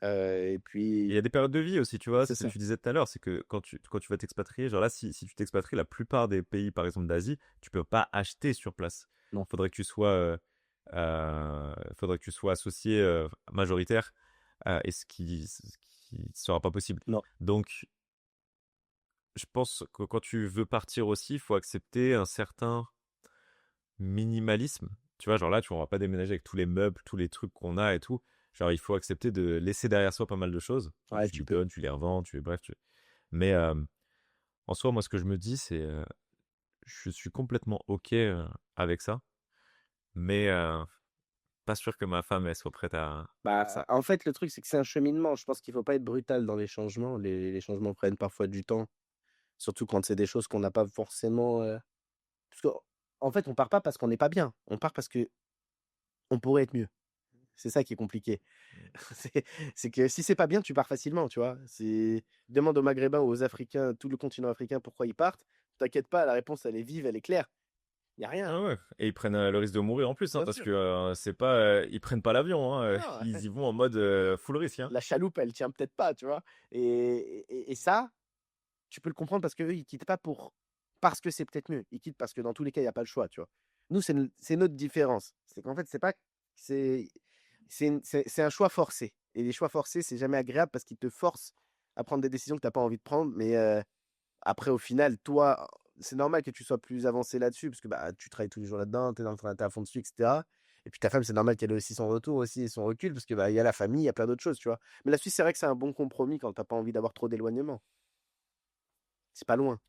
Et Il puis, y a des périodes de vie aussi, tu vois, c'est c'est ce que ça. tu disais tout à l'heure, c'est que quand tu vas t'expatrier, genre là, si tu t'expatries, la plupart des pays, par exemple d'Asie, tu peux pas acheter sur place. Non. Faudrait que tu sois, faudrait que tu sois associé majoritaire, et ce qui sera pas possible. Non. Donc, je pense que quand tu veux partir aussi, il faut accepter un certain minimalisme. Tu vois, genre là, on va pas déménager avec tous les meubles, tous les trucs qu'on a et tout. Genre, il faut accepter de laisser derrière soi pas mal de choses. Ouais, Tu tu les peux. donnes, tu les revends, bref. Mais en soi, moi, ce que je me dis, c'est je suis complètement OK avec ça. Mais pas sûr que ma femme, elle soit prête à faire Bah, ça. en fait, le truc, c'est que c'est un cheminement. Je pense qu'il faut pas être brutal dans les changements. Les changements prennent parfois du temps, surtout quand c'est des choses qu'on n'a pas forcément. Parce que, en fait, on part pas parce qu'on n'est pas bien. On part parce que on pourrait être mieux. C'est ça qui est compliqué. C'est c'est que si c'est pas bien, tu pars facilement, tu vois. Demande aux Maghrébins ou aux Africains, tout le continent africain, pourquoi ils partent. T'inquiète pas, la réponse, elle est vive, elle est claire. Il y a rien. Ah ouais. Et ils prennent le risque de mourir en plus, hein, Bien parce sûr. que c'est pas, ils prennent pas l'avion, hein, Non, ils y vont en mode full risque, hein. la chaloupe, elle tient peut-être pas, tu vois. Et ça, tu peux le comprendre parce qu'eux, ils quittent pas parce que c'est peut-être mieux. Ils quittent parce que dans tous les cas, il n'y a pas le choix, tu vois. Nous, c'est notre différence. C'est qu'en fait, c'est pas. C'est c'est un choix forcé. Et les choix forcés, c'est jamais agréable parce qu'ils te forcent à prendre des décisions que tu n'as pas envie de prendre. Mais après, au final, toi, c'est normal que tu sois plus avancé là-dessus parce que bah, tu travailles tous les jours là-dedans, tu es à fond dessus, etc. Et puis ta femme, c'est normal qu'elle ait aussi son retour aussi et son recul parce que bah, il y a la famille, il y a plein d'autres choses, tu vois. Mais la Suisse, c'est vrai que c'est un bon compromis quand tu n'as pas envie d'avoir trop d'éloignement. C'est pas loin.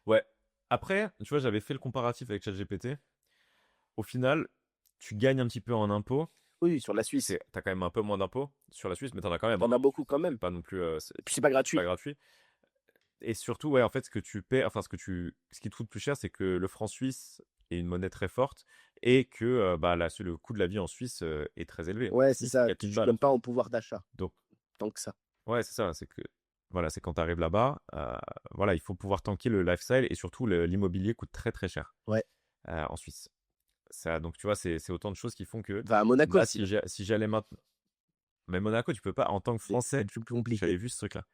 Ouais. Après, tu vois, j'avais fait le comparatif avec ChatGPT. Au final, tu gagnes un petit peu en impôts. Oui, sur la Suisse. T'as quand même un peu moins d'impôts sur la Suisse, mais t'en as quand même, T'en hein. as beaucoup quand même. C'est pas non plus, Et puis c'est pas c'est pas gratuit. gratuit. Et surtout, ouais, en fait, ce que tu paies, enfin, ce qui te coûte plus cher, c'est que le franc suisse est une monnaie très forte et que bah, le coût de la vie en Suisse est très élevé. Ouais, c'est Ici, ça. il y a plus de Tu balles, en gagnes pas fait. en pouvoir d'achat Donc, tant que ça. ouais, c'est ça. C'est que, voilà, c'est quand tu arrives là-bas, voilà, il faut pouvoir tanker le lifestyle et surtout l'immobilier coûte très très cher Ouais. en Suisse. Ça, donc, tu vois, c'est autant de choses qui font que Va à Monaco, là, sinon. si j'allais maintenant. Mais Monaco, tu peux pas, en tant que C'est Français, plus compliqué. j'avais vu ce truc-là.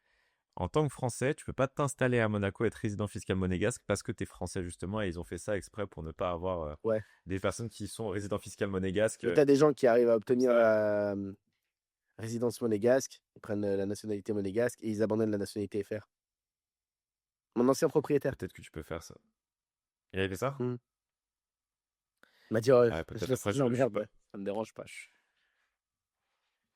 En tant que Français, tu peux pas t'installer à Monaco, être résident fiscal monégasque parce que tu es français justement et ils ont fait ça exprès pour ne pas avoir Ouais. des personnes qui sont résidents fiscal monégasques. Mais t'as des gens qui arrivent à Comme obtenir ça. la résidence monégasque, ils prennent la nationalité monégasque et ils abandonnent la nationalité FR. Mon ancien propriétaire. Peut-être que tu peux faire ça. Il avait fait ça. Hmm. Il m'a dit, oh, Ouais, je peut-être. sais pas si Après, ça je suis l'emmerde, pas. ouais. Ça me dérange pas.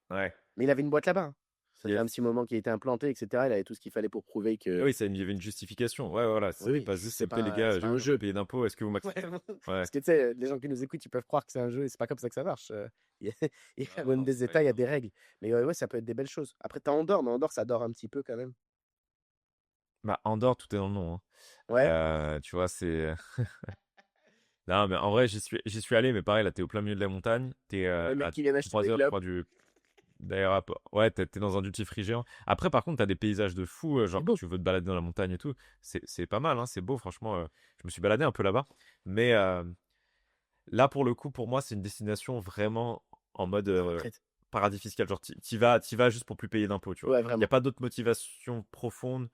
Ouais. Mais il avait une boîte là-bas, hein. Ça fait un Yes. petit moment qu'il était implanté, etc. Il avait tout ce qu'il fallait pour prouver que. Oui, il y avait une justification. Ouais, voilà. Oui, C'est oui, pas juste, s'il vous plaît, les gars, c'est pas j'ai un pas jeu. payé d'impôts. Est-ce que vous Ouais, Ouais. parce que tu sais, les gens qui nous écoutent, ils peuvent croire que c'est un jeu et c'est pas comme ça que ça marche. Il y a, il y a Non, même non, c'est des pas États, il y a évident. des règles. Mais ouais, ça peut être des belles choses. Après, t'as Andorre, mais Andorre, ça dort un petit peu quand même. Bah, Andorre, tout est dans le nom, hein. Ouais, Tu vois, c'est. Non, mais en vrai, j'y suis allé, mais pareil, là, t'es au plein milieu de la montagne. T'es le mec à qui vient acheter 3 des heures, je clopes. crois, d'aéroport. Ouais, t'es dans un duty-free géant. Après, par contre, t'as des paysages de fou, C'est genre que beau. tu veux te balader dans la montagne et tout. C'est pas mal, hein, c'est beau, franchement. Je me suis baladé un peu là-bas. Mais là, pour le coup, pour moi, c'est une destination vraiment en mode La retraite. paradis fiscal. Genre, t'y vas juste pour plus payer d'impôts, tu vois. Ouais, Il n'y a vraiment. pas d'autre motivation profonde.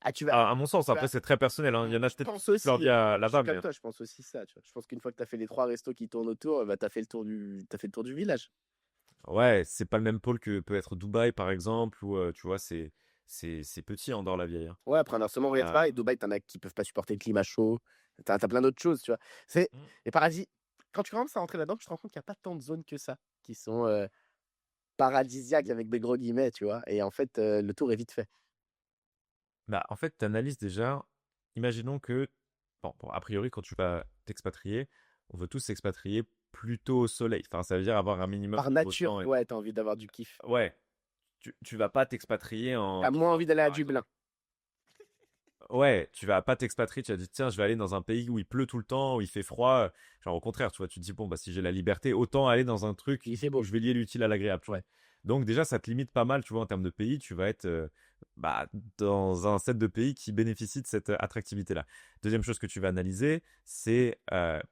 Ah, tu vas. À mon sens, Tu après, vas. c'est très personnel, hein. Il y en a Je peut-être pense qui leur aussi. vient Je suis là-bas, mais comme toi, je pense aussi ça. Tu vois. Je pense qu'une fois que tu as fait les trois restos qui tournent autour, bah, tu as fait t'as fait le tour du village. ouais, c'est pas le même pôle que peut être Dubaï, par exemple, où tu vois, c'est petit Andorre la Vieille, hein. Ouais, après inversement, regarde Euh, pas, et Dubaï, t'en as qui peuvent pas supporter le climat chaud. T'as plein d'autres choses, tu vois? C'est mm. les paradis quand tu commences à rentrer là-dedans, tu te rends compte qu'il y a pas tant de zones que ça, qui sont, paradisiaques avec des gros guillemets, tu vois? Et en fait, le tour est vite fait. Bah, en fait, tu analyses déjà, imaginons que, bon, a priori, quand tu vas t'expatrier, on veut tous s'expatrier plutôt au soleil. Enfin, ça veut dire avoir un minimum Par de beau nature, temps. ouais, t'as envie d'avoir du kiff. Ouais, tu vas pas t'expatrier T'as moins envie d'aller à par exemple. Dublin. Ouais, tu vas pas t'expatrier, tu vas dire, tiens, je vais aller dans un pays où il pleut tout le temps, où il fait froid. Genre, au contraire, tu vois, tu te dis, bon, bah, si j'ai la liberté, autant aller dans un truc Il fait où beau. je vais lier l'utile à l'agréable, tu vois. Ouais. Donc, déjà, ça te limite pas mal, tu vois, en termes de pays. Tu vas être bah, dans un set de pays qui bénéficient de cette attractivité-là. Deuxième chose que tu vas analyser, c'est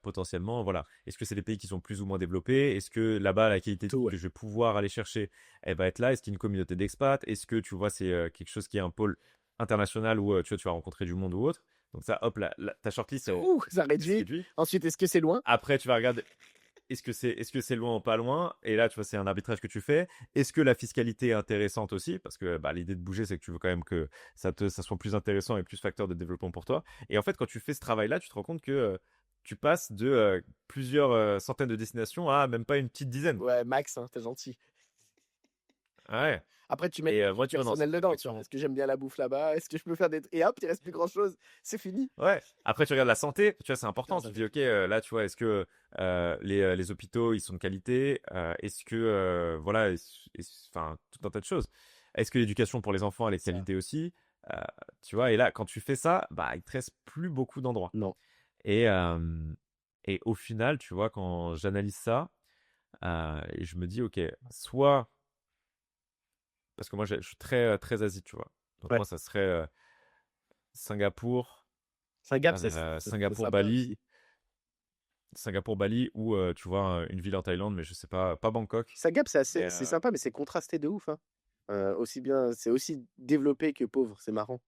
potentiellement, voilà, est-ce que c'est des pays qui sont plus ou moins développés? Est-ce que là-bas, la qualité de Tout, vie ouais. que je vais pouvoir aller chercher, elle va être là? Est-ce qu'il y a une communauté d'expats? Est-ce que, tu vois, c'est quelque chose qui est un pôle international où tu vois, tu vas rencontrer du monde ou autre. Donc ça, hop, ta shortlist, Ouh, ça elle se réduit. réduit. Ensuite, est-ce que c'est loin? Après, tu vas regarder, est-ce que c'est loin ou pas loin? Et là, tu vois, c'est un arbitrage que tu fais. Est-ce que la fiscalité est intéressante aussi? Parce que bah, l'idée de bouger, c'est que tu veux quand même que ça soit plus intéressant et plus facteur de développement pour toi. Et en fait, quand tu fais ce travail-là, tu te rends compte que tu passes de plusieurs centaines de destinations à même pas une petite dizaine. Ouais, max, hein, tu gentil. Ouais. Après, tu mets Et ta moi, vie tu vois, dans cette personnelle dedans, tu vois? réflexion. Est-ce que j'aime bien la bouffe là-bas? Est-ce que je peux faire des et hop, il reste plus grand chose, c'est fini. Ouais. Après, tu regardes la santé, tu vois, c'est Non, important. ça Tu te c'est dis, ok, clair. là, tu vois, est-ce que les hôpitaux, ils sont de qualité? Est-ce que, voilà, enfin, tout un tas de choses. Est-ce que l'éducation pour les enfants, elle est de Ça, qualité aussi? Euh, Tu vois, et là, quand tu fais ça, bah, il te reste plus beaucoup d'endroits. non. Et, euh, et au final, tu vois, quand j'analyse ça, et je me dis, ok, soit, parce que moi, je suis très Asie, tu vois. Donc, Ouais. moi, ça serait Singapour, Saint-Gap, c'est Singapour, sympa Bali. aussi. Singapour, Bali ou tu vois une ville en Thaïlande, mais je sais pas Bangkok. Saint-Gap, Mais c'est sympa, mais c'est contrasté de ouf, hein. Aussi bien c'est aussi développé que pauvre, c'est marrant.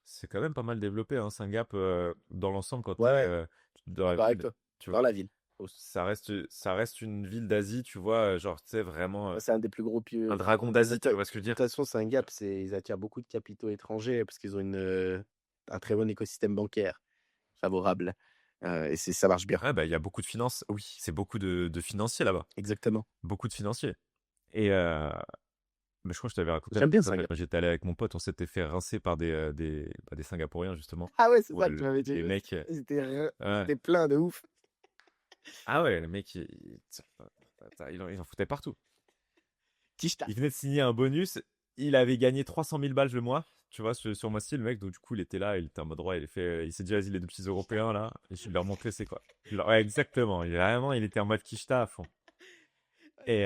c'est quand même pas mal développé, hein, Singapour dans l'ensemble quand Ouais, t'es ouais, dans la d'accord avec ville, toi. tu vois. Dans la ville. Ça reste une ville d'Asie, tu vois, genre tu sais vraiment C'est un des plus gros un pieux. dragon De d'Asie, toute tu vois ce que je veux dire? façon, Saint-Gap, ils attirent beaucoup de capitaux étrangers parce qu'ils ont un très bon écosystème bancaire favorable. Et ça marche bien. Ouais, bah il y a beaucoup de finances, oui, c'est beaucoup de financiers là-bas, Exactement. beaucoup de financiers. Et mais je crois que je t'avais raconté J'aime bien ça, mais Saint-Gap. quand j'étais allé avec mon pote, on s'était fait rincer par des Singapouriens justement, Ah ouais, c'est où ça que tu m'avais dit. les mecs, ouais. C'était plein de ouf. Ah ouais, les mecs, ils en foutaient partout. Kishta. Il venait de signer un bonus. Il avait gagné 300 000 balles le mois, tu vois, sur moi le mec. Donc, du coup, il était là, il était en mode droit. Il s'est dit, vas-y, les deux petits Européens, là. Et je vais leur montrer c'est quoi. Ouais, exactement. Il était en mode quicheta à fond. Et,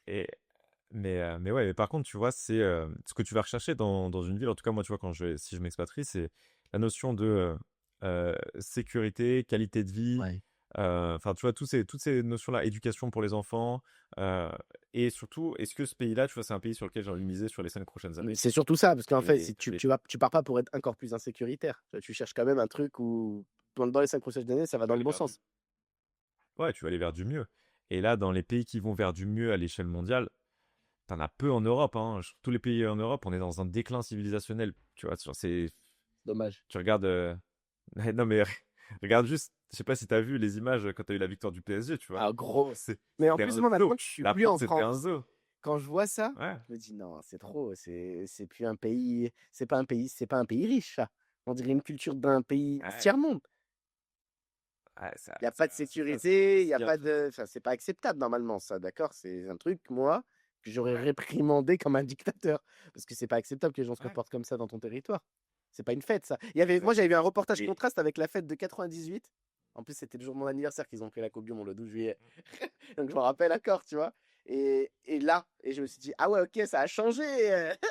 et, mais ouais, mais par contre, tu vois, c'est ce que tu vas rechercher dans une ville. En tout cas, moi, tu vois, si je m'expatrie, c'est la notion de sécurité, qualité de vie. Ouais. Enfin, tu vois, toutes ces notions-là, éducation pour les enfants. euh, et surtout, est-ce que ce pays-là, tu vois, c'est un pays sur lequel j'ai envie de miser sur les 5 prochaines Mais années? c'est surtout ça, parce qu'en Je fait, vais, si je vais... tu pars pas pour être encore plus insécuritaire. Tu cherches quand même un truc où, dans les 5 prochaines années, ça va tu dans vas le aller bon vers sens. Ouais, tu vas aller vers du mieux. Et là, dans les pays qui vont vers du mieux à l'échelle mondiale, t'en as peu en Europe, hein. Tous les pays en Europe, on est dans un déclin civilisationnel. Tu vois, genre, Dommage. tu regardes. Non, mais regarde juste, je sais pas si t'as vu les images quand t'as eu la victoire du PSG, tu vois. Ah, gros. Mais en C'était plus, un moi, zoo. maintenant que je suis La plus en France, c'était un France, zoo. quand je vois ça, Ouais. je me dis: «Non, c'est trop, c'est plus un pays, c'est pas un pays riche ça. On dirait une culture d'un pays Ouais, tiers-monde». ouais, Il y a pas de c'est sécurité, il y a s'il y a un pas truc. de enfin, c'est pas acceptable normalement ça, d'accord? C'est un truc, moi, que j'aurais réprimandé comme un dictateur. Parce que c'est pas acceptable que les gens se Ouais, comportent comme ça dans ton territoire. C'est pas une fête ça. Moi, j'avais vu un exactement. reportage Et contraste avec la fête de 98. En plus, c'était le jour de mon anniversaire qu'ils ont pris la coupe du monde le 12 juillet. Donc je m'en rappelle encore, tu vois? Et je me suis dit: «Ah ouais, OK, ça a changé,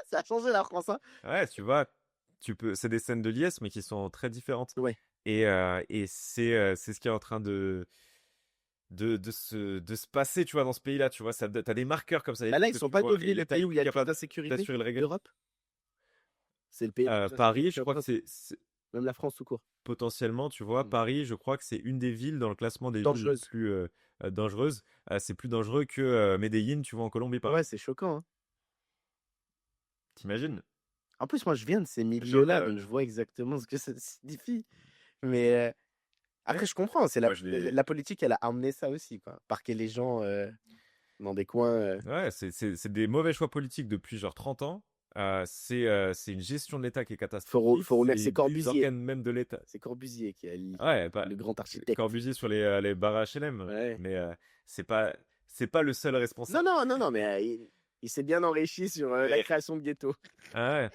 ça a changé la France, hein». ouais, tu vois, c'est des scènes de liesse, mais qui sont très différentes. Ouais. Et c'est ce qui est en train de se passer, tu vois, dans ce pays-là, tu vois. T'as des marqueurs comme ça, des Bah, là, trucs ils que sont tu pas vois. devenus Et le l'État, pays où il il y est a le plus capable d'insécurité d'assurer le régal. d'Europe? C'est le pays le plus Paris, insécure je que crois que France, même la France tout court. potentiellement, tu vois, Mmh. Paris, je crois que c'est une des villes dans le classement des villes les Dangereuse. plus dangereuses. C'est plus dangereux que Medellín, tu vois, en Colombie, par Ouais, exemple. c'est choquant, hein. T'imagines? En plus, moi, je viens de ces Genre, milieux-là, donc je vois exactement ce que ça signifie. Mais après, ouais, je comprends, c'est moi je l'ai. la politique, elle a amené ça aussi, quoi. Parquer les gens dans des coins. Ouais, c'est des mauvais choix politiques depuis genre 30 ans. C'est une gestion de l'État qui est catastrophique. Faut remettre, C'est c'est des Corbusier. organes même de l'État. C'est Corbusier qui a Ouais, le grand architecte. Corbusier sur les barres HLM. Ouais. Mais c'est pas, c'est pas le seul responsable. Non, mais il s'est bien enrichi sur la Mais- création de ghettos. Ah ouais.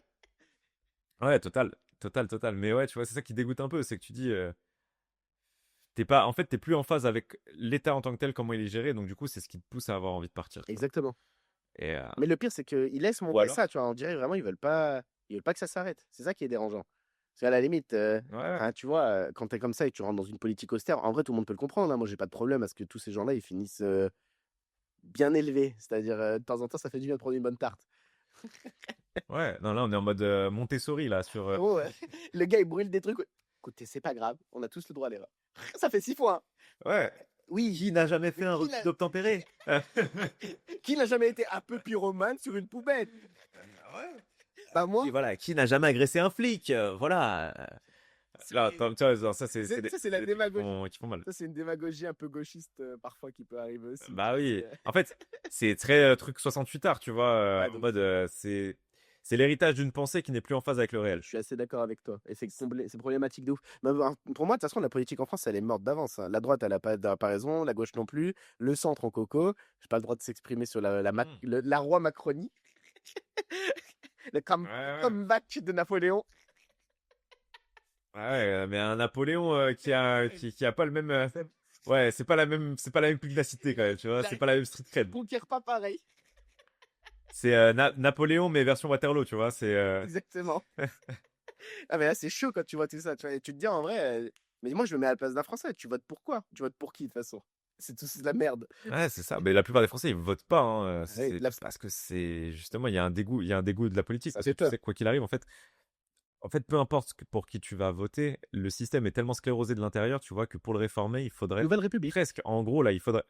Ouais, total. Total, total. Mais ouais, tu vois, c'est ça qui dégoûte un peu. C'est que tu dis, t'es pas, en fait, t'es plus en phase avec l'État en tant que tel, comment il est géré. Donc, du coup, c'est ce qui te pousse à avoir envie de partir, quoi. Exactement. Et, Mais le pire, c'est qu'ils laissent ou monter alors, ça, tu vois. On dirait vraiment, ils veulent pas que ça s'arrête. C'est ça qui est dérangeant. Parce qu'à la limite, ouais, ouais. tu vois, quand t'es comme ça et que tu rentres dans une politique austère, en vrai, tout le monde peut le comprendre, hein. Moi, j'ai pas de problème à ce que tous ces gens-là, ils finissent bien élevés. C'est-à-dire, de temps en temps, ça fait du bien de prendre une bonne tarte. Ouais, non, là, on est en mode Montessori, là, sur. Gros, le gars, il brûle des trucs. Écoutez, c'est pas grave, on a tous le droit à l'erreur. Ça fait 6 fois, hein. Ouais. Oui, Qui n'a jamais fait un qui refus l'a- d'obtempérer? qui n'a jamais été un peu pyromane sur une poubelle? Bah moi, Et voilà, qui n'a jamais agressé un flic? Voilà. Là, attends, tu vois, genre, ça, c'est ça, c'est la des trucs démagogie. qui font mal. Ça, c'est une démagogie un peu gauchiste parfois qui peut arriver aussi. Bah oui. Mais, En fait, c'est très truc 68 art, tu vois, ouais, en donc mode, c'est l'héritage d'une pensée qui n'est plus en phase avec le réel. je suis assez d'accord avec toi. Et c'est problématique de ouf. Mais pour moi, de toute façon, la politique en France, elle est morte d'avance, hein. La droite, elle a pas raison. La gauche non plus. Le centre en coco. J'ai pas le droit de s'exprimer sur la roi Macronie. Le Ouais, ouais. comeback de Napoléon. Ouais, mais un Napoléon qui a pas le même. Ouais, c'est pas la même pugnacité quand même, tu vois, c'est pas la même street cred. Conquiert pas pareil. C'est Napoléon mais version Waterloo, tu vois, c'est. Exactement. Ah, mais là, c'est chaud quand tu vois tout ça. Tu vois, et tu te dis en vrai, mais moi, je me mets à la place d'un Français. Tu votes pour quoi? Tu votes pour qui de toute façon? C'est de la merde. Ouais, c'est ça. Mais la plupart des Français, ils votent pas, hein. Ouais, C'est là, parce que c'est justement, il y a un dégoût de la politique. ça Parce fait que tu peur. sais, quoi qu'il arrive, en fait, peu importe pour qui tu vas voter, le système est tellement sclérosé de l'intérieur, tu vois, que pour le réformer, il faudrait Nouvelle République. presque, en gros, là, il faudrait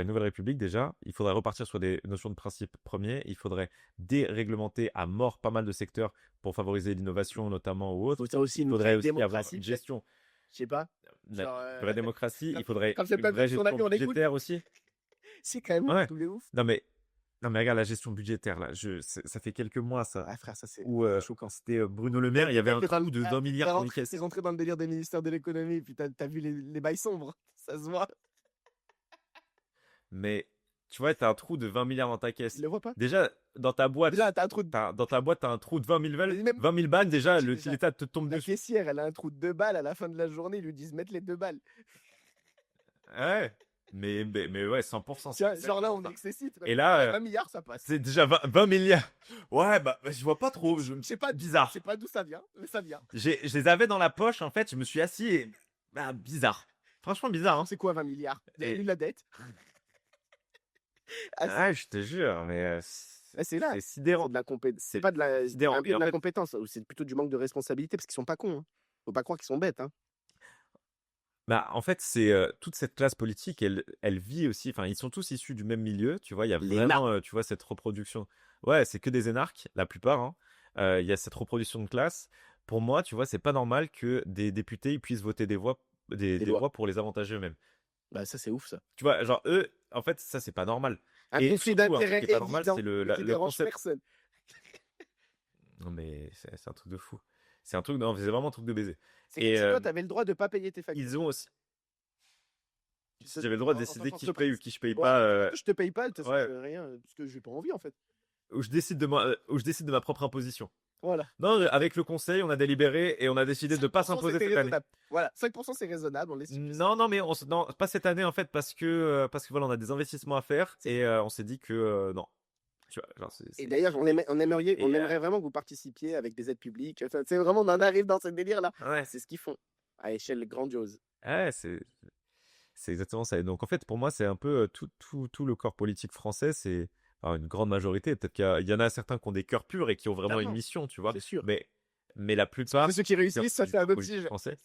une nouvelle république déjà. Il faudrait repartir sur des notions de principe premier. Il faudrait déréglementer à mort pas mal de secteurs pour favoriser l'innovation, notamment ou autre. Faut ça aussi Il une faudrait vraie aussi avoir démocratie, une peut-être. gestion, Je sais pas. une Genre, vraie démocratie. quand, Il faudrait quand c'est une pas vraie son gestion avis, on écoute. budgétaire aussi. C'est quand même Ouais. tout de ouf. Non mais, non mais regarde la gestion budgétaire là. Ça fait quelques mois ça. Ouais, frère, ça c'est Où choquant. c'était Bruno Le Maire, il y avait un T'es dans trou de 20 milliards dans les caisses. T'es rentré dans le délire des ministères de l'économie, puis t'as vu les bails sombres. Ça se voit. Mais tu vois, t'as un trou de 20 milliards dans ta Tu caisse. le vois pas? Déjà, dans ta boîte, Déjà, t'as un trou de. dans ta boîte, t'as un trou de 20 000 balles. Mais même- 20 000 balles, déjà, Déjà, l'État te tombe La dessus. caissière, elle a un trou de 2 balles à la fin de la journée, ils lui disent mettre les 2 balles. Ouais. Mais ouais, 100%. Tiens, c'est genre là, on exactement est excessif. ça. Et là, 20 milliards, ça passe. c'est déjà 20 milliards. Ouais, bah, je vois pas trop. Je sais pas, Bizarre. je sais pas d'où ça vient, mais ça vient. Je les avais dans la poche, en fait, je me suis assis et. Bah, bizarre. Franchement, bizarre, hein. C'est quoi 20 milliards? Et- La dette? Ah, Ah, je te jure, mais c'est là. c'est C'est sidérant. de l'incompétence. C'est C'est pas de la, sidérant. un peu Et de en fait, l'incompétence, c'est plutôt du manque de responsabilité parce qu'ils sont pas cons, hein. Faut pas croire qu'ils sont bêtes, hein. bah, en fait, c'est toute cette classe politique, elle vit aussi. Enfin, ils sont tous issus du même milieu, tu vois. Il y a Les vraiment, tu vois, cette reproduction. Ouais, c'est que des énarques, la plupart, hein. Il y a cette reproduction de classe. Pour moi, tu vois, c'est pas normal que des députés ils puissent voter des Des des lois. lois pour les avantager eux-mêmes. Bah, ça, c'est ouf, ça. Tu vois, genre eux, en fait, ça c'est pas normal. Un Et conflit surtout, un truc d'intérêts qui est pas normal, évident c'est qui le dérange concept. personne. Non mais c'est un truc de fou. C'est un truc, non, c'est vraiment un truc de baiser. C'est comme Et si toi, t'avais le droit de pas payer tes factures. ils ont aussi. Ça, J'avais le droit de en tant décider qui je paye ou qu'entreprise. qui je paye Ouais, pas. je te paye pas, ça Ouais. fait rien, parce que j'ai pas envie, en fait. Où je décide de ma propre imposition. Voilà. Non, avec le conseil, on a délibéré et on a décidé de pas 5%, s'imposer c'était cette année. raisonnable. Voilà, 5% c'est raisonnable, on laisse. Non, mais non, pas cette année en fait parce que voilà, on a des investissements à faire et on s'est dit que non. Tu vois, genre Et d'ailleurs, on aimerait Et, vraiment que vous participiez avec des aides publiques. Enfin, c'est vraiment, on en arrive dans ce délire-là. ouais, C'est ce qu'ils font à échelle grandiose. ouais, c'est exactement ça. Et donc en fait, pour moi, c'est un peu tout le corps politique français, c'est enfin, une grande majorité. Peut-être qu'il y en a certains qui ont des cœurs purs et qui ont vraiment une Évidemment. mission, tu vois. C'est sûr. Mais la plupart. C'est ceux qui réussissent, ça du c'est un autre politique sujet. français,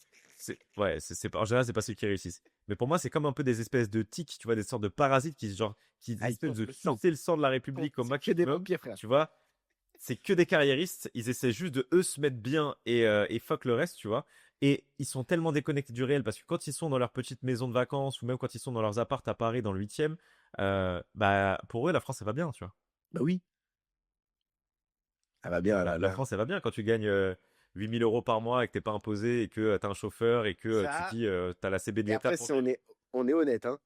en général, c'est pas ceux qui réussissent. Mais pour moi, c'est comme un peu des espèces de tiques, tu vois, des sortes de parasites qui Ah, ils essaient pensent de le sang. sucer le sang de la République au C'est que des maximum, vampires, frère. tu vois. c'est que des carriéristes. Ils essaient juste de eux se mettre bien et fuck le reste, tu vois. Et ils sont tellement déconnectés du réel parce que quand ils sont dans leur petite maison de vacances ou même quand ils sont dans leurs appartes à Paris dans le 8e, bah pour eux la France ça va bien, tu vois. Bah oui, ça va bien là, La là. France ça va bien quand tu gagnes 8 000 € par mois et que t'es pas imposé et que t'as un chauffeur et que tu Ça, dis t'as la CB de et l'État après, pour si vivre. on est honnête, hein,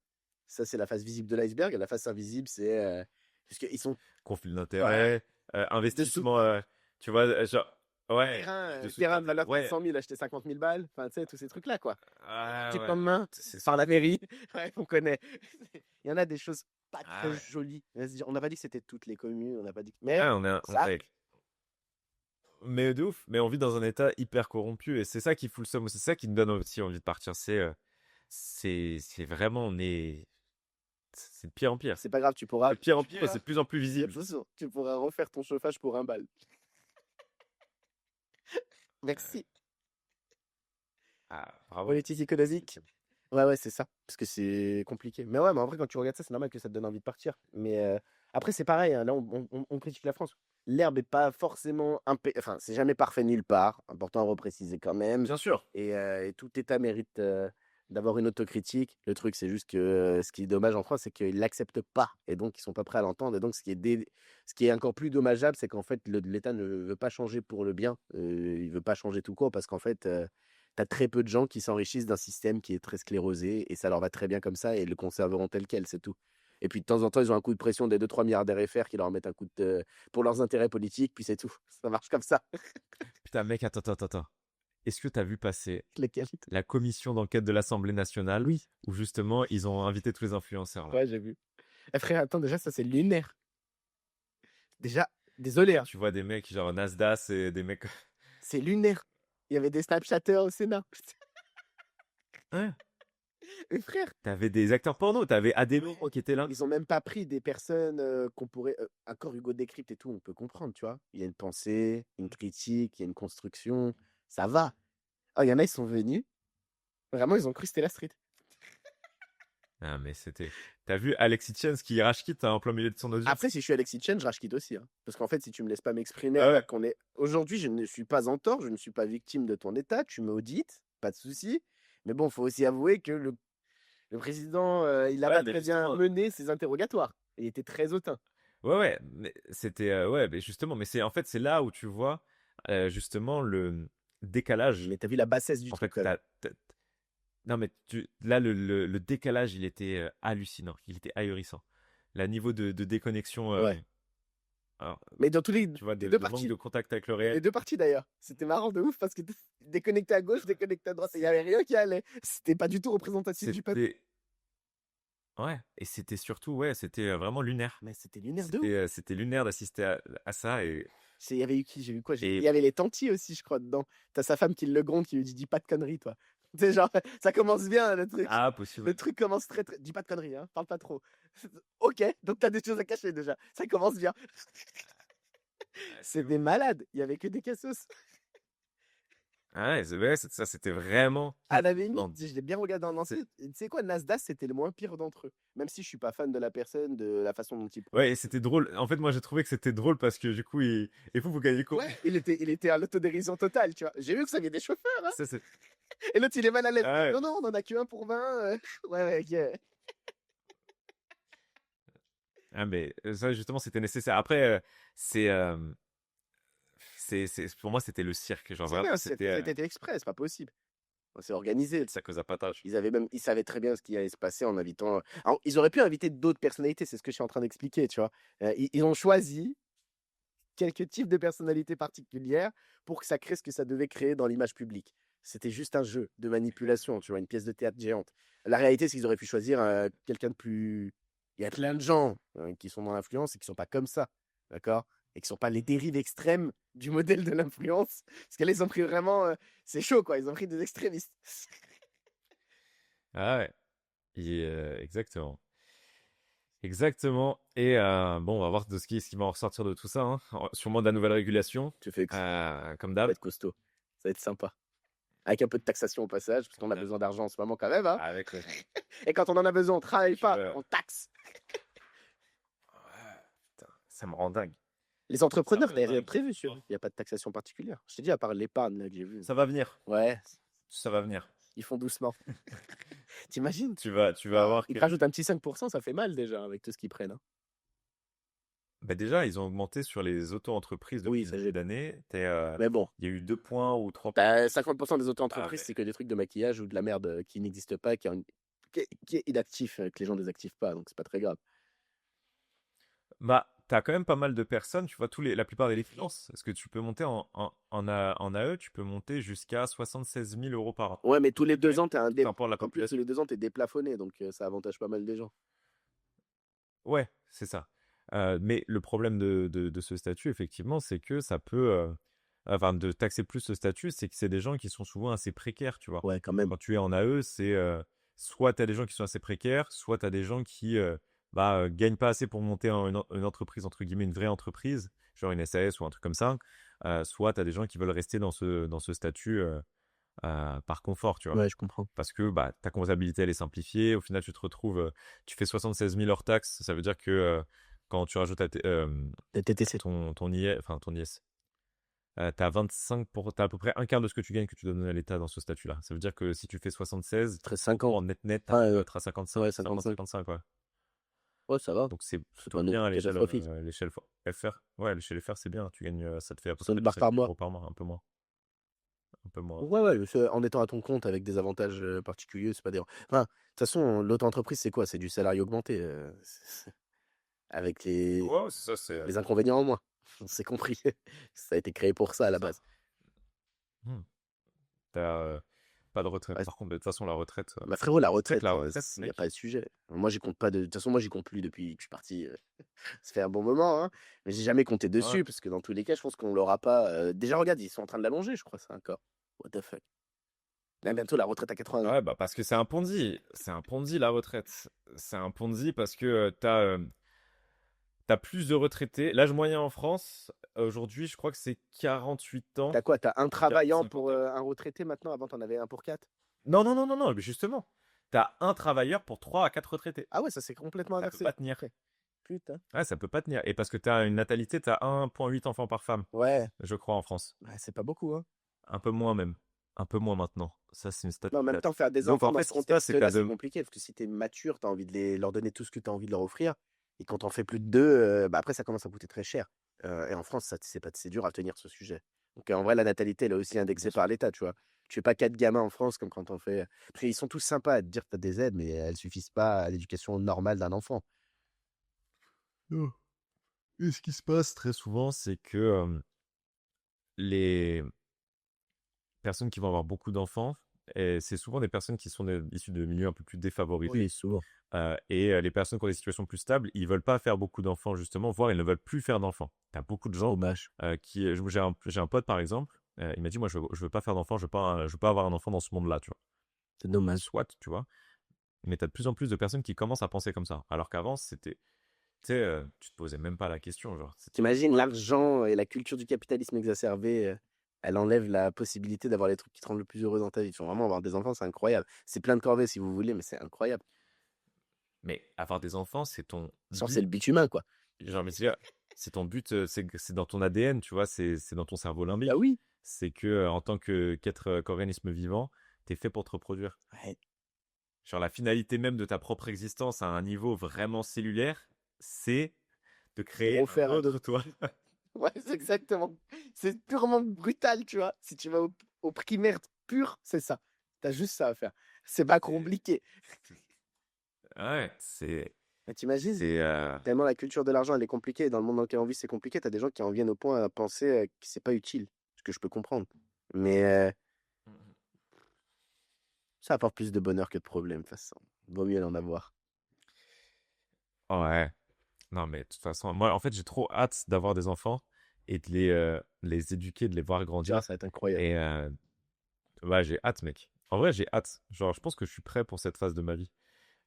ça c'est la face visible de l'iceberg, et la face invisible, c'est parce qu'ils sont Conflit ouais, d'intérêt, dessous. investissement, tu vois, genre ouais, de Terrain soutien. de valeur de Ouais, 100 000 acheté 50 000 balles, enfin tu sais, tous ces trucs-là, quoi. ah Petite main ouais, de main c'est par la mairie, ouais, on connaît. Il y en a des choses pas ah très ouais. jolies. Vas-y, on n'a pas dit que c'était toutes les communes, on n'a pas dit. Mais Ah, ça, mais de ouf, mais on vit dans un état hyper corrompu et c'est ça qui fout le seum aussi, c'est ça qui nous donne aussi envie de partir, c'est vraiment c'est de pire en pire. c'est pas grave, C'est de pire en pire et c'est de plus en plus visible. attention, tu pourras refaire ton chauffage pour un bal. Merci. Ah, bravo. Politique économique. Ouais, ouais, c'est ça. Parce que c'est compliqué. Mais ouais, mais en vrai, quand tu regardes ça, c'est normal que ça te donne envie de partir. Mais après, c'est pareil, hein, là, on critique la France. L'herbe est pas forcément enfin, c'est jamais parfait nulle part. Important à repréciser quand même. Bien sûr. Et tout État mérite d'avoir une autocritique. Le truc, c'est juste que ce qui est dommage en France, c'est qu'ils l'acceptent pas. Et donc, ils sont pas prêts à l'entendre. Et donc, ce qui est encore plus dommageable, c'est qu'en fait, l'État ne veut pas changer pour le bien. Il veut pas changer tout court parce qu'en fait, tu as très peu de gens qui s'enrichissent d'un système qui est très sclérosé et ça leur va très bien comme ça et ils le conserveront tel quel, c'est tout. Et puis de temps en temps, ils ont un coup de pression des 2-3 milliardaires FR qui leur mettent un coup pour leurs intérêts politiques, puis c'est tout. Ça marche comme ça. Putain, mec, attends. Est-ce que t'as vu passer Lesquels? la commission d'enquête de l'Assemblée nationale Oui, où justement ils ont invité tous les influenceurs là? ouais, j'ai vu. Eh, frère, attends, déjà, ça c'est lunaire. Déjà, désolé, hein, Tu vois des mecs genre Nasdaq et des mecs. c'est lunaire. Il y avait des Snapchatters au Sénat. Ouais. Mais frère, T'avais des acteurs porno, t'avais Ademo qui était là. ils ont même pas pris des personnes qu'on pourrait. Encore Hugo Décrypte et tout, on peut comprendre, tu vois. Il y a une pensée, une critique, il y a une construction. Ça va. Oh, il y en a, ils sont venus. Vraiment, ils ont cru que c'était la street. Ah, mais c'était. T'as vu Alexis Tiens qui rage quitte en plein milieu de son audience? Après, si je suis Alexis Chen, je rage quitte aussi, hein. Parce qu'en fait, si tu me laisses pas m'exprimer, Ah alors ouais. qu'on est. Aujourd'hui, je ne suis pas en tort, je ne suis pas victime de ton état, tu m'audites, pas de souci. Mais bon, faut aussi avouer que le président, il a Ouais, pas mais très bien justement. mené ses interrogatoires. Il était très hautain. Ouais, mais c'était. Ouais, mais justement, mais c'est en fait, c'est là où tu vois justement le décalage. Mais t'as vu la bassesse du En truc, fait, quand même. non, mais là, le décalage, il était hallucinant. Il était ahurissant. Le niveau de déconnexion, Ouais. alors, Mais dans tous tu vois, les deux de manque parties. de contact avec le Les réel. deux parties d'ailleurs. C'était marrant de ouf parce que déconnecté à gauche, déconnecté à droite. Il n'y avait rien qui allait. C'était pas du tout représentatif du peuple. C'était. Ouais, et c'était surtout, ouais, c'était vraiment lunaire. Mais c'était lunaire de ouf. C'était lunaire d'assister à ça. Il y avait eu qui? J'ai vu quoi? Il Et y avait les tantis aussi, je crois, dedans. T'as sa femme qui le gronde, qui lui dit dis pas de conneries, toi. Tu sais, genre, ça commence bien le truc. ah, possible. Le truc commence très. Dis pas de conneries, hein. Parle pas trop. Ok, donc t'as des choses à cacher déjà. Ça commence bien. Ouais, C'est c'était des ouf. malades. Il y avait que des cassos. Ah ouais, ça, c'était vraiment. À la limite, Non, je l'ai bien regardé en entier. Tu sais quoi, Nasdaq, c'était le moins pire d'entre eux. Même si je suis pas fan de la personne, de la façon dont il ouais, et c'était drôle. En fait, moi, j'ai trouvé que c'était drôle parce que du coup, et vous gagnez quoi? ouais, il était à l'autodérision totale, tu vois. J'ai vu que ça vient des chauffeurs, hein. Ça, c'est. Et l'autre, il est mal à l'aise. Ah ouais. Non, non, on en a que un pour 20. Ouais, ouais, ok. Ah, mais ça, justement, c'était nécessaire. Après, c'est, euh, pour moi, c'était le cirque. Genre, C'est vraiment, vrai, c'était c'était exprès, c'est pas possible. C'est organisé. ça cause à patage. Ils savaient très bien ce qui allait se passer en invitant. Alors, ils auraient pu inviter d'autres personnalités, c'est ce que je suis en train d'expliquer, tu vois. Ils ont choisi quelques types de personnalités particulières pour que ça crée ce que ça devait créer dans l'image publique. C'était juste un jeu de manipulation, tu vois, une pièce de théâtre géante. La réalité, c'est qu'ils auraient pu choisir quelqu'un de plus. Il y a plein de gens qui sont dans l'influence et qui sont pas comme ça, d'accord? Et qui sont pas les dérives extrêmes du modèle de l'influence. Parce que là, ils ont pris vraiment. C'est chaud, quoi. Ils ont pris des extrémistes. Ah ouais. Exactement. Exactement. Et bon, on va voir de ce qui va en ressortir de tout ça, hein. Sûrement de la nouvelle régulation, Tu fais que ça comme va d'hab. être costaud. Ça va être sympa. Avec un peu de taxation au passage, parce qu'on Comme a d'hab. besoin d'argent en ce moment quand même, hein. Avec Et quand on en a besoin, on travaille tu pas, vois, on taxe. ouais, putain, ça me rend dingue. Les entrepreneurs, Sérieux, tu rien dingue. prévu sur eux. Il y a pas de taxation particulière. Je t'ai dit à part l'épargne là que j'ai vu. Ça va venir. Ouais, Ça va venir. ils font doucement. T'imagines? Tu vas avoir Ils que te rajoutent un petit 5 ça fait mal déjà avec tout ce qu'ils prennent, hein. bah, déjà, ils ont augmenté sur les auto-entreprises Oui, depuis le ça début j'ai d'année. mais bon, Il y a eu 2 points ou 3 points. 50 des Ah auto-entreprises, mais c'est que des trucs de maquillage ou de la merde, qui n'existe pas, qui est inactif, que les gens désactivent pas, donc c'est pas très grave. bah, t'as quand même pas mal de personnes, tu vois, la plupart des freelances. Est-ce que tu peux monter en AE, tu peux monter jusqu'à 76 000 euros par an. Ouais, mais tous les Ok. 2 ans, tu un Tout importe de la en plus, tous population. les 2 ans, tu déplafonné, donc ça avantage pas mal des gens. Ouais, c'est ça. Mais le problème de ce statut, effectivement, c'est que ça peut. Enfin, de taxer plus ce statut, c'est que c'est des gens qui sont souvent assez précaires, tu vois. Ouais, quand même. Quand tu es en AE, c'est soit tu as des gens qui sont assez précaires, soit tu as des gens qui gagnent pas assez pour monter une entreprise, entre guillemets, une vraie entreprise, genre une SAS ou un truc comme ça. Soit tu as des gens qui veulent rester dans ce statut par confort, tu vois. Ouais, je comprends. Parce que bah, ta comptabilité, elle est simplifiée. Au final, tu te retrouves, tu fais 76 000 hors taxes. Ça veut dire que quand tu rajoutes Des TTC. ton IS, enfin ton IS, t'as à peu près un quart de ce que tu gagnes que tu dois donner à l'État dans ce statut-là. Ça veut dire que si tu fais 76, 13 en 50. net, Ah, tu dois être à 55, ouais, 50, 55. 55, quoi. Ouais, ça va. Donc c'est C'est plutôt pas non bien plus à l'échelle catastrophique. FR. Ouais, à l'échelle FR, c'est bien. Tu gagnes, ça te fait à peu 60 près du barres 5 par 000 mois. euros par mois, un peu moins. Un peu moins. Ouais, ouais, en étant à ton compte avec des avantages, particuliers, c'est pas des enfin, de toute façon, l'auto-entreprise, c'est quoi? C'est du salarié augmenté, avec Ouais, c'est ça, les inconvénients en moins. C'est compris. Ça a été créé pour ça à c'est la ça. base. Hmm. T'as pas de retraite. Ouais, Par contre, de toute façon, la retraite, bah, frérot, la c'est que retraite, la retraite, il y a pas mec. de sujet. Moi, j'y compte pas de toute façon, moi, j'y compte plus depuis que je suis parti, ça fait un bon moment, hein, mais j'ai jamais compté Ouais. dessus parce que dans tous les cas, je pense qu'on l'aura pas, déjà regarde, ils sont en train de l'allonger, je crois, ça encore. What the fuck? Là, bientôt la retraite à 80 ans. Ouais, bah parce que c'est un Ponzi. C'est un Ponzi, la retraite. C'est un Ponzi parce que t'as plus de retraités. L'âge moyen en France, aujourd'hui, je crois que c'est 48 ans. Tu quoi? T'as un travaillant 45 ans. pour, un retraité maintenant? Avant, t'en avais un pour 4. Non, non, non, non, non, mais justement. T'as un travailleur pour 3 à 4 retraités. Ah ouais, ça s'est complètement Ça peut inversé. pas tenir. OK. Putain. Ouais, ça peut pas tenir. Et parce que t'as une natalité, t'as 1,8 enfants par femme, Ouais, je crois, en France. ouais, c'est pas beaucoup, hein. Un peu moins même. Un peu moins maintenant. Ça, c'est une stat Mais en qui même date. temps, faire des Donc enfants en dans fait, ce ce qui se passe, c'est que la contexte-là, c'est de... compliqué parce que si t'es mature, t'as envie de leur donner tout ce que t'as envie de leur offrir et quand on fait plus de 2, bah, après ça commence à coûter très cher, et en France, ça c'est dur à tenir ce sujet. Donc en vrai, la natalité, elle est aussi Bien indexée sûr. par l'État, tu vois? Tu fais pas 4 gamins en France comme quand on fait parce qu'ils sont tous sympas à te dire que tu des aides, mais elles suffisent pas à l'éducation normale d'un enfant. Non. Et ce qui se passe très souvent, c'est que les personnes qui vont avoir beaucoup d'enfants, et c'est souvent des personnes qui sont issues de milieux un peu plus défavorisés. Oui, souvent. Et les personnes qui ont des situations plus stables, ils veulent pas faire beaucoup d'enfants, justement, voire ils ne veulent plus faire d'enfants. Tu as beaucoup de gens Dommage. j'ai un pote, par exemple, il m'a dit, moi, je veux pas faire d'enfant, je veux pas avoir un enfant dans ce monde-là, tu vois. C'est dommage. Soit, tu vois. Mais tu as de plus en plus de personnes qui commencent à penser comme ça. Alors qu'avant, c'était, tu sais, tu te posais même pas la question, genre. Tu l'argent et la culture du capitalisme exacerbée, elle enlève la possibilité d'avoir les trucs qui te rendent le plus heureux dans ta vie. Faut vraiment avoir des enfants, c'est incroyable. C'est plein de corvées si vous voulez, mais c'est incroyable. Mais avoir des enfants, c'est ton Genre, c'est but. le but humain, quoi. J'ai envie de dire, c'est ton but, c'est dans ton ADN, tu vois, c'est dans ton cerveau Bah limbique. oui. C'est que, en tant qu'être qu'organisme vivant, tu es fait pour te reproduire. Ouais, Genre, la finalité même de ta propre existence à un niveau vraiment cellulaire, c'est de c'est créer refaire un un autre autre. toi. Ouais, c'est exactement. C'est purement brutal, tu vois. Si tu vas au primaire pur, c'est ça. T'as juste ça à faire. C'est pas C'est- compliqué. Ouais, c'est. Mais t'imagines, C'est. tellement la culture de l'argent, elle est compliquée. Dans le monde dans lequel on vit, c'est compliqué. T'as des gens qui en viennent au point à penser que c'est pas utile. Ce que je peux comprendre. Mais ça apporte plus de bonheur que de problèmes, de toute façon. Vaut mieux en avoir. Ouais. Non, mais de toute façon, moi, en fait, j'ai trop hâte d'avoir des enfants et de les éduquer, de les voir Tu vois, grandir. ça va être incroyable. Et ouais, j'ai hâte, mec. En vrai, j'ai hâte. Genre, je pense que je suis prêt pour cette phase de ma vie.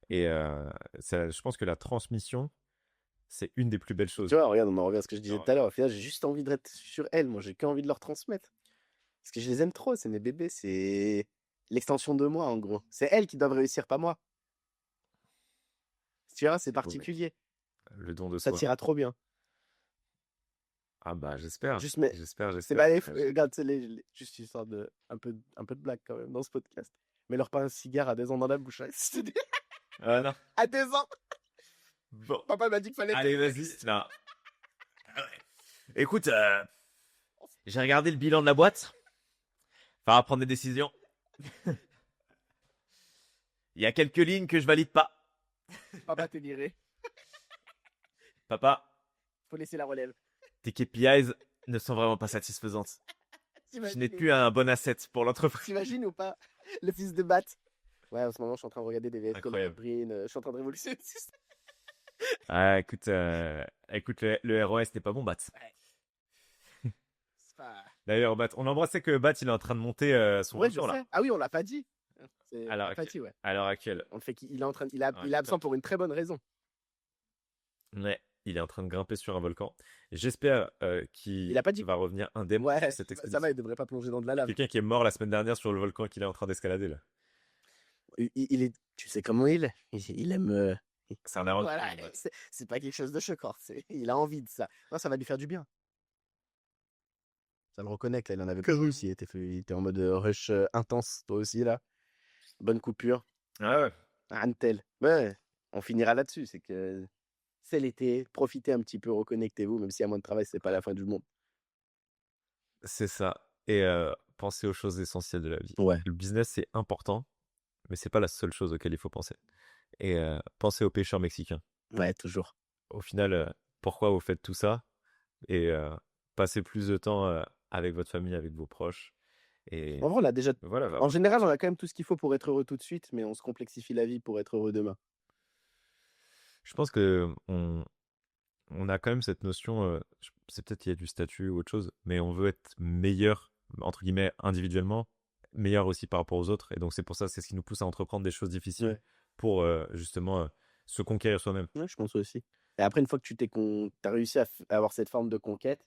Et je pense que la transmission, c'est une des plus belles Tu choses. vois, regarde, on en revient à ce que je disais Genre, tout à l'heure. Au final, j'ai juste envie de être sur elle. Moi, j'ai qu'envie de leur transmettre. Parce que je les aime trop, c'est mes bébés. C'est l'extension de moi, en gros. C'est elles qui doivent réussir, pas moi. Tu vois, c'est c'est beau, mec. particulier. Le don de Ça soi. t'ira trop bien. Ah bah j'espère, Juste, mais j'espère, c'est pas j'espère. regarde, c'est juste histoire de un peu de blague quand même dans ce podcast. Mais leur pas un cigare à 2 ans dans la bouche. Hein. Ah non. À 2 ans, Bon, papa m'a dit qu'il fallait. allez, vas-y. Non. Écoute, j'ai regardé le bilan de la boîte. Falloir prendre des décisions. Il y a quelques lignes que je valide pas. Papa te dirait. Papa, Faut laisser la relève. tes KPIs ne sont vraiment pas satisfaisantes. Tu n'es T'imagines plus un bon asset pour l'entreprise. t'imagines ou pas le fils de Bat? Ouais, en ce moment, je suis en train de regarder des VS Code Incroyable. Green. Je suis en train de révolutionner le système. Ah, écoute, écoute, le ROS c'était pas bon, Bat. C'est pas- D'ailleurs, Bat, on embrassait que Bat, il est en train de monter son Ouais, je voiture là. sais. Ah oui, on l'a pas dit. À On l'heure l'a pas actuelle. dit, ouais. À l'heure actuelle. On le fait qu'il est en train, il Ouais, est absent pour une très bonne raison. Ouais, il est en train de grimper sur un volcan. J'espère Il qu'il a pas dit. va revenir indemne Ouais, sur cette ça expédition. va, il devrait pas plonger dans de la lave. Quelqu'un qui est mort la semaine dernière sur le volcan qu'il est en train d'escalader là. Il est, tu sais comment il est. Il aime. C'est un aventurier. Voilà, Bat. c'est pas quelque chose de choquant. Il a envie de ça. Non, ça va lui faire du bien. Ça le reconnecte, là, il en avait plus aussi. Il était en mode rush intense, toi aussi, là. Bonne coupure. Ah ouais. Antel. Ouais, on finira là-dessus. C'est que c'est l'été, profitez un petit peu, reconnectez-vous, même si à moins de travail, c'est pas la fin du monde. C'est ça. Et pensez aux choses essentielles de la vie. Ouais. Le business, c'est important, mais c'est pas la seule chose auquel il faut penser. Et pensez aux pêcheurs mexicains. Ouais, toujours. Au final, pourquoi vous faites tout ça? Et passez plus de temps avec votre famille, avec vos proches. Et En vrai, on a déjà. voilà. En général, on a quand même tout ce qu'il faut pour être heureux tout de suite, mais on se complexifie la vie pour être heureux demain. Je pense que on a quand même cette notion, c'est peut-être qu'il y a du statut ou autre chose, mais on veut être meilleur, entre guillemets, individuellement, meilleur aussi par rapport aux autres. Et donc c'est pour ça, c'est ce qui nous pousse à entreprendre des choses difficiles Ouais. pour justement se conquérir soi-même. Ouais, je pense aussi. Et après, une fois que t'as réussi à avoir cette forme de conquête,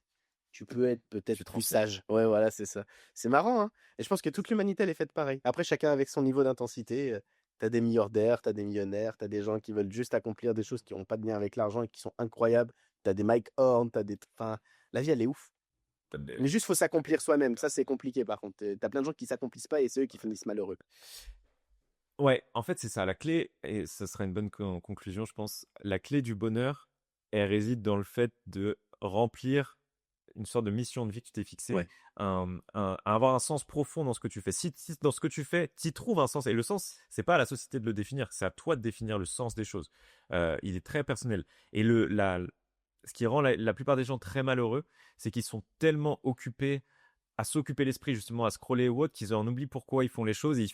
tu peux être peut-être Tu plus transcends. sage. Ouais, voilà, c'est ça. C'est marrant, hein. Et je pense que toute l'humanité, elle est faite pareil. Après, chacun avec son niveau d'intensité. T'as des milliardaires, t'as des millionnaires, t'as des gens qui veulent juste accomplir des choses qui n'ont pas de lien avec l'argent et qui sont incroyables. T'as des Mike Horn, t'as des. Enfin, la vie, elle est ouf. Mais juste, faut s'accomplir soi-même. Ça, c'est compliqué, par contre. T'as plein de gens qui s'accomplissent pas et c'est eux qui finissent malheureux. Ouais, en fait, c'est ça. La clé, et ça sera une bonne conclusion, je pense. La clé du bonheur, elle réside dans le fait de remplir une sorte de mission de vie que tu t'es fixée, Ouais. avoir un sens profond dans ce que tu fais. Si dans ce que tu fais, tu trouves un sens. Et le sens, c'est pas à la société de le définir, c'est à toi de définir le sens des choses. Il est très personnel. Et ce qui rend la plupart des gens très malheureux, c'est qu'ils sont tellement occupés à s'occuper l'esprit, justement, à scroller ou autre, qu'ils en oublient pourquoi ils font les choses. Et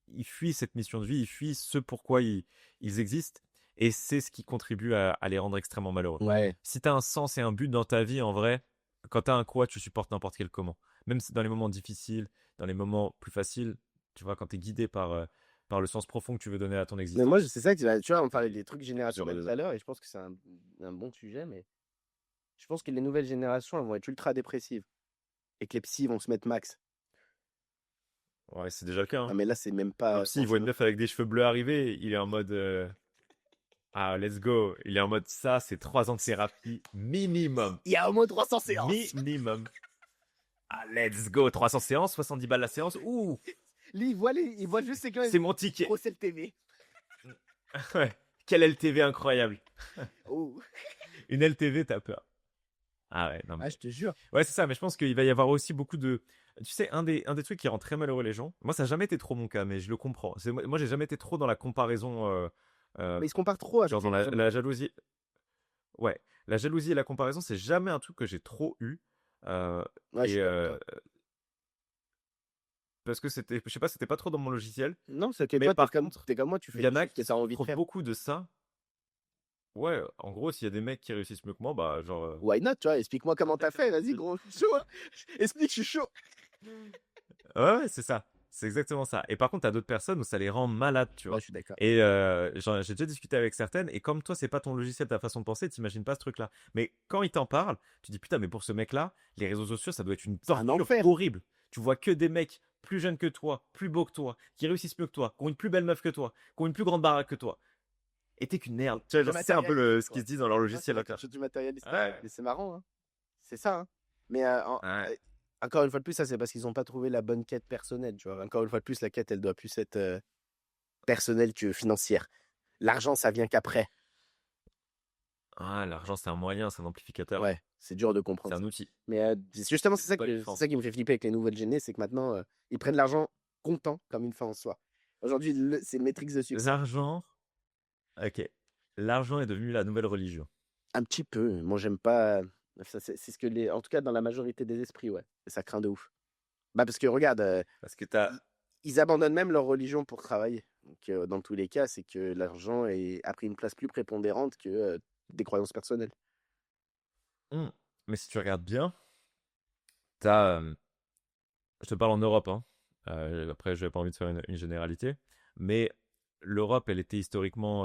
ils fuient cette mission de vie, ils fuient ce pourquoi ils existent. Et c'est ce qui contribue à les rendre extrêmement malheureux. Ouais. Si tu as un sens et un but dans ta vie, en vrai, quand tu as un quoi, tu supportes n'importe quel comment. Même dans les moments difficiles, dans les moments plus faciles, tu vois, quand tu es guidé par le sens profond que tu veux donner à ton Mais existence. moi, c'est ça que tu vois, on parlait des trucs générationnels Heureux. tout à l'heure et je pense que c'est un bon sujet, mais je pense que les nouvelles générations, elles vont être ultra dépressives et que les psys vont se mettre max. Ouais, c'est déjà le cas. Ah, Hein. mais là, c'est même Un pas. psy, il voit une meuf avec des cheveux bleus arriver, il est en mode ah, let's go. Il est en mode ça, c'est 3 ans de thérapie minimum. Il y a au moins 300 séances. Minimum. Ah, let's go. 300 séances, 70 balles la séance. Ouh, Lui, il voit juste ses clients. c'est mon ticket. Gros, c'est le TV. Ouais. Quelle LTV incroyable. Oh. Une LTV, t'as peur. Ah ouais, non mais... Ah, je te jure. Ouais, c'est ça, mais je pense qu'il va y avoir aussi beaucoup de... Tu sais, un des trucs qui rend très malheureux les gens, moi ça n'a jamais été trop mon cas, mais je le comprends. Moi j'ai jamais été trop dans la comparaison, Mais il se compare trop à genre dans la jalousie. Ouais, la jalousie et la comparaison, c'est jamais un truc que j'ai trop eu. Ouais, je suis Et d'accord avec toi. parce que je sais pas, c'était pas trop dans mon logiciel. Non, c'est que Mais toi, par contre, t'es comme moi, tu il fais y en des a choses que qui t'as envie de trouvent faire. beaucoup de ça. Ouais, en gros, s'il y a des mecs qui réussissent mieux que moi, bah genre... Why not, tu vois? Explique-moi comment t'as fait, vas-y, gros. Je suis chaud, hein. Explique, je suis chaud. Ouais, c'est ça. C'est exactement ça. Et par contre, t'as d'autres personnes où ça les rend malades, tu Ouais, vois. je suis d'accord. Et j'ai déjà discuté avec certaines, et comme toi, c'est pas ton logiciel, ta façon de penser, t'imagines pas ce truc-là. Mais quand ils t'en parlent, tu dis putain, mais pour ce mec-là, les réseaux sociaux, ça doit être une un torture enfer. horrible. Tu vois que des mecs plus jeunes que toi, plus beaux que toi, qui réussissent mieux que toi, qui ont une plus belle meuf que toi, qui ont une plus grande baraque que toi. Et t'es qu'une merde. Tu vois, genre, c'est un peu ce qu'ils se disent dans leur Ouais, logiciel. c'est quelque chose du matérialiste. Ouais. Mais c'est marrant, hein. C'est ça, hein. Mais Ouais. encore une fois de plus, ça, c'est parce qu'ils n'ont pas trouvé la bonne quête personnelle, tu vois. Encore une fois de plus, la quête, elle doit plus être personnelle que financière. L'argent, ça vient qu'après. Ah, l'argent, c'est un moyen, c'est un amplificateur. Ouais, c'est dur de C'est comprendre un ça. outil. Mais justement, C'est pas une c'est fin. ça qui me fait flipper avec les nouvelles génées, c'est que maintenant, ils prennent l'argent comptant comme une fin en soi. Aujourd'hui, c'est le métrique de succès. L'argent, ok. L'argent est devenu la nouvelle religion. Un petit peu. Moi, j'aime pas. C'est ce que en tout cas, dans la majorité des esprits, ouais. Et ça craint de ouf. Bah, parce que regarde, Parce que t'as. ils abandonnent même leur religion pour travailler. Donc, dans tous les cas, c'est que l'argent a pris une place plus prépondérante que des croyances personnelles. Hmm. Mais si tu regardes bien, t'as. Je te parle en Europe, hein. Après, j'avais pas envie de faire une généralité. Mais l'Europe, elle était historiquement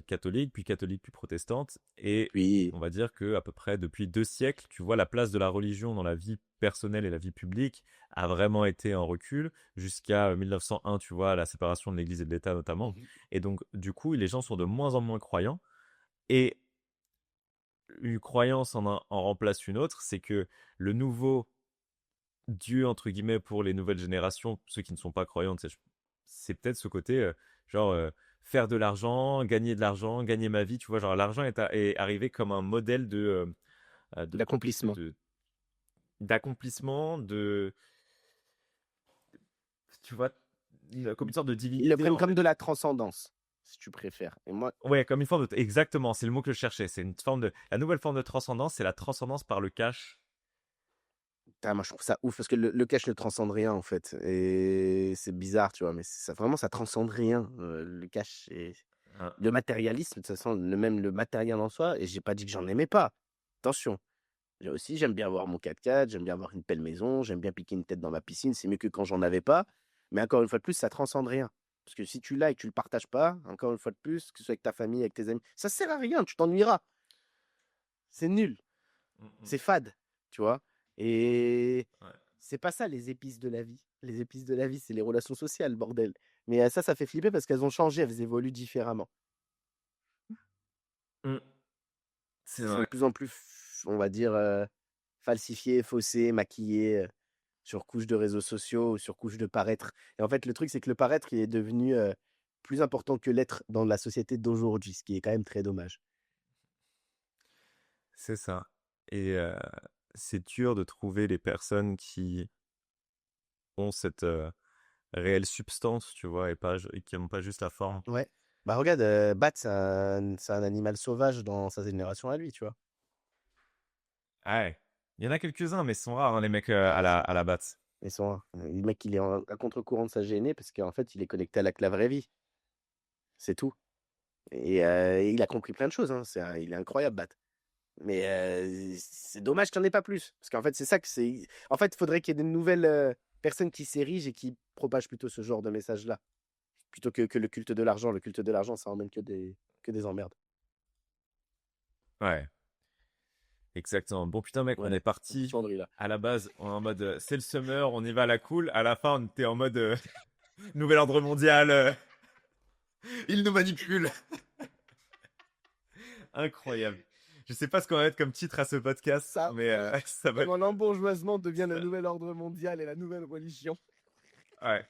catholique, puis protestante. Et Puis, on va dire que à peu près depuis 2 siècles, tu vois, la place de la religion dans la vie personnelle et la vie publique a vraiment été en recul jusqu'à 1901, tu vois, la séparation de l'Église et de l'État notamment. mhm. Et donc, du coup, les gens sont de moins en moins croyants. Et une croyance en remplace une autre, c'est que le nouveau Dieu, entre guillemets, pour les nouvelles générations, ceux qui ne sont pas croyants, c'est peut-être ce côté, genre, faire de l'argent, gagner ma vie, tu vois, genre, l'argent est arrivé comme un modèle de, L'accomplissement. d'accomplissement, tu vois, comme une sorte de Ils le divinité, prennent en comme fait. de la transcendance, si tu préfères. Et moi, Ouais, comme une forme de, exactement, c'est le mot que je cherchais, c'est une forme la nouvelle forme de transcendance, c'est la transcendance par le cash. moi, je trouve ça ouf parce que le cash ne transcende rien, en fait. Et c'est bizarre, tu vois, mais ça, vraiment, ça transcende rien. Le cash et Hein. le matérialisme, de toute façon, même le matériel en soi. Et j'ai pas dit que j'en aimais pas. Attention. J'aime bien avoir mon 4x4, j'aime bien avoir une belle maison, j'aime bien piquer une tête dans ma piscine. C'est mieux que quand j'en avais pas. Mais encore une fois de plus, ça transcende rien. Parce que si tu l'as et que tu le partages pas, encore une fois de plus, que ce soit avec ta famille, avec tes amis, ça sert à rien, tu t'ennuieras. C'est nul, Mm, mm. c'est fade, tu vois. Et Ouais. c'est pas ça les épices de la vie. Les épices de la vie, c'est les relations sociales, bordel. Mais ça fait flipper parce qu'elles ont changé, elles évoluent différemment. Mm. C'est Elles sont de vrai. plus en plus, on va dire, falsifiées, faussées, maquillées, sur couche de réseaux sociaux ou sur couche de paraître. Et en fait, le truc, c'est que le paraître, il est devenu plus important que l'être dans la société d'aujourd'hui, ce qui est quand même très dommage. C'est ça. Et c'est dur de trouver les personnes qui ont cette réelle substance, tu vois, et qui n'ont pas juste la forme. Ouais. Bah regarde, Bat, c'est un animal sauvage dans sa génération à lui, tu vois. Ah ouais. Il y en a quelques-uns, mais ils sont rares, hein, les mecs à la batte. Le mec, il est à contre-courant de sa gênée parce qu'en fait, il est connecté à la vraie vie. C'est tout. Et il a compris plein de choses, hein. Il est incroyable, Bat. Mais c'est dommage qu'il n'y en ait pas plus. Parce qu'en fait, c'est ça que c'est. En fait, il faudrait qu'il y ait de nouvelles personnes qui s'érigent et qui propagent plutôt ce genre de message-là. Plutôt que le culte de l'argent. Le culte de l'argent, ça emmène que des emmerdes. Ouais, exactement. Bon, putain, mec, on Ouais, est parti. fonderie là. À la base, on est en mode c'est le summer, on y va à la cool. À la fin, on était en mode nouvel ordre mondial, il nous manipule. Incroyable. Je sais pas ce qu'on va mettre comme titre à ce podcast, Ça, mais ça va. comment l'embourgeoisement devient le nouvel ordre mondial et la nouvelle religion. Ouais.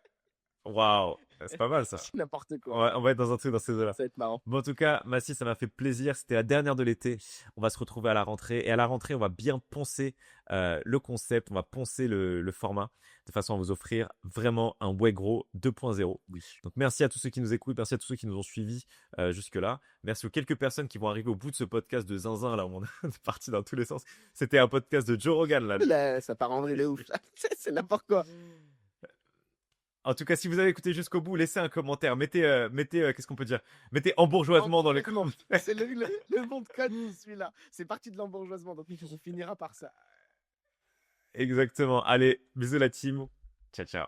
Waouh. C'est pas mal ça. C'est n'importe quoi. On va être dans un truc dans ces eaux-là. Ça va être marrant. Bon, en tout cas, Massy, ça m'a fait plaisir. C'était la dernière de l'été. On va se retrouver à la rentrée. Et à la rentrée, on va bien poncer le concept. On va poncer le format de façon à vous offrir vraiment un ouais gros 2.0. Oui. Donc, merci à tous ceux qui nous écoutent. Merci à tous ceux qui nous ont suivis jusque-là. Merci aux quelques personnes qui vont arriver au bout de ce podcast de Zinzin, là où on est parti dans tous les sens. C'était un podcast de Joe Rogan, là. Là, ça part en vrille de ouf. C'est n'importe quoi. En tout cas, si vous avez écouté jusqu'au bout, laissez un commentaire. Mettez qu'est-ce qu'on peut dire? Mettez embourgeoisement dans les commentaires. C'est le bon de code, celui-là. C'est parti de l'embourgeoisement, donc on finira par ça. Exactement. Allez, bisous la team. Ciao, ciao.